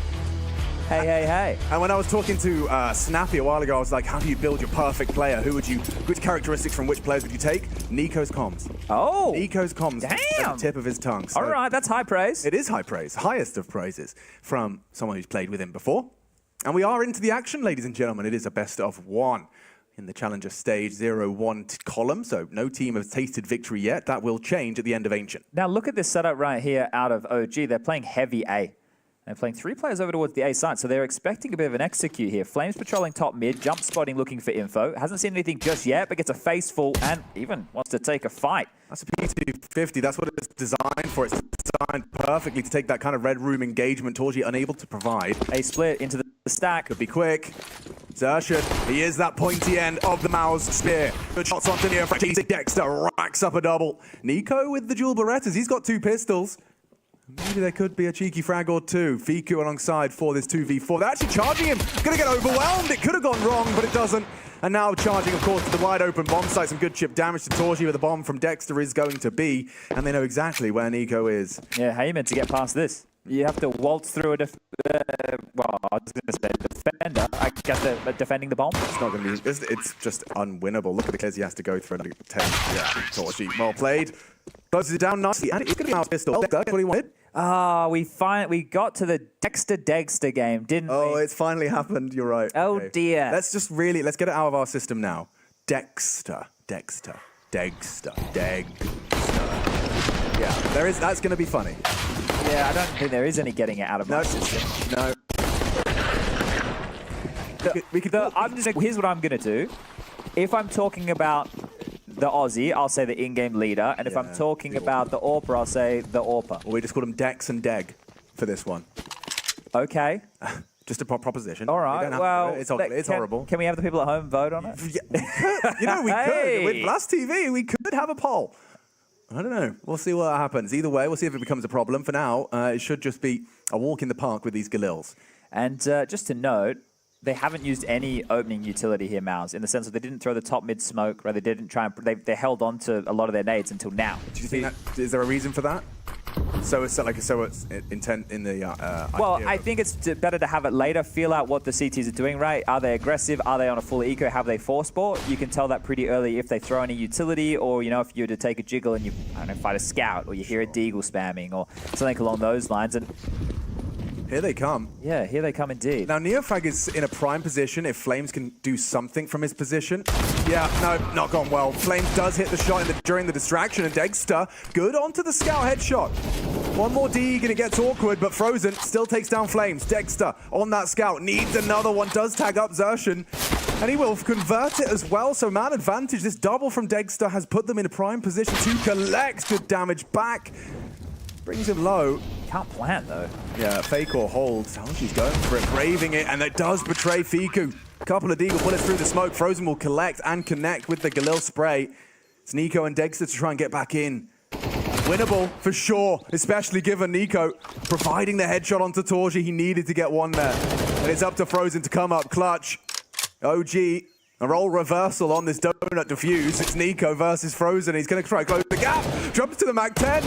Hey. And when I was talking to Snappy a while ago, I was like, how do you build your perfect player? Which characteristics from which players would you take? Nico's comms. Oh. Nico's comms at the tip of his tongue. So all right, that's high praise. It is high praise, highest of praises from someone who's played with him before. And we are into the action, ladies and gentlemen. It is a best of one in the Challenger stage 0-1 column. So no team has tasted victory yet. That will change at the end of Ancient. Now look at this setup right here out of OG. They're playing heavy A. They're playing 3 players over towards the A side, so they're expecting a bit of an execute here. Flames patrolling top mid, jump spotting, looking for info. Hasn't seen anything just yet, but gets a face full and even wants to take a fight. That's a P250. That's what it's designed for. It's designed perfectly to take that kind of red room engagement. Torji unable to provide. A split into the stack. Could be quick. Zertian, he is that pointy end of the Mao's spear. Good shots onto Neofrag. Dexter racks up a double. Nico with the dual Berettas. He's got 2 pistols. Maybe there could be a cheeky frag or 2. Fiku alongside for this 2v4. They're actually charging him. Gonna get overwhelmed. It could have gone wrong, but it doesn't. And now charging, of course, to the wide open bomb site. Some good chip damage to Torji, where the bomb from Dexter is going to be. And they know exactly where Nico is. Yeah, how are you meant to get past this? You have to waltz through a well, I was going to say defender. I guess defending the bomb. It's not going to be. It's just unwinnable. Look at the clears he has to go through. 10. Yeah, Torji, well played. Closes it down nicely, and it's going to be Mouse pistol. That's what he wanted. We got to the Dexter game, didn't we? Oh, it's finally happened. You're right. Oh, okay. dear. Let's get it out of our system now. Dexter. Yeah, that's going to be funny. Yeah, I don't think there is any getting it out of my system. No. Here's what I'm going to do. If I'm talking about the Aussie, I'll say the in-game leader. And if I'm talking about the AWPer, I'll say the AWPer. Well, we just called them Dex and Deg for this one. Okay. Just a proposition. All right. Well, it's horrible. Can we have the people at home vote on it? Yeah, we could. You know, we could. With Blast TV, we could have a poll. I don't know. We'll see what happens. Either way, we'll see if it becomes a problem. For now, it should just be a walk in the park with these Galils. And just to note, they haven't used any opening utility here, Mouse, in the sense that they didn't throw the top mid smoke, right? They didn't try and they held on to a lot of their nades until now. Do you think is there a reason for that? So it's intent in the. Well, I think it's better to have it later. Feel out what the CTs are doing, right? Are they aggressive? Are they on a full eco? Have they force bought? You can tell that pretty early if they throw any utility, or if you were to take a jiggle and you fight a scout, or you hear a deagle spamming, or something along those lines. And here they come. Yeah, here they come indeed. Now, Neofrag is in a prime position if Flames can do something from his position. Yeah, no, not gone well. Flames does hit the shot during the distraction, and Dexter, good onto the scout headshot. One more dig and it gets awkward, but Frozen still takes down Flames. Dexter on that scout, needs another one, does tag up Zertian, and he will convert it as well. So man advantage, this double from Dexter has put them in a prime position to collect good damage back. Brings him low. Can't plant though. Yeah, fake or hold. Oh, she's going for it, braving it, and it does betray Fiku. Couple of deagle bullets through the smoke. Frozen will collect and connect with the Galil spray. It's Nico and Dexter to try and get back in. Winnable for sure, especially given Nico providing the headshot onto Torji. He needed to get one there. And it's up to Frozen to come up clutch. OG, a role reversal on this donut defuse. It's Nico versus Frozen. He's going to try to close the gap. Jumps to the Mac 10.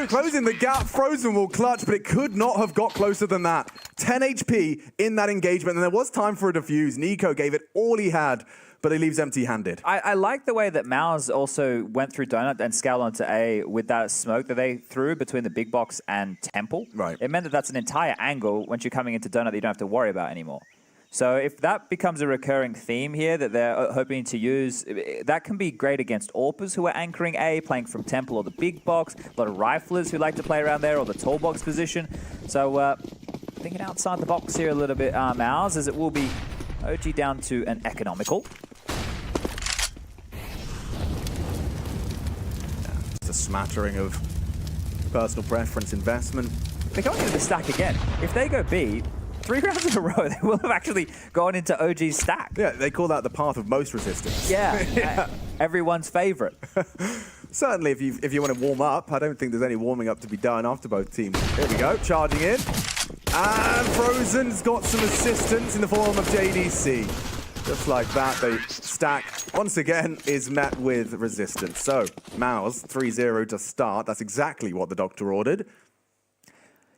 Closing the gap. Frozen will clutch, but it could not have got closer than that. 10 HP in that engagement, and there was time for a defuse. Nico gave it all he had but he leaves empty-handed. I like the way that Mouse also went through Donut and scaled onto A with that smoke that they threw between the big box and Temple. Right. It meant that that's an entire angle once you're coming into Donut that you don't have to worry about anymore. So if that becomes a recurring theme here that they're hoping to use, that can be great against AWPers who are anchoring A, playing from Temple or the big box, a lot of riflers who like to play around there or the tall box position. So thinking outside the box here a little bit, Mouse, as it will be OG down to an economical. It's a smattering of personal preference investment. They're going into the stack again. If they go B, 3 rounds in a row, they will have actually gone into OG's stack. Yeah, they call that the path of most resistance. Yeah, everyone's favorite. Certainly, if you want to warm up, I don't think there's any warming up to be done after both teams. Here we go, charging in. And Frozen's got some assistance in the form of JDC. Just like that, the stack, once again, is met with resistance. So, Mouse, 3-0 to start. That's exactly what the doctor ordered.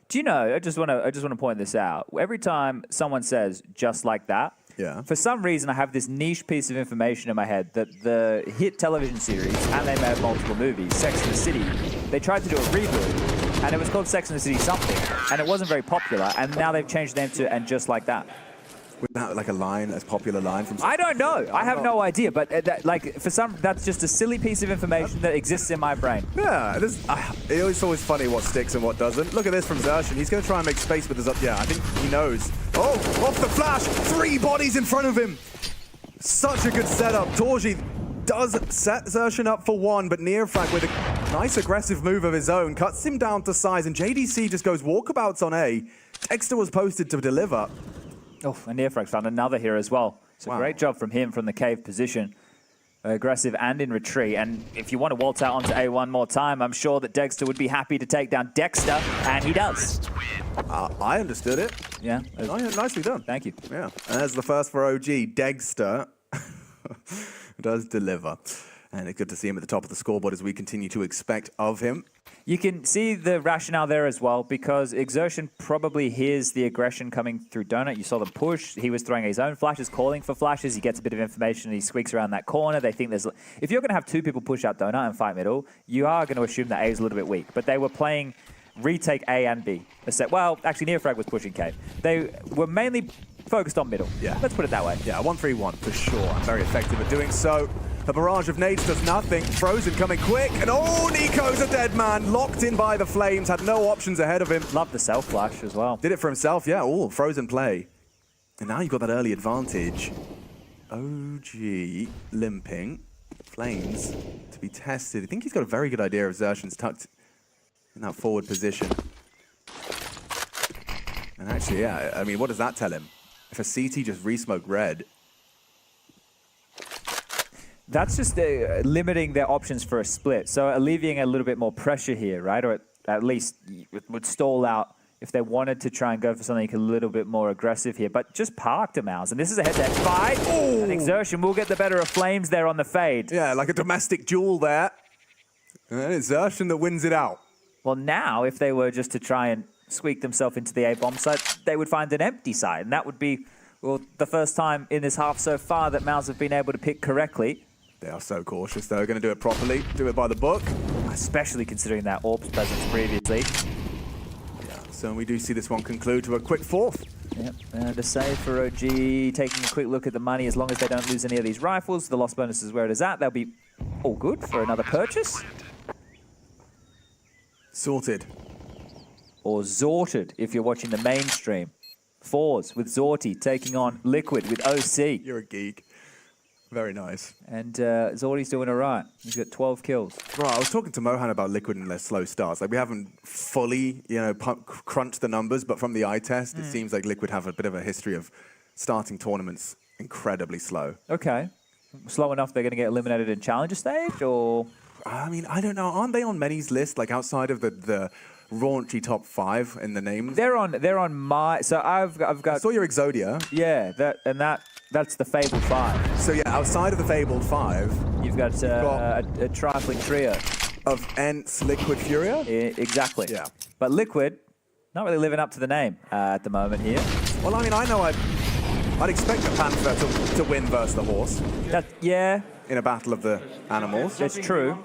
Do you know, I just want to point this out. Every time someone says just like that, yeah, for some reason I have this niche piece of information in my head that the hit television series, and they made multiple movies, Sex and the City, they tried to do a reboot, and it was called Sex and the City something, and it wasn't very popular, and now they've changed the name to And Just Like That. Wasn't that like a line, a popular line from... I don't know. I have no idea. But that's just a silly piece of information that exists in my brain. Yeah, it's always funny what sticks and what doesn't. Look at this from Xerxen. He's going to try and make space with his up. Yeah, I think he knows. Oh, off the flash. 3 bodies in front of him. Such a good setup. Torji does set Xerxen up for 1, but Nearfrag with a nice aggressive move of his own cuts him down to size, and JDC just goes walkabouts on A. Dexter was posted to deliver. Oh, and Nearfrag found another here as well. So wow. Great job from him from the cave position. Aggressive and in retreat. And if you want to waltz out onto A one more time, I'm sure that Dexter would be happy to take down Dexter, and he does. I understood it. Yeah. Nicely done. Thank you. Yeah. And there's the first for OG. Dexter does deliver. And it's good to see him at the top of the scoreboard as we continue to expect of him. You can see the rationale there as well, because Exertion probably hears the aggression coming through Donut. You saw them push. He was throwing his own flashes, calling for flashes. He gets a bit of information and he squeaks around that corner. They think there's... If you're going to have 2 people push out Donut and fight middle, you are going to assume that A is a little bit weak. But they were playing retake A and B. Well, actually, Nearfrag was pushing cave. They were mainly focused on middle. Yeah. Let's put it that way. Yeah, 1-3-1 for sure. Very effective at doing so. A barrage of nades does nothing. Frozen coming quick, and oh, Nico's a dead man. Locked in by the flames, had no options ahead of him. Love the self-flash as well. Did it for himself, yeah. Oh, Frozen play. And now you've got that early advantage. OG limping. Flames to be tested. I think he's got a very good idea of Xerxen's tucked in that forward position. And actually, yeah, I mean, what does that tell him? If a CT just re-smoked red... That's just limiting their options for a split. So alleviating a little bit more pressure here, right? Or at least it would stall out if they wanted to try and go for something a little bit more aggressive here. But just parked a mouse. And this is a head-to-head fight. Ooh. And Exertion will get the better of Flames there on the fade. Yeah, like a domestic duel there. And it's Xerxen that wins it out. Well, now, if they were just to try and squeak themselves into the A-bomb site, they would find an empty side. And that would be, well, the first time in this half so far that Mouse have been able to pick correctly. They are so cautious. They're going to do it properly, do it by the book. Especially considering that AWP's presence previously. Yeah, so we do see this one conclude to a quick 4th. Yep, and a save for OG, taking a quick look at the money. As long as they don't lose any of these rifles, the loss bonus is where it is at. They'll be all good for another purchase. Sorted. Or Zorted, if you're watching the mainstream. 4s with Zorty taking on Liquid with OC. You're a geek. Very nice. And Zorty's doing all right. He's got 12 kills. Right, I was talking to Mohan about Liquid and their slow starts. Like, we haven't fully, crunched the numbers, but from the eye test, it seems like Liquid have a bit of a history of starting tournaments incredibly slow. Okay. Slow enough they're going to get eliminated in Challenger stage, or...? I mean, I don't know. Aren't they on Many's list, like, outside of the raunchy top 5 in the names? They're on my... So I've got... I saw your Exodia. Yeah, that's the Fabled 5. So yeah, outside of the Fabled 5... You've got a trifling trio. Of Ents, Liquid, Furia? Exactly. Yeah. But Liquid, not really living up to the name at the moment here. Well, I mean, I know I'd expect the panther to win versus the horse Yeah, in a battle of the animals. that's true.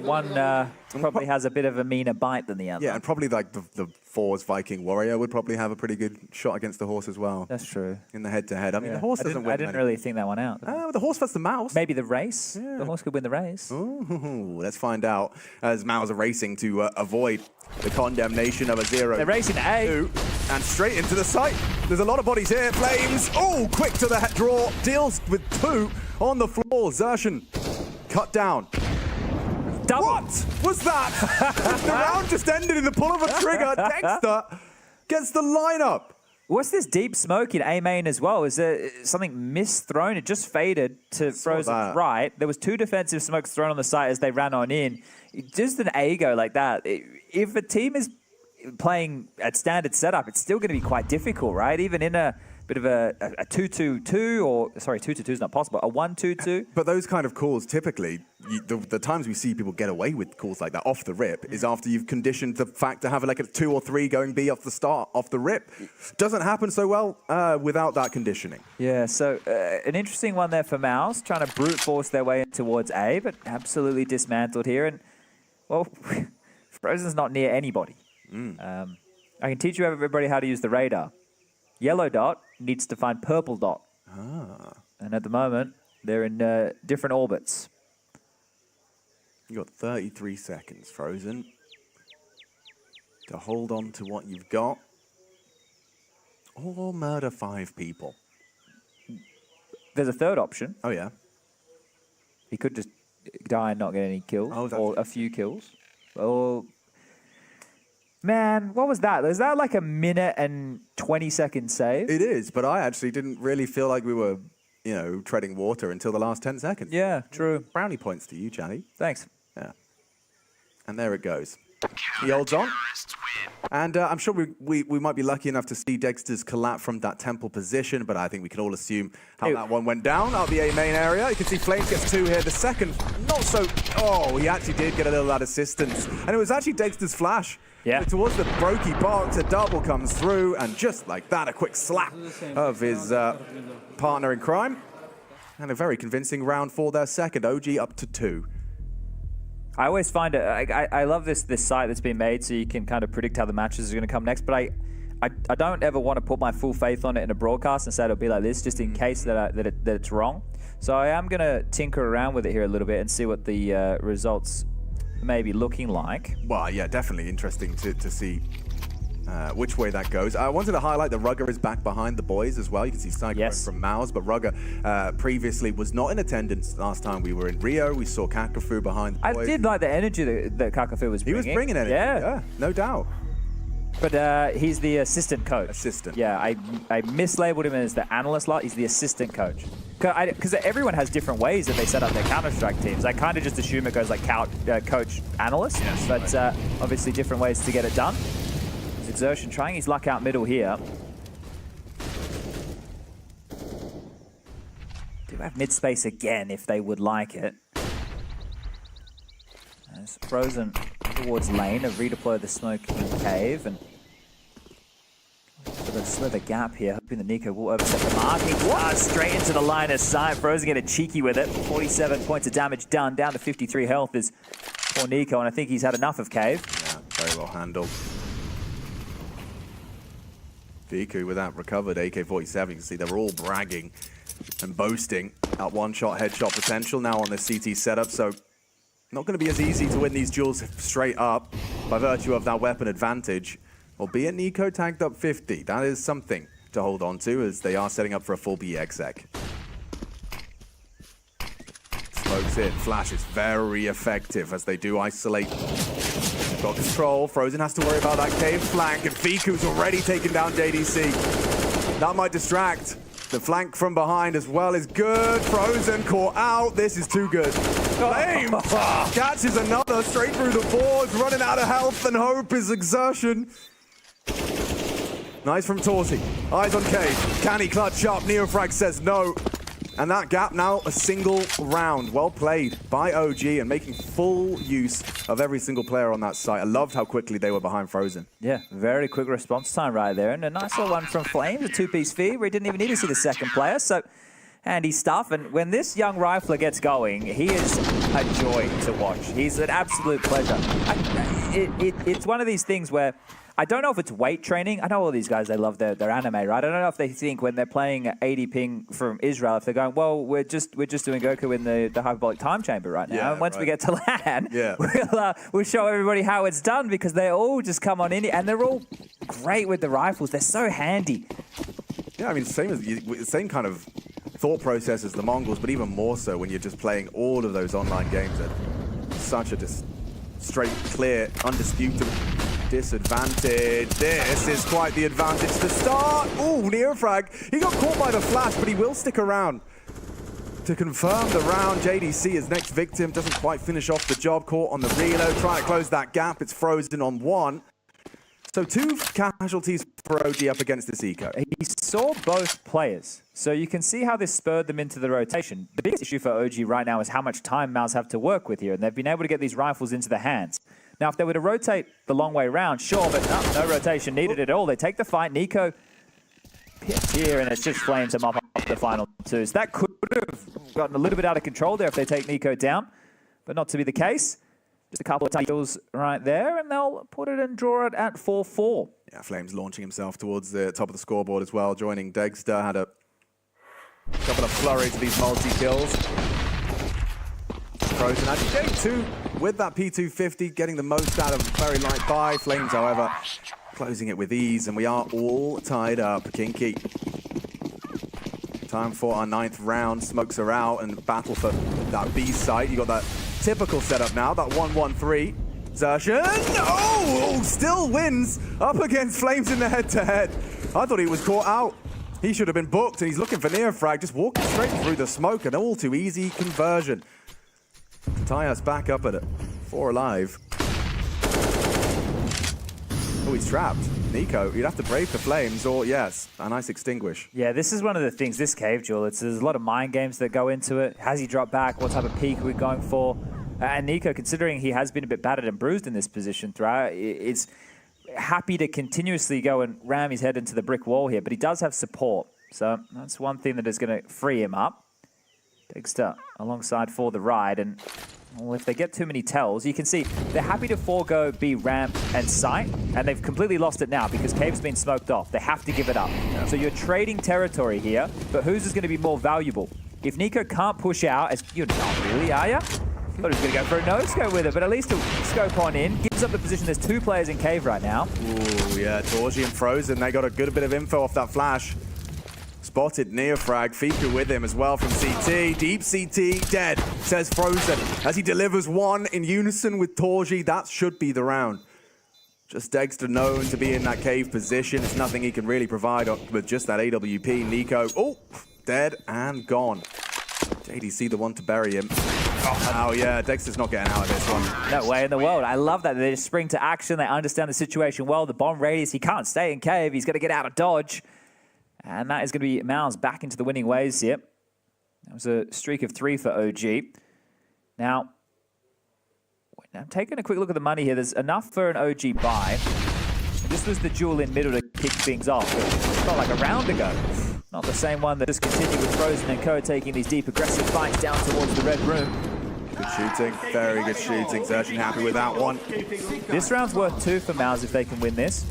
One probably has a bit of a meaner bite than the other. Yeah, and probably like the Fours Viking warrior would probably have a pretty good shot against the horse as well. That's true. In the head-to-head. I mean, the horse doesn't win. I didn't really think that one out. The horse versus the mouse. Maybe the race. Yeah. The horse could win the race. Ooh, let's find out as Maus are racing to avoid the condemnation of a 0. They're racing to A. 2, and straight into the site. There's a lot of bodies here. Flames. Oh, quick to the draw. Deals with 2 on the floor. Xertion cut down. Double. What was that? The round just ended in the pull of a trigger. Dexter gets the lineup. What's this deep smoke in A main as well? Is there something misthrown? It just faded to Frozen's right. There was 2 defensive smokes thrown on the site as they ran on in. Just an A go like that. If a team is playing at standard setup, it's still going to be quite difficult, right? Even in a bit of a 2-2-2, or sorry, 2-2-2 is not possible. A 1-2-2. But those kind of calls, typically, the times we see people get away with calls like that off the rip is after you've conditioned the fact to have like a 2 or 3 going B off the start, off the rip. Doesn't happen so well without that conditioning. Yeah, so an interesting one there for Mouse, trying to brute force their way towards A, but absolutely dismantled here. And, well, Frozen's not near anybody. I can teach you everybody how to use the radar. Yellow dot needs to find purple dot. And at the moment, they're in different orbits. You got 33 seconds, Frozen, to hold on to what you've got, or murder 5 people. There's a third option. Oh, yeah. He could just die and not get any kills, or a few kills. Oh, man, what was that? Was that like a minute and 20-second save? It is, but I actually didn't really feel like we were, you know, treading water until the last 10 seconds. Yeah, true. Brownie points to you, Channy. Thanks. Yeah. And there it goes. He holds on. And I'm sure we might be lucky enough to see Dexter's collapse from that temple position, but I think we can all assume how that one went down out the A main area. You can see Flames gets 2 here. The second, not so... Oh, he actually did get a little that assistance. And it was actually Dexter's flash. Yeah. Towards the brokey box, a double comes through, and just like that, a quick slap of his partner in crime. And a very convincing round for their second. OG up to 2. I always find it, I love this site that's been made so you can kind of predict how the matches are going to come next, but I don't ever want to put my full faith on it in a broadcast and say it'll be like this, just in case that it's wrong. So I am going to tinker around with it here a little bit and see what the results may be looking like. Well, yeah, definitely interesting to see which way that goes. I wanted to highlight that Rugger is back behind the boys as well. You can see Psycho from Maus, but Rugger previously was not in attendance last time we were in Rio. We saw Kakafu behind the boys. I did like the energy that Kakafu was bringing. He was bringing energy, yeah, no doubt. But he's the assistant coach. Assistant. Yeah, I mislabeled him as the analyst lot. He's the assistant coach. Because everyone has different ways that they set up their Counter-Strike teams. I kind of just assume it goes like coach, analyst. Yes, but obviously different ways to get it done. Xertion trying his luck out middle here. Do have mid-space again if they would like it. As Frozen towards lane, have redeployed the smoke in cave, and with a slither gap here, hoping that Nico will overset the marking. Straight into the line of sight. Frozen get a cheeky with it. 47 points of damage done, down to 53 health is poor Nico, and I think he's had enough of cave. Yeah, very well handled. Viku with that recovered AK-47. You can see they're all bragging and boasting at one-shot headshot potential now on the CT setup. So not going to be as easy to win these duels straight up by virtue of that weapon advantage. Albeit Nico tagged up 50. That is something to hold on to as they are setting up for a full B exec. Smokes in. Flash is very effective as they do isolate. Got control. Frozen has to worry about that cave flank, and Viku's already taken down JDC. That might distract. The flank from behind as well is good. Frozen caught out. This is too good. Flame catches another straight through the boards, running out of health and hope is Xertion. Nice from Torsi. Eyes on cave. Can he clutch up? Neofrag says no. And that gap now a single round. Well played by OG and making full use of every single player on that site. I loved how quickly they were behind Frozen. Yeah, very quick response time right there. And a nice little one from Flames, a two-piece feed where he didn't even need to see the second player. So handy stuff. And when this young rifler gets going, he is a joy to watch. He's an absolute pleasure. It's one of these things where I don't know if it's weight training. I know all these guys, they love their anime, right? I don't know if they think when they're playing 80 ping from Israel, if they're going, well, we're just doing Goku in the hyperbolic time chamber right now. Yeah, and once we get to LAN, yeah. we'll show everybody how it's done because they all just come on in and they're all great with the rifles. They're so handy. Yeah, I mean, same kind of thought process as the Mongols, but even more so when you're just playing all of those online games at such a just straight, clear, undisputed disadvantage. This is quite the advantage to start. Ooh, near frag. He got caught by the flash, but he will stick around to confirm the round. JDC, his next victim, doesn't quite finish off the job. Caught on the reload, trying to close that gap. It's Frozen on one. So 2 casualties for OG up against this eco. He saw both players, so you can see how this spurred them into the rotation. The biggest issue for OG right now is how much time Mouse have to work with here, and they've been able to get these rifles into their hands. Now, if they were to rotate the long way round, sure, but no rotation needed at all. They take the fight. Nico picked here, and it's just flames him up the final two. So that could have gotten a little bit out of control there if they take Nico down, but not to be the case. Just a couple of titles right there, and they'll put it and draw it at 4-4. Yeah, Flames launching himself towards the top of the scoreboard as well, joining Dexter. Had a couple of flurries of these multi-kills. Frozen actually getting 2 with that P250, getting the most out of very light buy. Flames, however, closing it with ease, and we are all tied up. Kinky. Time for our 9th round. Smokes are out and battle for that B site. You got that typical setup now, that 1-1-3. Xerxon, oh, still wins up against Flames in the head-to-head. I thought he was caught out. He should have been booked, and he's looking for near frag, just walking straight through the smoke, an all too easy conversion. Tie us back up at it. 4 alive. Oh, he's trapped. Nico, you'd have to brave the flames, or yes, a nice extinguish. Yeah, this is one of the things, this cave duel, there's a lot of mind games that go into it. Has he dropped back? What type of peak are we going for? And Nico, considering he has been a bit battered and bruised in this position throughout, is happy to continuously go and ram his head into the brick wall here, but he does have support. So that's one thing that is going to free him up. Dexter alongside for the ride, and well, if they get too many tells, you can see they're happy to forego B ramp and sight, and they've completely lost it now because Cave's been smoked off. They have to give it up. Yeah. So you're trading territory here, but whose is going to be more valuable? If Nico can't push out, as you're not really, are you? Thought he was going to go for a no-scope with it, but at least he'll scope on in. Gives up the position. There's 2 players in Cave right now. Ooh, yeah, Torgy and Frozen, they got a good bit of info off that flash. Spotted near frag, Fiku with him as well from CT. Deep CT, dead, says Frozen. As he delivers one in unison with Torgy, that should be the round. Just Dexter known to be in that cave position. It's nothing he can really provide with just that AWP. Nico, oh, dead and gone. JDC the one to bury him. Oh yeah, Dexter's not getting out of this one. No way in the world. I love that. They just spring to action. They understand the situation well. The bomb radius, he can't stay in cave. He's got to get out of dodge. And that is going to be Miles back into the winning ways here. That was a streak of 3 for OG. Now, I'm taking a quick look at the money here. There's enough for an OG buy. This was the duel in middle to kick things off. It's not like a round ago. Not the same one that just continued with Frozen and Co. taking these deep aggressive fights down towards the red room. Good shooting. Very good shooting. Xerxon happy with that one. This round's worth 2 for Miles if they can win this.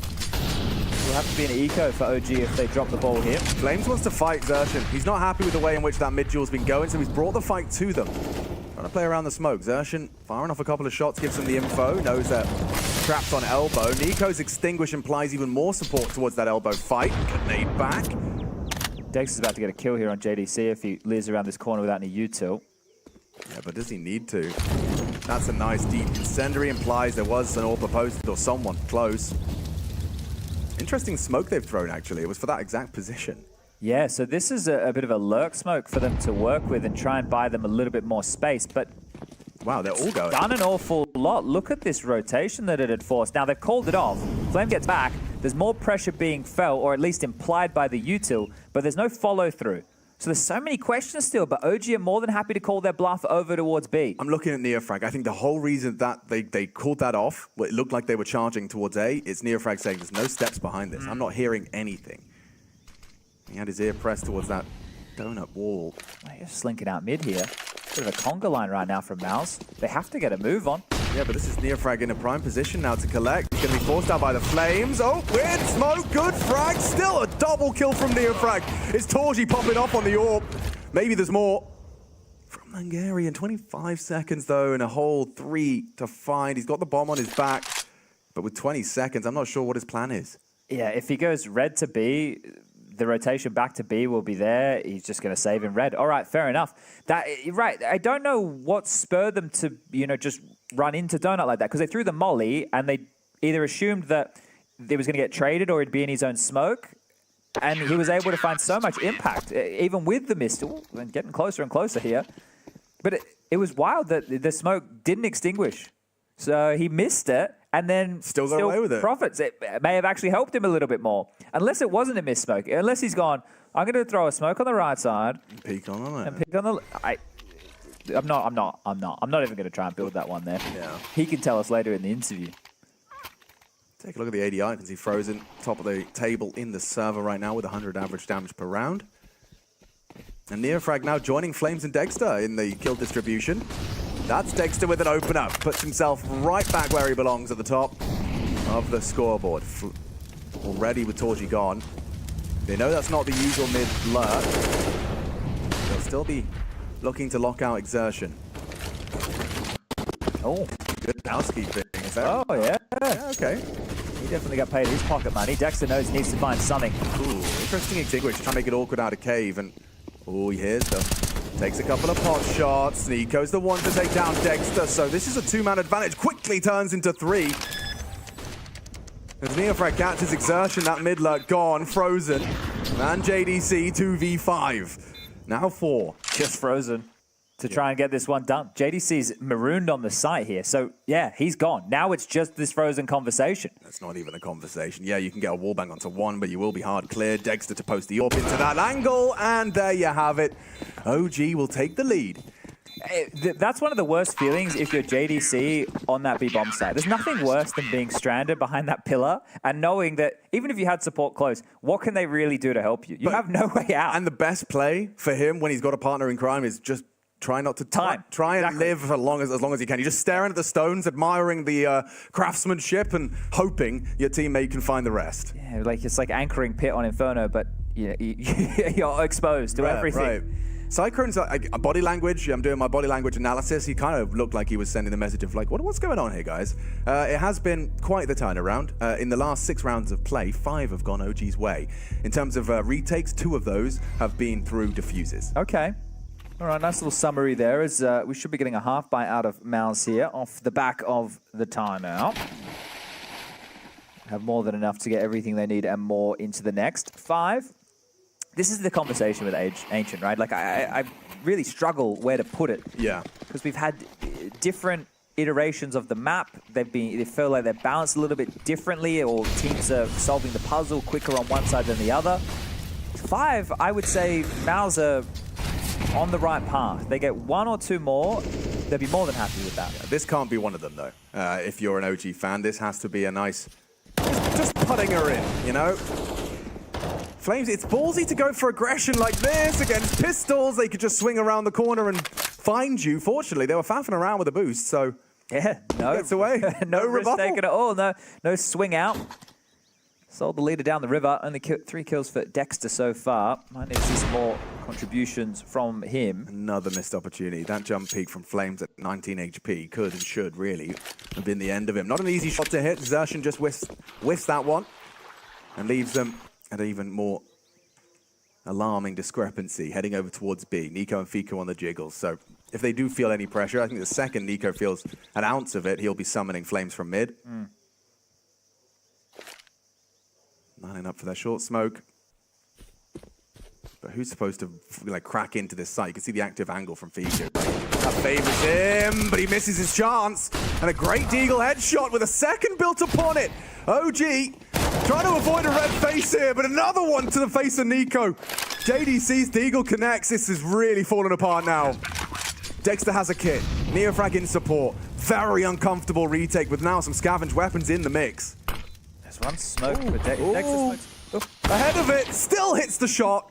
Will have to be an eco for OG if they drop the ball here. Flames wants to fight Xerxon. He's not happy with the way in which that mid duel's been going, so he's brought the fight to them. Trying to play around the smoke. Xerxon firing off a couple of shots, gives him the info, knows they're trapped on elbow. Nico's extinguish implies even more support towards that elbow fight. Grenade back. Dex is about to get a kill here on JDC if he lives around this corner without any util. Yeah, but does he need to? That's a nice deep incendiary. Implies there was an AWP posted or someone close. Interesting smoke they've thrown, actually. It was for that exact position. Yeah, so this is a bit of a lurk smoke for them to work with and try and buy them a little bit more space, but wow, they're all going. Done an awful lot. Look at this rotation that it had forced. Now, they've called it off. Flame gets back. There's more pressure being felt, or at least implied by the util, but there's no follow-through. So there's so many questions still, but OG are more than happy to call their bluff over towards B. I'm looking at Neofrag. I think the whole reason that they called that off, it looked like they were charging towards A, is Neofrag saying there's no steps behind this. I'm not hearing anything. He had his ear pressed towards that donut wall. He's slinking out mid here. Bit of a conga line right now from Mouse. They have to get a move on. Yeah, but this is Neofrag in a prime position now to collect. He's going to be forced out by the flames. Oh, weird smoke, good frag. Still a double kill from Neofrag. It's Torji popping off on the AWP. Maybe there's more. From Hungarian, 25 seconds though, and a whole 3 to find. He's got the bomb on his back, but with 20 seconds, I'm not sure what his plan is. Yeah, if he goes red to B, the rotation back to B will be there. He's just going to save in red. All right, fair enough. Right, I don't know what spurred them to, just run into Donut like that, because they threw the molly and they either assumed that he was going to get traded or he'd be in his own smoke, and he was able to find so much impact, even with the mist. Ooh, getting closer and closer here. But it was wild that the smoke didn't extinguish. So he missed it, and then still got away with it. Profits. It may have actually helped him a little bit more, unless it wasn't a missed smoke. Unless he's gone, I'm going to throw a smoke on the right side. Peek on it. And peek on the. I'm not even going to try and build that one there. Yeah. He can tell us later in the interview. Take a look at the AD items. He's frozen top of the table in the server right now with 100 average damage per round. And Neofrag now joining Flames and Dexter in the kill distribution. That's Dexter with an open up. Puts himself right back where he belongs at the top of the scoreboard. Already with Torji gone. They know that's not the usual mid lurk. They'll still be looking to lock out Exertion. Oh, good housekeeping. Oh, yeah. Okay. He definitely got paid his pocket money. Dexter knows he needs to find something. Ooh, interesting extinguish. Trying to make it awkward out of cave. And oh, he hears them. Takes a couple of pot shots. Nico's the one to take down Dexter. So this is a two-man advantage. Quickly turns into 3. As Neofrag catches Exertion, that mid lurk gone, frozen. And JDC 2v5. Now 4. Just frozen to try and get this one done. JDC's marooned on the site here. So, yeah, he's gone. Now it's just this frozen conversation. That's not even a conversation. Yeah, you can get a wallbang onto 1, but you will be hard cleared. Dexter to post the AWP into that angle, and there you have it. OG will take the lead. That's one of the worst feelings if you're JDC on that B-bomb site. There's nothing worse than being stranded behind that pillar and knowing that even if you had support close, what can they really do to help you? You have no way out. And the best play for him when he's got a partner in crime is just try not to try and live as long as you can. You're just staring at the stones, admiring the craftsmanship, and hoping your teammate can find the rest. Yeah, it's like anchoring Pit on Inferno, but you're exposed to everything. Right. Cyclone's body language. I'm doing my body language analysis. He kind of looked like he was sending the message of like, what's going on here, guys? It has been quite the turnaround. In the last 6 rounds of play, 5 have gone OG's way. In terms of retakes, 2 of those have been through defuses. Okay. All right, nice little summary there. As we should be getting a half buy out of Mouse here off the back of the timeout. Have more than enough to get everything they need and more into the next 5. This is the conversation with Ancient, right? Like, I really struggle where to put it. Yeah. Because we've had different iterations of the map. They feel like they're balanced a little bit differently, or teams are solving the puzzle quicker on one side than the other. 5, I would say Maus are on the right path. They get 1 or 2 more, they'll be more than happy with that. This can't be one of them, though. If you're an OG fan, this has to be a nice... Just putting her in, Flames, it's ballsy to go for aggression like this against pistols. They could just swing around the corner and find you. Fortunately, they were faffing around with a boost, so... Yeah, no. Gets away. no risk rebuttal. taken at all. No swing out. Sold the leader down the river. Only 3 kills for Dexter so far. Might need to see some more contributions from him. Another missed opportunity. That jump peak from Flames at 19 HP could and should really have been the end of him. Not an easy shot to hit. Xertion just whiffs that one and leaves them at an even more alarming discrepancy heading over towards B. Nico and Fico on the jiggles. So if they do feel any pressure, I think the second Nico feels an ounce of it, he'll be summoning Flames from mid. Lining up for that short smoke. But who's supposed to crack into this site? You can see the active angle from Fico. That favors him, but he misses his chance. And a great Deagle headshot with a second built upon it. OG trying to avoid a red face here, but another one to the face of Nico. JDC's Deagle connects. This is really falling apart now. Dexter has a kit. Neofrag in support. Very uncomfortable retake with now some scavenge weapons in the mix. There's one smoke for Dexter. Ahead of it, still hits the shot.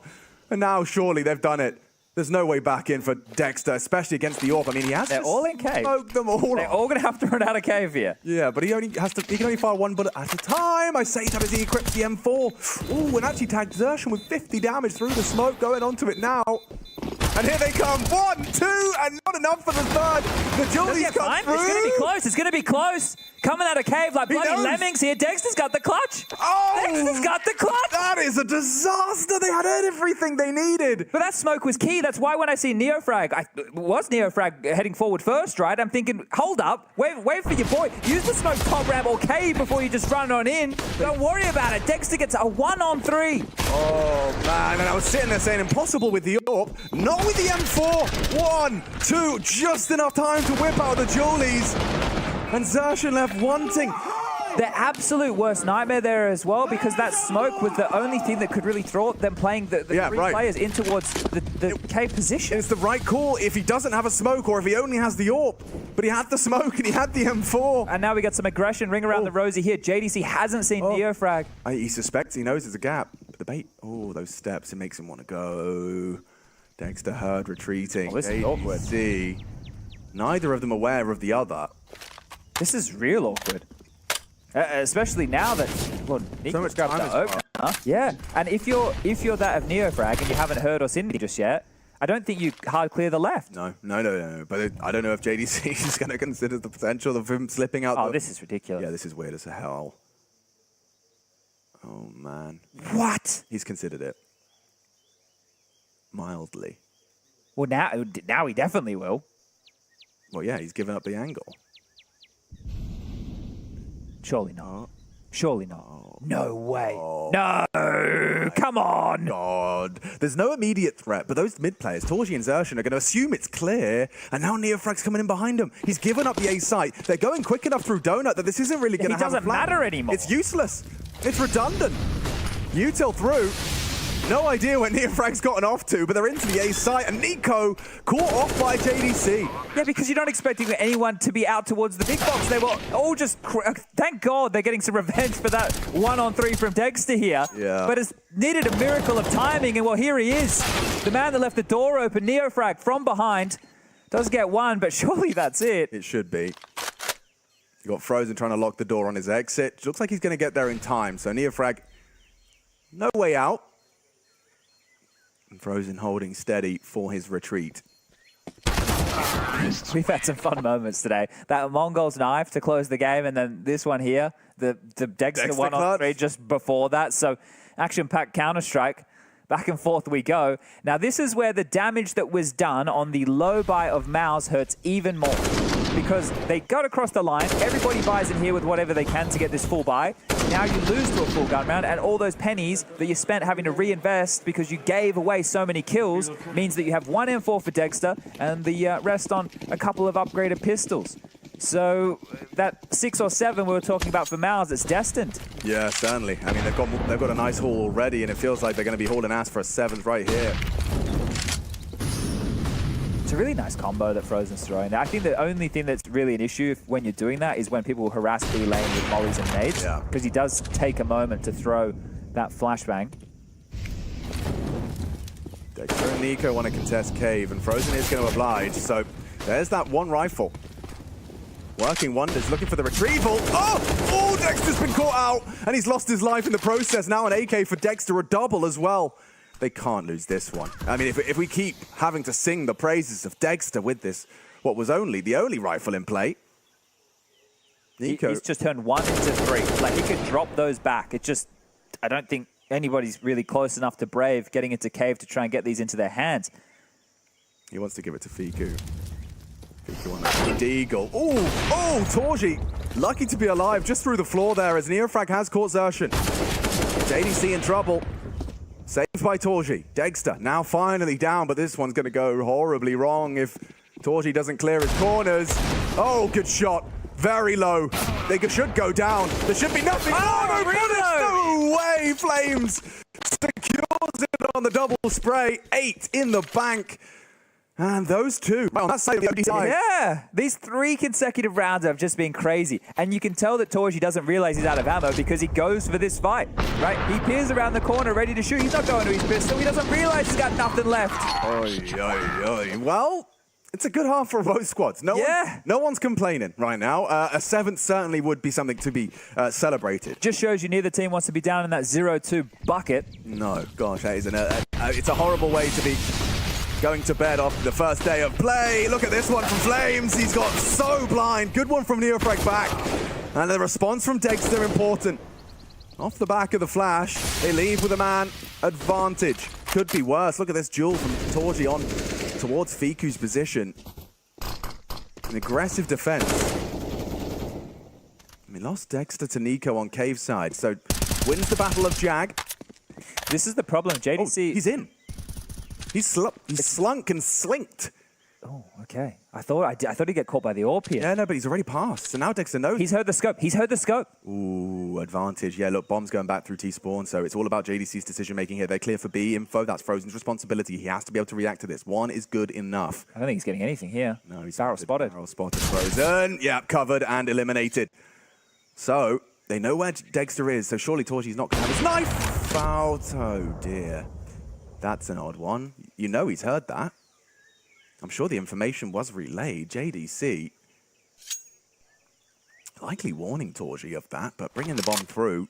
And now surely they've done it. There's no way back in for Dexter, especially against the AWP. I mean, he has They're all in cave. Smoked them all. They're all going to have to run out of cave here. Yeah, but he can only fire one bullet at a time. I say that as he equips the M4. Ooh, and actually tagged Xertion with 50 damage through the smoke, going onto it now. And here they come. 1, 2, and not enough for the third. The Julie's come through. It's going to be close. It's going to be close. Coming out of cave like bloody lemmings here. Dexter's got the clutch. Oh! Dexter's got the clutch. That is a disaster. They had everything they needed. But that smoke was key. That's why when I see Neofrag, was Neofrag heading forward first, right? I'm thinking, hold up. Wait for your boy. Use the smoke top ramp or cave before you just run on in. Don't worry about it. Dexter gets a 1-on-3. Oh, man. And I was sitting there saying impossible with the AWP. Not with the M4. 1, 2. Just enough time to whip out the Julies. And Xertion left wanting. The absolute worst nightmare there as well, because that smoke was the only thing that could really throw them playing the three players in towards the cave position. It's the right call if he doesn't have a smoke or if he only has the AWP. But he had the smoke and he had the M4. And now we got some aggression ring around the rosy here. JDC hasn't seen Neofrag. He suspects, he knows there's a gap. But the bait, those steps, it makes him want to go. Dexter heard retreating. This is awkward. Neither of them aware of the other. This is real awkward. Especially now that so much grabbed that opener. Yeah, and if you're that of Neofrag and you haven't heard or seen me just yet, I don't think you hard clear the left. No. But I don't know if JDC is going to consider the potential of him slipping out. Oh, this is ridiculous. Yeah, this is weird as hell. Oh man. What? He's considered it. Mildly. Well, now he definitely will. Well, yeah, he's given up the angle. Surely not. Surely not. No way. Oh. No! Come on! God. There's no immediate threat, but those mid players, Torji and Xertion, are going to assume it's clear, and now Neofrag's coming in behind him. He's given up the A site. They're going quick enough through Donut that this isn't really going to have a It doesn't matter anymore. It's useless. It's redundant. Util through. No idea where Neofrag's gotten off to, but they're into the A site, and Nico caught off by JDC. Yeah, because you're not expecting anyone to be out towards the big box. They were all just... Thank God they're getting some revenge for that 1-on-3 from Dexter here. Yeah. But it's needed a miracle of timing, and well, here he is. The man that left the door open, Neofrag, from behind. Does get one, but surely that's it. It should be. You got Frozen trying to lock the door on his exit. Looks like he's going to get there in time, so Neofrag, no way out. And Frozen holding steady for his retreat. We've had some fun moments today. That Mongol's knife to close the game, and then this one here, the Dexter 1-on-3 just before that. So action-packed Counter-Strike. Back and forth we go. Now this is where the damage that was done on the low buy of Mouse hurts even more. Because they got across the line, everybody buys in here with whatever they can to get this full buy. Now you lose to a full gun round, and all those pennies that you spent having to reinvest because you gave away so many kills means that you have one M4 for Dexter and the rest on a couple of upgraded pistols. So that 6 or 7 we were talking about for Mouse, it's destined. Yeah, certainly. I mean, they've got a nice haul already, and it feels like they're going to be hauling ass for a 7th right here. It's a really nice combo that Frozen's throwing. I think the only thing that's really an issue when you're doing that is when people harass B lane with mollies and nades. Yeah. Because he does take a moment to throw that flashbang. Dexter and Nico want to contest Cave, and Frozen is going to oblige. So there's that one rifle. Working wonders, looking for the retrieval. Oh, Dexter's been caught out, and he's lost his life in the process. Now an AK for Dexter, a double as well. They can't lose this one. I mean, if we keep having to sing the praises of Dexter with this, what was the only rifle in play. Nico. He's just turned 1 into 3. Like, he could drop those back. It just, I don't think anybody's really close enough to Brave getting into Cave to try and get these into their hands. He wants to give it to Fiku. Fiku on that Deagle. Oh, Torji. Lucky to be alive just through the floor there as Neofrag has caught Xertion. JDC in trouble. Saved by Torji. Dexter now finally down, but this one's going to go horribly wrong if Torji doesn't clear his corners. Oh, good shot. Very low. They should go down. There should be nothing. Oh, no way. Flames secures it on the double spray, 8 in the bank. And those two, well, that's like the OD side. Yeah, these 3 consecutive rounds have just been crazy. And you can tell that Torji doesn't realize he's out of ammo because he goes for this fight, right? He peers around the corner ready to shoot. He's not going to his pistol. He doesn't realize he's got nothing left. Oy, oy, oy. Well, it's a good half for both squads. No one's complaining right now. A 7th certainly would be something to be celebrated. Just shows you neither team wants to be down in that 0-2 bucket. No, gosh, that isn't it's a horrible way to be going to bed off the first day of play. Look at this one from Flames. He's got so blind. Good one from Neofrag back. And the response from Dexter important. Off the back of the flash, they leave with a man advantage. Could be worse. Look at this duel from Torji on towards Fiku's position. An aggressive defense. We lost Dexter to Nico on cave side, so wins the battle of Jag. This is the problem. JDC. Oh, he's in. He's slunk and slinked. Oh, okay. I thought he'd get caught by the AWP here. Yeah, no, but he's already passed. So now Dexter knows. He's heard the scope. He's heard the scope. Ooh, advantage. Yeah, look, bomb's going back through T-spawn, so it's all about JDC's decision-making here. They're clear for B info. That's Frozen's responsibility. He has to be able to react to this. 1 is good enough. I don't think he's getting anything here. No, he's barrel spotted. Barrel spotted. Frozen. Yeah, covered and eliminated. So they know where Dexter is, so surely Torchi's not going to have his knife out. Oh, dear. That's an odd one. You know he's heard that. I'm sure the information was relayed. JDC likely warning Torji of that, but bringing the bomb through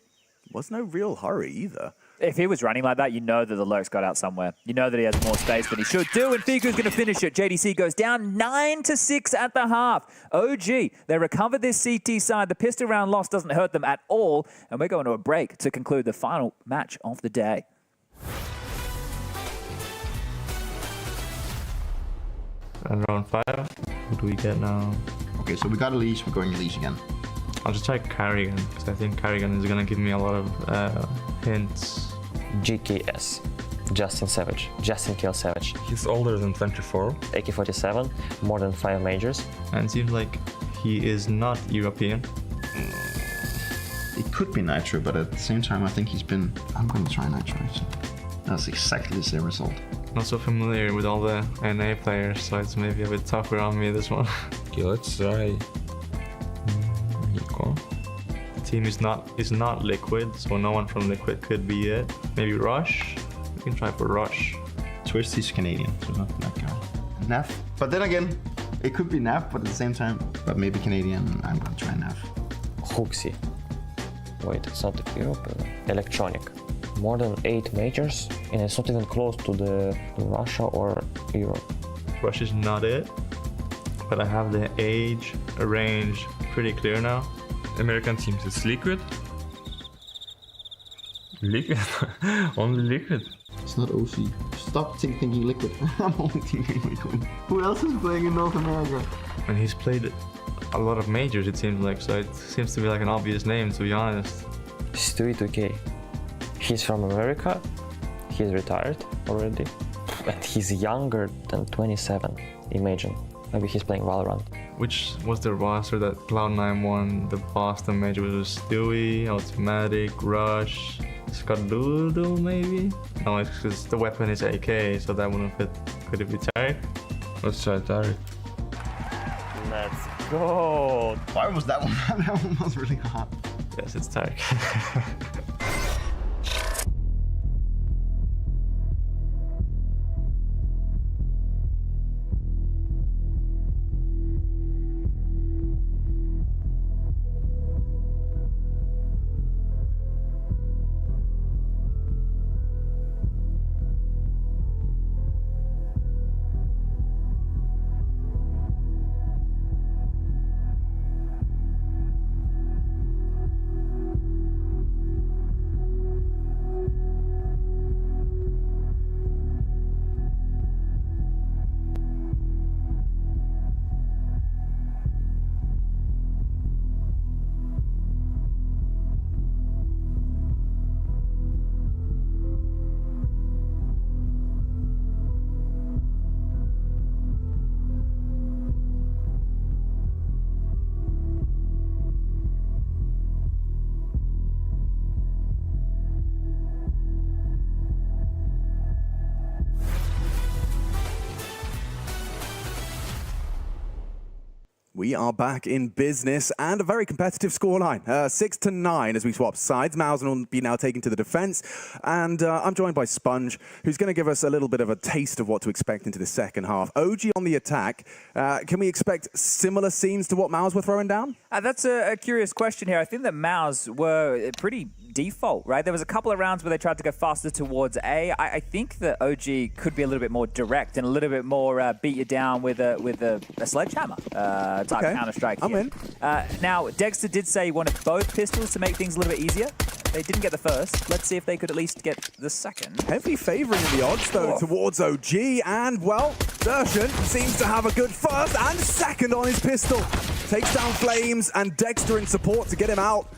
was no real hurry either. If he was running like that, you know that the lurk's got out somewhere. You know that he has more space than he should do, and Fiku's going to finish it. JDC goes down 9-6 at the half. OG, they recovered this CT side. The pistol round loss doesn't hurt them at all, and we're going to a break to conclude the final match of the day. And round 5, what do we get now? Okay, so we got Elise, we're going Elise again. I'll just try Carrigan, because I think Carrigan is going to give me a lot of hints. GKS, Justin Savage, Justin Kill Savage. He's older than 24. AK-47, more than 5 majors. And it seems like he is not European. It could be Nitro, but at the same time I think he's been... I'm going to try Nitro. So that's exactly the same result. Not so familiar with all the NA players, so it's maybe a bit tougher on me this one. Okay, let's try Nico. The team is not Liquid, so no one from Liquid could be it. Maybe Rush? We can try for Rush. Twisty's Canadian, so not that guy. Naf. But then again, it could be Naf, but at the same time, but maybe Canadian, I'm going to try Naf. Hooksy. Wait, it's not Europe. Electronic. More than 8 majors, and it's not even close to the Russia or Europe. Rush is not it, but I have the age, range pretty clear now. American teams, it's Liquid. Liquid? Only Liquid. It's not OC. Stop thinking Liquid. I'm only thinking Liquid. Who else is playing in North America? And he's played a lot of majors, it seems like, so it seems to be like an obvious name, to be honest. Stewie 2K. He's from America, he's retired already, and he's younger than 27, imagine. Maybe he's playing Valorant. Which was the roster that Cloud9 won the Boston major? Was Stewie, Automatic, Rush, Skadoodle maybe? No, it's because the weapon is AK, so that wouldn't fit. Could it be Tarek? Let's try Tarek. Let's go! Why was that one? That one was really hot. Yes, it's Tarek. We are back in business and a very competitive scoreline. 6-9 as we swap sides. Mal's will be now taken to the defense. And I'm joined by Sponge, who's going to give us a little bit of a taste of what to expect into the second half. OG on the attack. Can we expect similar scenes to what Mal's were throwing down? That's a curious question here. I think that Mal's were pretty default, right? There was a couple of rounds where they tried to go faster towards A. I think that OG could be a little bit more direct and a little bit more beat you down with a sledgehammer type Counter-Strike I'm in. Now, Dexter did say he wanted both pistols to make things a little bit easier. They didn't get the first. Let's see if they could at least get the second. Heavy favouring in the odds, though, towards OG. And, well, Dershan seems to have a good first and second on his pistol. Takes down Flames and Dexter in support to get him out.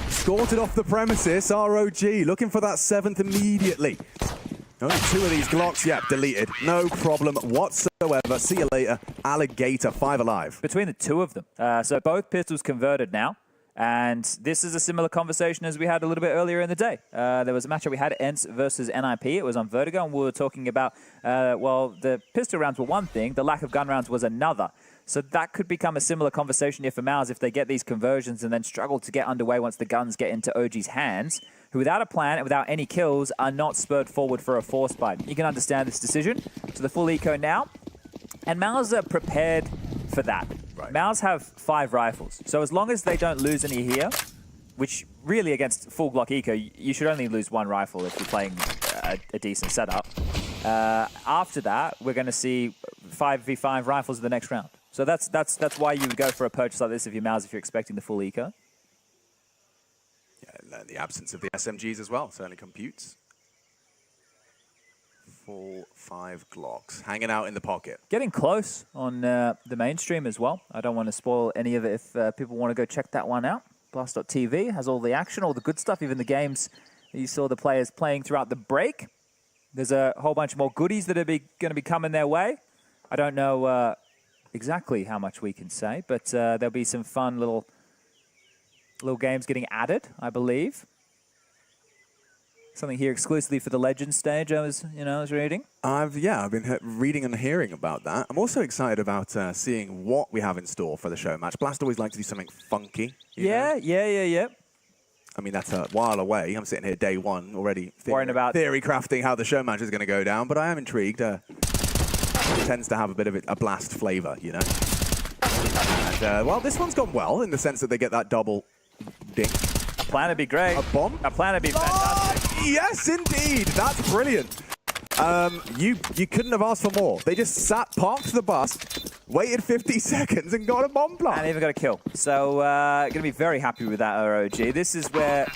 Escorted off the premises, ROG looking for that seventh immediately. Only 2 of these Glocks, yep, deleted. No problem whatsoever. See you later, Alligator, 5 alive. Between the 2 of them. So both pistols converted now. And this is a similar conversation as we had a little bit earlier in the day. There was a matchup we had, ENCE versus NIP. It was on Vertigo, and we were talking about, well, the pistol rounds were one thing, the lack of gun rounds was another. So that could become a similar conversation here for Mal's if they get these conversions and then struggle to get underway once the guns get into OG's hands, who without a plan and without any kills are not spurred forward for a force fight. You can understand this decision. So the full eco now. And Mal's are prepared for that. Right. Mal's have 5 rifles. So as long as they don't lose any here, which really against full Glock eco, you should only lose 1 rifle if you're playing a decent setup. After that, we're going to see 5v5 rifles in the next round. So that's why you would go for a purchase like this if you're Mal's, if you're expecting the full eco. Yeah, the absence of the SMGs as well certainly computes. Full 5 Glocks hanging out in the pocket. Getting close on the mainstream as well. I don't want to spoil any of it if people want to go check that one out. Blast.tv has all the action, all the good stuff, even the games that you saw the players playing throughout the break. There's a whole bunch more goodies that are going to be coming their way. I don't know exactly how much we can say, but there'll be some fun little games getting added, I believe. Something here exclusively for the Legends stage I was reading. I've been reading and hearing about that. I'm also excited about seeing what we have in store for the show match. Blast always like to do something funky. Yeah. I mean, that's a while away. I'm sitting here day one already worrying about theory crafting how the show match is going to go down, but I am intrigued. It tends to have a bit of a blast flavor, you know. And, well, this one's gone well in the sense that they get that double ding. A plan would be great. A bomb? A plan would be fantastic. Yes, indeed. That's brilliant. You couldn't have asked for more. They just parked the bus, waited 50 seconds, and got a bomb plant. And even got a kill. So, going to be very happy with that ROG. This is where